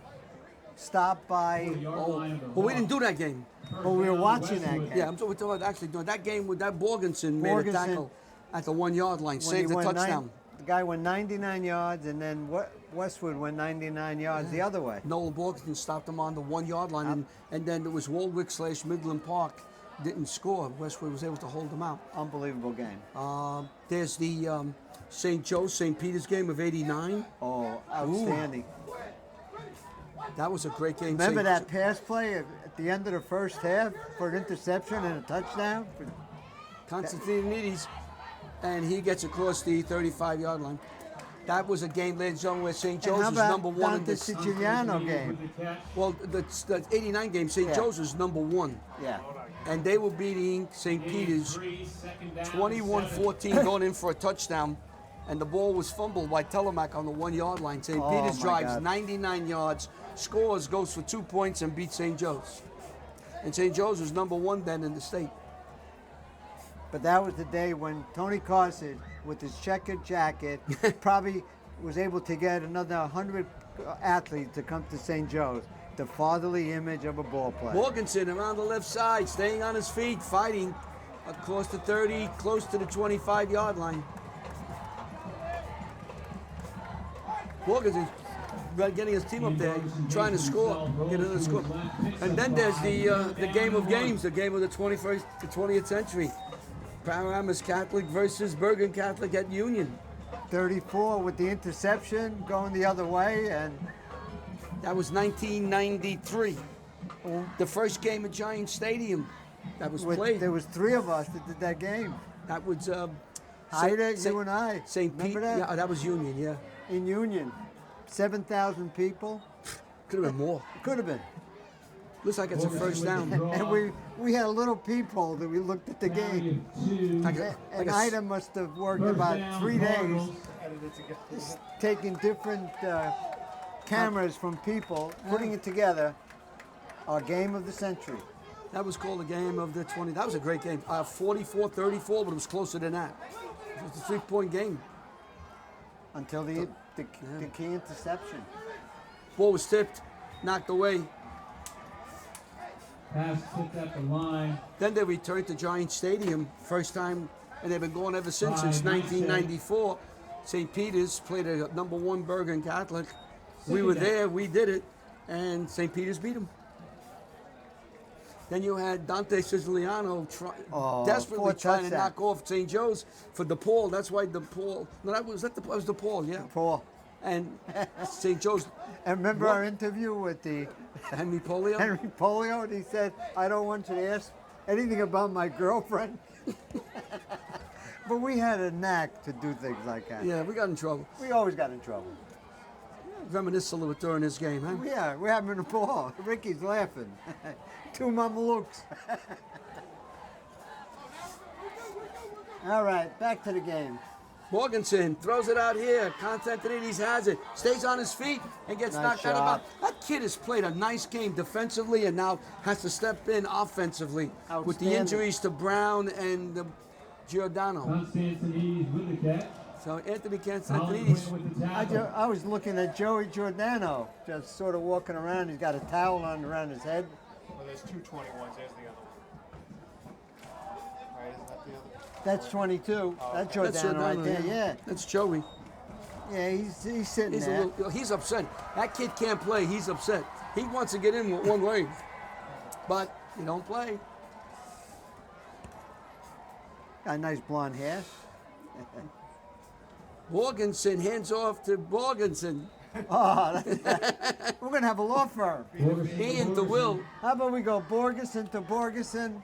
Speaker 3: stopped by?
Speaker 5: Well, we didn't do that game.
Speaker 3: But we were watching that game.
Speaker 5: Yeah, I'm talking about actually doing that game with that Borgensen made a
Speaker 3: Borgensen-
Speaker 5: tackle at the 1 yard line,
Speaker 3: When
Speaker 5: saved
Speaker 3: he
Speaker 5: the
Speaker 3: went
Speaker 5: touchdown.
Speaker 3: The guy went 99 yards, and then Westwood went 99 yards the other way.
Speaker 5: Noel Borgensen stopped him on the 1 yard line, and then it was Waldwick / Midland Park didn't score. Westwood was able to hold them out.
Speaker 3: Unbelievable game.
Speaker 5: There's the St. Joe's, St. Peter's game of '89.
Speaker 3: Oh, outstanding.
Speaker 5: That was a great game.
Speaker 3: Remember
Speaker 5: St.
Speaker 3: that pass play at the end of the first half for an interception and a touchdown?
Speaker 5: Constantinides, and he gets across the 35-yard line. That was a game, ladies and gentlemen, where St.
Speaker 3: And
Speaker 5: Joe's
Speaker 3: how
Speaker 5: was
Speaker 3: about
Speaker 5: number one in
Speaker 3: down to
Speaker 5: this.
Speaker 3: Siciliano game?
Speaker 5: Well, the '89 game, St.
Speaker 3: Yeah.
Speaker 5: Joe's was number one,
Speaker 3: Yeah.
Speaker 5: and they were beating St. Peter's 21-14 going in for a touchdown, and the ball was fumbled by Telemac on the 1 yard line. St.
Speaker 3: Oh,
Speaker 5: Peter's
Speaker 3: my
Speaker 5: drives
Speaker 3: God.
Speaker 5: 99 yards, scores, goes for 2 points, and beats St. Joe's. And St. Joe's was number one then in the state.
Speaker 3: But that was the day when Tony Carson, with his checkered jacket, probably was able to get another 100 athletes to come to St. Joe's. The fatherly image of a ball player.
Speaker 5: Morganson around the left side, staying on his feet, fighting across the 30, close to the 25-yard line. Morganson getting his team up there, trying to score, get another score. And then there's the game of games, the game of the 21st to 20th century. Paramus Catholic versus Bergen Catholic at Union.
Speaker 3: 34 with the interception going the other way, and
Speaker 5: That was 1993.
Speaker 3: Oh.
Speaker 5: The first game at Giant Stadium that was played.
Speaker 3: there was 3 of us that did that game.
Speaker 5: That was
Speaker 3: Ida, you and I.
Speaker 5: St. Pete.
Speaker 3: Remember that?
Speaker 5: Yeah, that was Union. Yeah,
Speaker 3: In Union, 7,000 people.
Speaker 5: could have been more.
Speaker 3: Could have been.
Speaker 5: Looks like it's a first down.
Speaker 3: And we had a little peephole that we looked at the game.
Speaker 5: Like
Speaker 3: And
Speaker 5: a-
Speaker 3: Ida must have worked about 3 days taking different cameras from people, putting it together. Our game of the century.
Speaker 5: That was called the game of the 20. That was a great game. 44-34, but it was closer than that. It was a 3-point game.
Speaker 3: Until the key interception.
Speaker 5: Ball was tipped, knocked away.
Speaker 1: Pass tipped at the line.
Speaker 5: Then they returned to Giant Stadium, first time, and they've been going ever since 1994. St. Peter's played a number one Bergen Catholic. We were there, we did it, and St. Peter's beat them. Then you had Dante Siciliano desperately
Speaker 3: 4
Speaker 5: trying to
Speaker 3: touchdowns.
Speaker 5: knock off St. Joe's for DePaul. That's why DePaul. No, that was DePaul, yeah.
Speaker 3: Paul.
Speaker 5: And St. Joe's.
Speaker 3: And remember
Speaker 5: What?
Speaker 3: our interview with the
Speaker 5: Henry Polio.
Speaker 3: Henry Polio, and he said, "I don't want you to ask anything about my girlfriend." But we had a knack to do things like that.
Speaker 5: Yeah, we got in trouble.
Speaker 3: We always got in trouble.
Speaker 5: Reminisce a little bit during this game, huh?
Speaker 3: Yeah, we're having a ball. Ricky's laughing. 2 Mamalukes. All right, back to the game.
Speaker 5: Morganson throws it out here. Constantinides has it. Stays on his feet and gets
Speaker 3: Nice
Speaker 5: knocked out of
Speaker 3: shot.
Speaker 5: bounds. That kid has played a nice game defensively and now has to step in offensively with the
Speaker 3: Outstanding.
Speaker 5: injuries to Brown and Giordano.
Speaker 1: Constantinides with the catch.
Speaker 5: So Anthony
Speaker 1: Holland
Speaker 5: Constantinides.
Speaker 1: with the tackle.
Speaker 3: I was looking at Joey Giordano, just sort of walking around. He's got a towel on around his head.
Speaker 4: Well, there's 2 21s. There's the other one. Right, isn't that the other?
Speaker 3: That's 22. That's Giordano,
Speaker 5: That's Giordano,
Speaker 3: right there. Yeah,
Speaker 5: That's Joey.
Speaker 3: yeah. He's sitting
Speaker 5: He's,
Speaker 3: there.
Speaker 5: he's upset. That kid can't play. He's upset. He wants to get in with one leg, but he don't play.
Speaker 3: Got nice blonde hair.
Speaker 5: Borgensen, hands off to Borgensen.
Speaker 3: Oh, we're going to have a law firm.
Speaker 5: He into Will.
Speaker 3: How about we go Borgeson to Borgeson?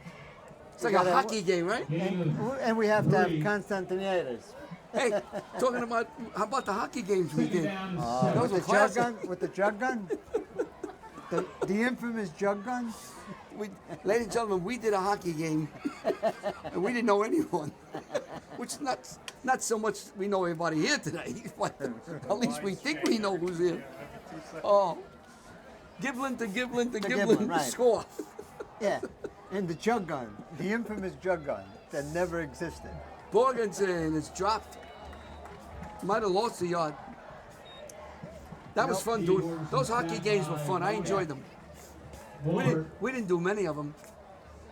Speaker 5: It's like a hockey game, right?
Speaker 3: And we have to have Constantinides.
Speaker 5: Hey, talking about, how about the hockey games we did? Those
Speaker 3: With
Speaker 5: were
Speaker 3: the jug
Speaker 5: classic.
Speaker 3: gun? With the jug gun? The infamous jug gun?
Speaker 5: Ladies and gentlemen, we did a hockey game, and we didn't know anyone. Which not so much we know everybody here today, but at least we think we know who's here. Oh, Giblin to Giblin to Giblin
Speaker 3: Giblin,
Speaker 5: to
Speaker 3: right.
Speaker 5: score.
Speaker 3: Yeah. And the jug gun. The infamous jug gun that never existed.
Speaker 5: Borgensen is dropped. Might have lost the yard. That was fun, dude. Those hockey games were fun. I enjoyed them. We didn't do many of them.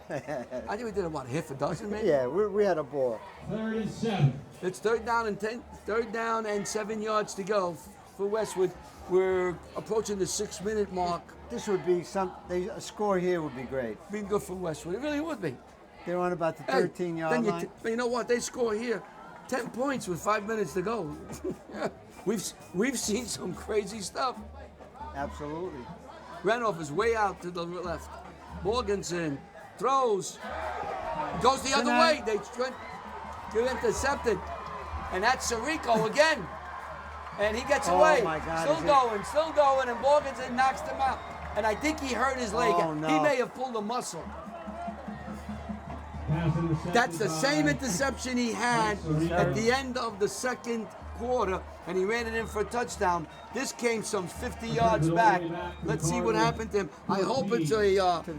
Speaker 5: I think we did about half a dozen, maybe.
Speaker 3: Yeah, we had a ball.
Speaker 1: 3rd and 7.
Speaker 5: It's third down and 7 yards to go for Westwood. We're approaching the 6-minute mark.
Speaker 3: This would be a score here would be great.
Speaker 5: Being good for Westwood. It really would be.
Speaker 3: They're on about the
Speaker 5: Hey,
Speaker 3: 13-yard
Speaker 5: then
Speaker 3: line.
Speaker 5: you know what? They score here 10 points with 5 minutes to go. We've seen some crazy stuff.
Speaker 3: Absolutely.
Speaker 5: Renoff is way out to the left. Morganson throws. Goes the other way. They're intercepted. And that's Sirico again. And he gets away.
Speaker 3: My God,
Speaker 5: Still going, and Morganson knocks them out. And I think he hurt his leg.
Speaker 3: Oh, no.
Speaker 5: He may have pulled a muscle. That's the same interception he had at the end of the second quarter, and he ran it in for a touchdown. This came some 50 yards back. Let's see what happened to him. I hope it's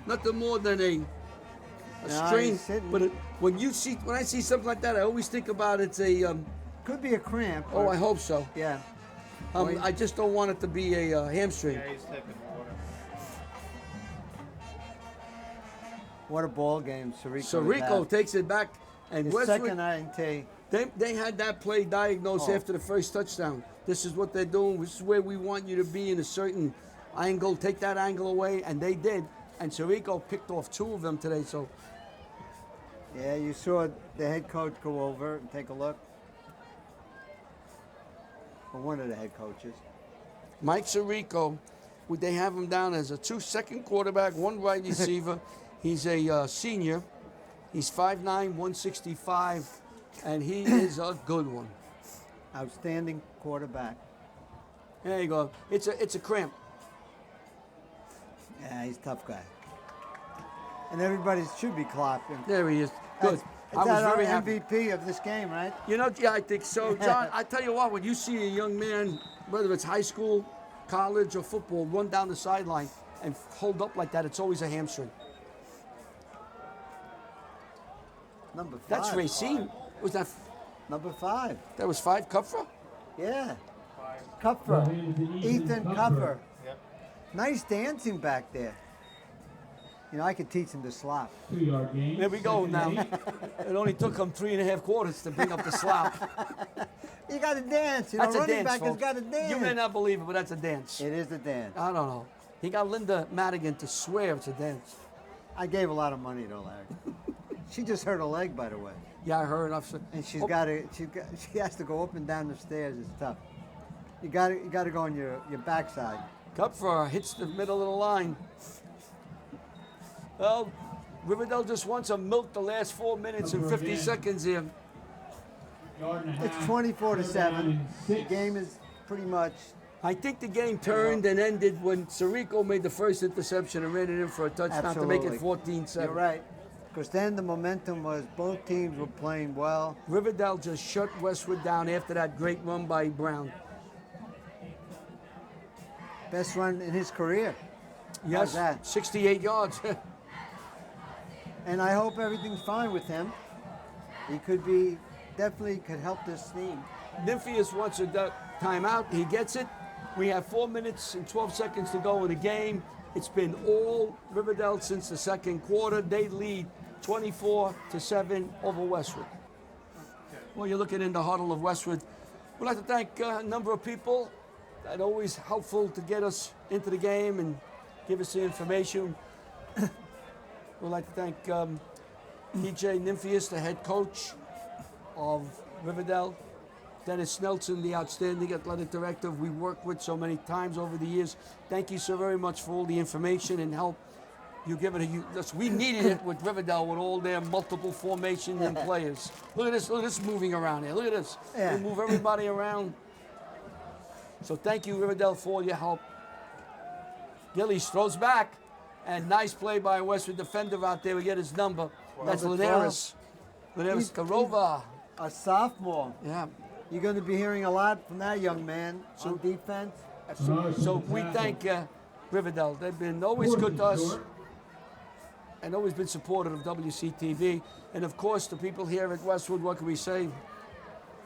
Speaker 5: nothing more than a strain. But when I see something like that, I always think about it's a.
Speaker 3: Could be a cramp.
Speaker 5: I hope so.
Speaker 3: Yeah.
Speaker 5: I just don't want it to be a hamstring.
Speaker 4: He's taking water.
Speaker 3: What a ball game
Speaker 5: Sirico takes it back, and
Speaker 3: His
Speaker 5: Westwood.
Speaker 3: second INT.
Speaker 5: They had that play diagnosed after the first touchdown. This is what they're doing. This is where we want you to be in a certain angle. Take that angle away, and they did. And Sirico picked off 2 of them today. So
Speaker 3: Yeah, you saw the head coach go over and take a look. Or one of the head coaches.
Speaker 5: Mike Sirico, would they have him down as a 2-second quarterback, 1 wide receiver? He's a senior. He's 5'9", 165, and he is a good one.
Speaker 3: Outstanding quarterback.
Speaker 5: There you go. It's a cramp.
Speaker 3: Yeah, he's a tough guy. And everybody should be clapping.
Speaker 5: There he is. Good. I was
Speaker 3: our
Speaker 5: very happy.
Speaker 3: MVP of this game, right?
Speaker 5: Yeah, I think so. John, I tell you what, when you see a young man, whether it's high school, college, or football, run down the sideline and hold up like that, it's always a hamstring.
Speaker 3: Number 5.
Speaker 5: That's Racine. Was that?
Speaker 3: Number 5.
Speaker 5: That was 5 Kupfer?
Speaker 3: Yeah. Kupfer. Ethan Kupfer.
Speaker 4: Yep.
Speaker 3: Nice dancing back there. You know, I could teach him to slap.
Speaker 1: 2-yard gain.
Speaker 5: There we go now. It only took him 3.5 quarters to bring up the slap.
Speaker 3: You got to dance. You know,
Speaker 5: That's a
Speaker 3: running
Speaker 5: dance,
Speaker 3: back has
Speaker 5: folks.
Speaker 3: got to dance.
Speaker 5: You may not believe it, but that's a dance.
Speaker 3: It is a dance.
Speaker 5: I don't know. He got Linda Madigan to swear it's a dance.
Speaker 3: I gave a lot of money to Larry. She just hurt her leg, by the way.
Speaker 5: Yeah, I heard.
Speaker 3: And she has to go up and down the stairs. It's tough. You got to go on your backside.
Speaker 5: Kupfer hits the middle of the line. Well, Riverdale just wants to milk the last 4 minutes and 50 seconds here.
Speaker 3: It's 24-7. The game is pretty much.
Speaker 5: I think the game turned and ended when Sirico made the first interception and ran it in for a touchdown to make it 14-7.
Speaker 3: You're right. Because then the momentum was both teams were playing well.
Speaker 5: Riverdale just shut Westwood down after that great run by Brown.
Speaker 3: Best run in his career.
Speaker 5: Yes,
Speaker 3: How's that?
Speaker 5: 68 yards.
Speaker 3: And I hope everything's fine with him. He definitely could help this team.
Speaker 5: Nymphius wants a timeout. He gets it. We have 4 minutes and 12 seconds to go in the game. It's been all Riverdale since the second quarter. They lead 24-7 over Westwood. Well, you're looking in the huddle of Westwood. We'd like to thank a number of people that are always helpful to get us into the game and give us the information. We'd like to thank TJ Nymphius, the head coach of Riverdale. Dennis Nelson, the outstanding athletic director we worked with so many times over the years. Thank you so very much for all the information and help you given us. We needed it with Riverdale with all their multiple formation and players. Look at this moving around here. Look at this.
Speaker 3: Yeah.
Speaker 5: They move everybody around. So thank you, Riverdale, for all your help. Gillies throws back, and nice play by a Westwood defender out there. We get his number. That's
Speaker 3: Number
Speaker 5: Linares. Linares Karova.
Speaker 3: A sophomore.
Speaker 5: Yeah.
Speaker 3: You're going to be hearing a lot from that young man on defense.
Speaker 5: So we thank Riverdale. They've been always good to us and always been supportive of WCTV. And of course, the people here at Westwood, what can we say?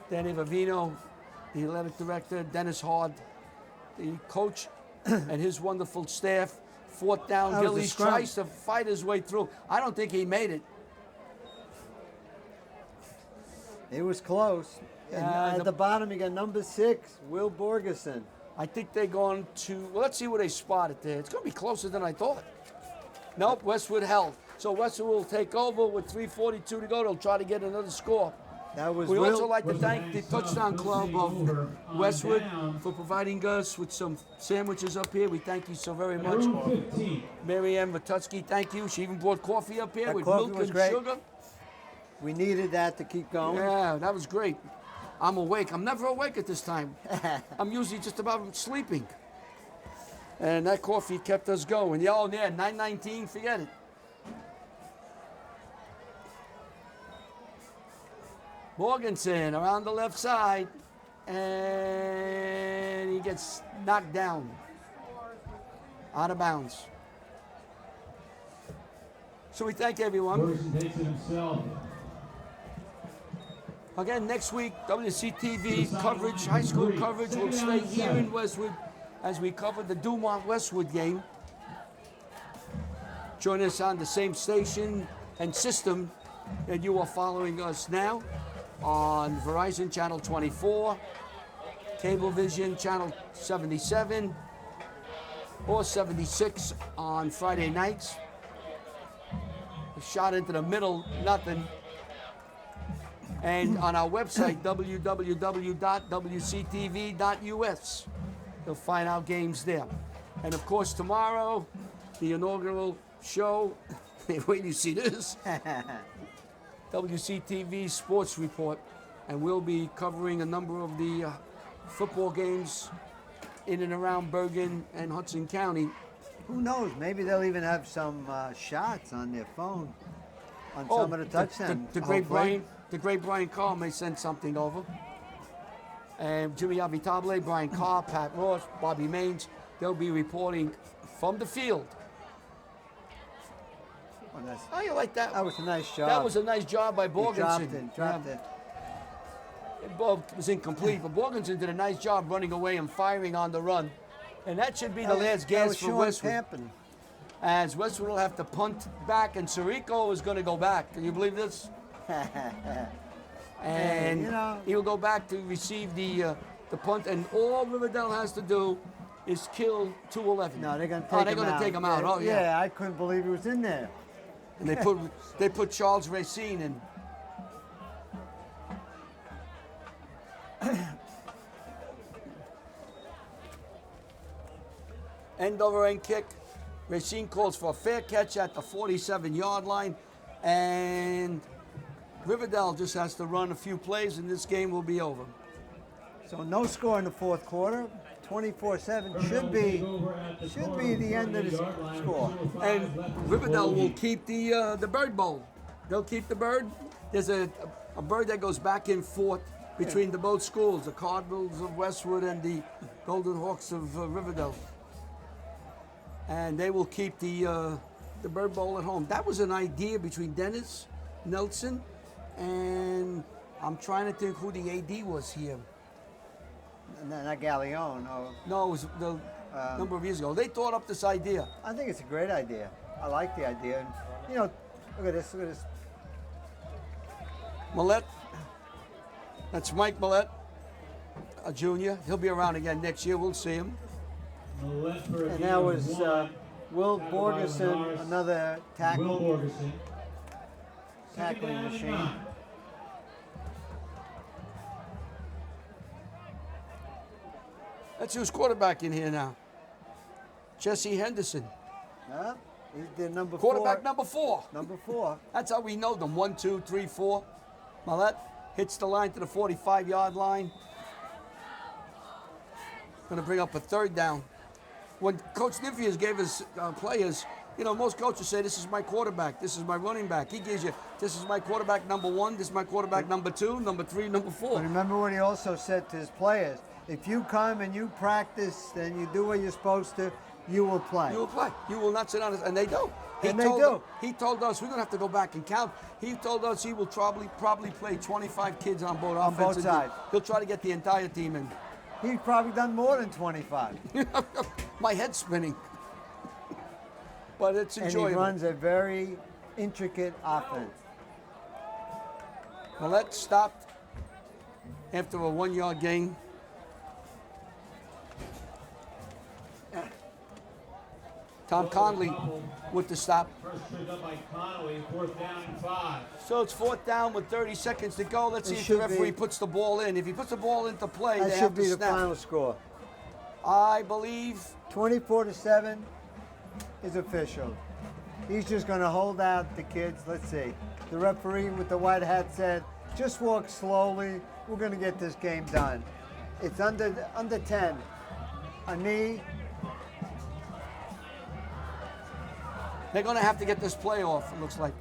Speaker 5: Danny Vivino, the athletic director, Dennis Hard, the coach, and his wonderful staff. Fourth down,
Speaker 3: That was a
Speaker 5: Gillies
Speaker 3: scrum.
Speaker 5: tries to fight his way through. I don't think he made it.
Speaker 3: It was close. And at the bottom, you got number 6, Will Borgeson.
Speaker 5: I think they're going to, well, let's see where they spotted there. It's going to be closer than I thought. Nope, Westwood held. So Westwood will take over with 3:42 to go. They'll try to get another score.
Speaker 3: That was
Speaker 5: We
Speaker 3: Will.
Speaker 5: also like to thank the touchdown club of Westwood for providing us with some sandwiches up here. We thank you so very much.
Speaker 1: Room 15.
Speaker 5: Mary Ann Vatutsky, thank you. She even brought coffee up here
Speaker 3: That
Speaker 5: with
Speaker 3: coffee
Speaker 5: milk
Speaker 3: was
Speaker 5: and
Speaker 3: great.
Speaker 5: sugar.
Speaker 3: We needed that to keep going.
Speaker 5: Yeah, that was great. I'm awake. I'm never awake at this time. I'm usually just about sleeping. And that coffee kept us going. Yeah, oh, yeah, 9:19, forget it. Morganson around the left side, and he gets knocked down. Out of bounds. So we thank everyone.
Speaker 1: Ferguson takes it himself.
Speaker 5: Again, next week, WCTV coverage, high school coverage will stay here in Westwood as we cover the Dumont-Westwood game. Join us on the same station and system that you are following us now on Verizon Channel 24, Cablevision Channel 77, or 76 on Friday nights. A shot into the middle, nothing. And on our website, www.wctv.us. You'll find our games there. And of course, tomorrow, the inaugural show. Wait till you see this. WCTV Sports Report. And we'll be covering a number of the football games in and around Bergen and Hudson County.
Speaker 3: Who knows? Maybe they'll even have some shots on their phone on some of the touchdowns.
Speaker 5: The great Brian Carr may send something over. And Jimmy Avitable, Brian Carr, Pat Ross, Bobby Maines, they'll be reporting from the field.
Speaker 3: Oh, that's-
Speaker 5: How you like that?
Speaker 3: that was a nice job.
Speaker 5: That was a nice job by
Speaker 3: He
Speaker 5: Borgensen.
Speaker 3: dropped it.
Speaker 5: The ball was incomplete, but Borgensen did a nice job running away and firing on the run. And that should be the last
Speaker 3: That
Speaker 5: gas
Speaker 3: was
Speaker 5: for
Speaker 3: Sean
Speaker 5: Westwood.
Speaker 3: Pampin.
Speaker 5: As Westwood will have to punt back, and Sirico is going to go back. Can you believe this? And
Speaker 3: you know.
Speaker 5: he will go back to receive the punt, and all Riverdale has to do is kill 211.
Speaker 3: No, they're going to take
Speaker 5: Oh,
Speaker 3: him
Speaker 5: they're going
Speaker 3: out.
Speaker 5: to take him out. Oh, yeah.
Speaker 3: Yeah, I couldn't believe he was in there.
Speaker 5: And they put Charles Racine in. End over end kick. Racine calls for a fair catch at the 47-yard line. And Riverdale just has to run a few plays and this game will be over.
Speaker 3: So no score in the fourth quarter. 24-7 should be the end of the score.
Speaker 5: And Riverdale will keep the bird bowl. They'll keep the bird. There's a bird that goes back and forth between the both schools, the Cardinals of Westwood and the Golden Hawks of Riverdale. And they will keep the bird bowl at home. That was an idea between Dennis Nelson and I'm trying to think who the AD was here.
Speaker 3: Not Galleon.
Speaker 5: No, it was the number of years ago. They thought up this idea.
Speaker 3: I think it's a great idea. I like the idea. And, you know, look at this. Look at this.
Speaker 5: Millette. That's Mike Millette, a junior. He'll be around again next year. We'll see him.
Speaker 3: And that was Will Borgeson, another tackling machine.
Speaker 5: Let's see who's quarterback in here now. Jesse Henderson.
Speaker 3: Huh? He's the number
Speaker 5: Quarterback
Speaker 3: 4.
Speaker 5: number 4.
Speaker 3: Number 4.
Speaker 5: That's how we know them. 1, 2, 3, 4. Millette hits the line to the 45-yard line. Going to bring up a 3rd down. When Coach Nifias gave his players, you know, most coaches say, this is my quarterback, this is my running back. He gives you, this is my quarterback number 1, this is my quarterback number 2, number 3, number 4.
Speaker 3: But remember what he also said to his players. If you come and you practice and you do what you're supposed to, you will play.
Speaker 5: You will play. You will not sit on it. And they do.
Speaker 3: And they do.
Speaker 5: He told us, we're going to have to go back and count. He told us he will probably play 25 kids on both
Speaker 3: On both sides.
Speaker 5: He'll try to get the entire team in.
Speaker 3: He's probably done more than 25.
Speaker 5: My head's spinning. But it's enjoyable.
Speaker 3: And he runs a very intricate offense.
Speaker 5: Millette stopped after a 1-yard gain. Tom Conley with the stop.
Speaker 1: First pick up by Connolly, 4th down and 5.
Speaker 5: So it's 4th down with 30 seconds to go. Let's see if the referee puts the ball in. If he puts the ball into play,
Speaker 3: That
Speaker 5: they
Speaker 3: should
Speaker 5: have to
Speaker 3: be the
Speaker 5: snap.
Speaker 3: final score.
Speaker 5: I believe
Speaker 3: 24-7 is official. He's just going to hold out the kids. Let's see. The referee with the white hat said, just walk slowly. We're going to get this game done. It's under 10. A knee.
Speaker 5: they're going to have to get this play off, it looks like.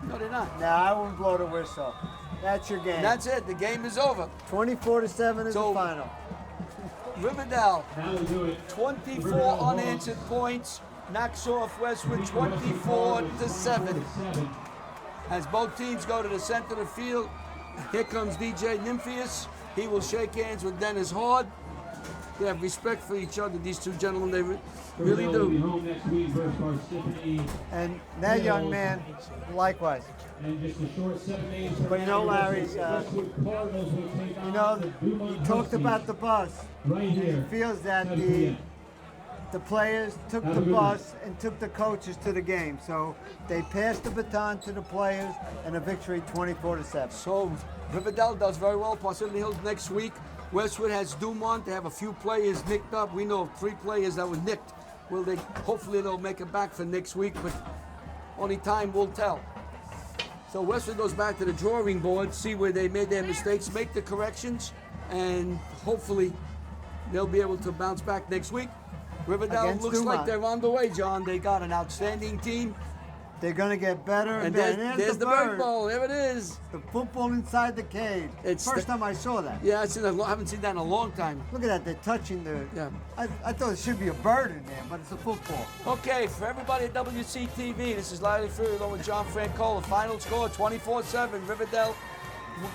Speaker 5: No, they're not.
Speaker 3: No, I wouldn't blow the whistle. That's your game.
Speaker 5: And that's it. The game is over.
Speaker 3: 24-7 is
Speaker 5: So-
Speaker 3: the final.
Speaker 5: Riverdale,
Speaker 1: Now we do it.
Speaker 5: 24 unanswered points, knocks off Westwood 24-7. As both teams go to the center of the field, here comes DJ Nymphius. He will shake hands with Dennis Hard. They have respect for each other, these two gentlemen. They really
Speaker 1: Riverdale will be
Speaker 5: do.
Speaker 1: home next week versus Parsippany.
Speaker 3: And that young man, likewise.
Speaker 1: And just a short 7 days from
Speaker 3: But you know,
Speaker 1: now,
Speaker 3: Larry,
Speaker 1: Westwood Cardinals will take
Speaker 3: You
Speaker 1: on
Speaker 3: know,
Speaker 1: the
Speaker 3: he
Speaker 1: Dumont
Speaker 3: talked
Speaker 1: Huskies
Speaker 3: about the bus.
Speaker 1: right
Speaker 3: He
Speaker 1: here.
Speaker 3: feels that
Speaker 1: 7 p.m.
Speaker 3: the players took
Speaker 1: Have
Speaker 3: the
Speaker 1: a good
Speaker 3: bus and took the coaches to the game. So they passed the baton to the players and a victory 24-7.
Speaker 5: So Riverdale does very well. Parsippany Hills next week. Westwood has Dumont. They have a few players nicked up. We know of 3 players that were nicked. Will they? Hopefully they'll make it back for next week, but only time will tell. So Westwood goes back to the drawing board, see where they made their mistakes, make the corrections, and hopefully they'll be able to bounce back next week. Riverdale
Speaker 3: Against
Speaker 5: looks like
Speaker 3: Dumont.
Speaker 5: they're on the way, John. They got an outstanding team.
Speaker 3: They're going to get better and
Speaker 5: And
Speaker 3: better.
Speaker 5: there's the bird ball. There it is.
Speaker 3: The football inside the cage.
Speaker 5: It's
Speaker 3: First time I saw that.
Speaker 5: Yeah, I haven't seen that in a long time.
Speaker 3: Look at that. They're touching the...
Speaker 5: Yeah.
Speaker 3: I thought it should be a bird in there, but it's a football.
Speaker 5: Okay, for everybody at WCTV, this is Larry Fury along with John Francola. Final score 24-7. Riverdale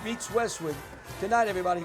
Speaker 5: beats Westwood. Good night, everybody.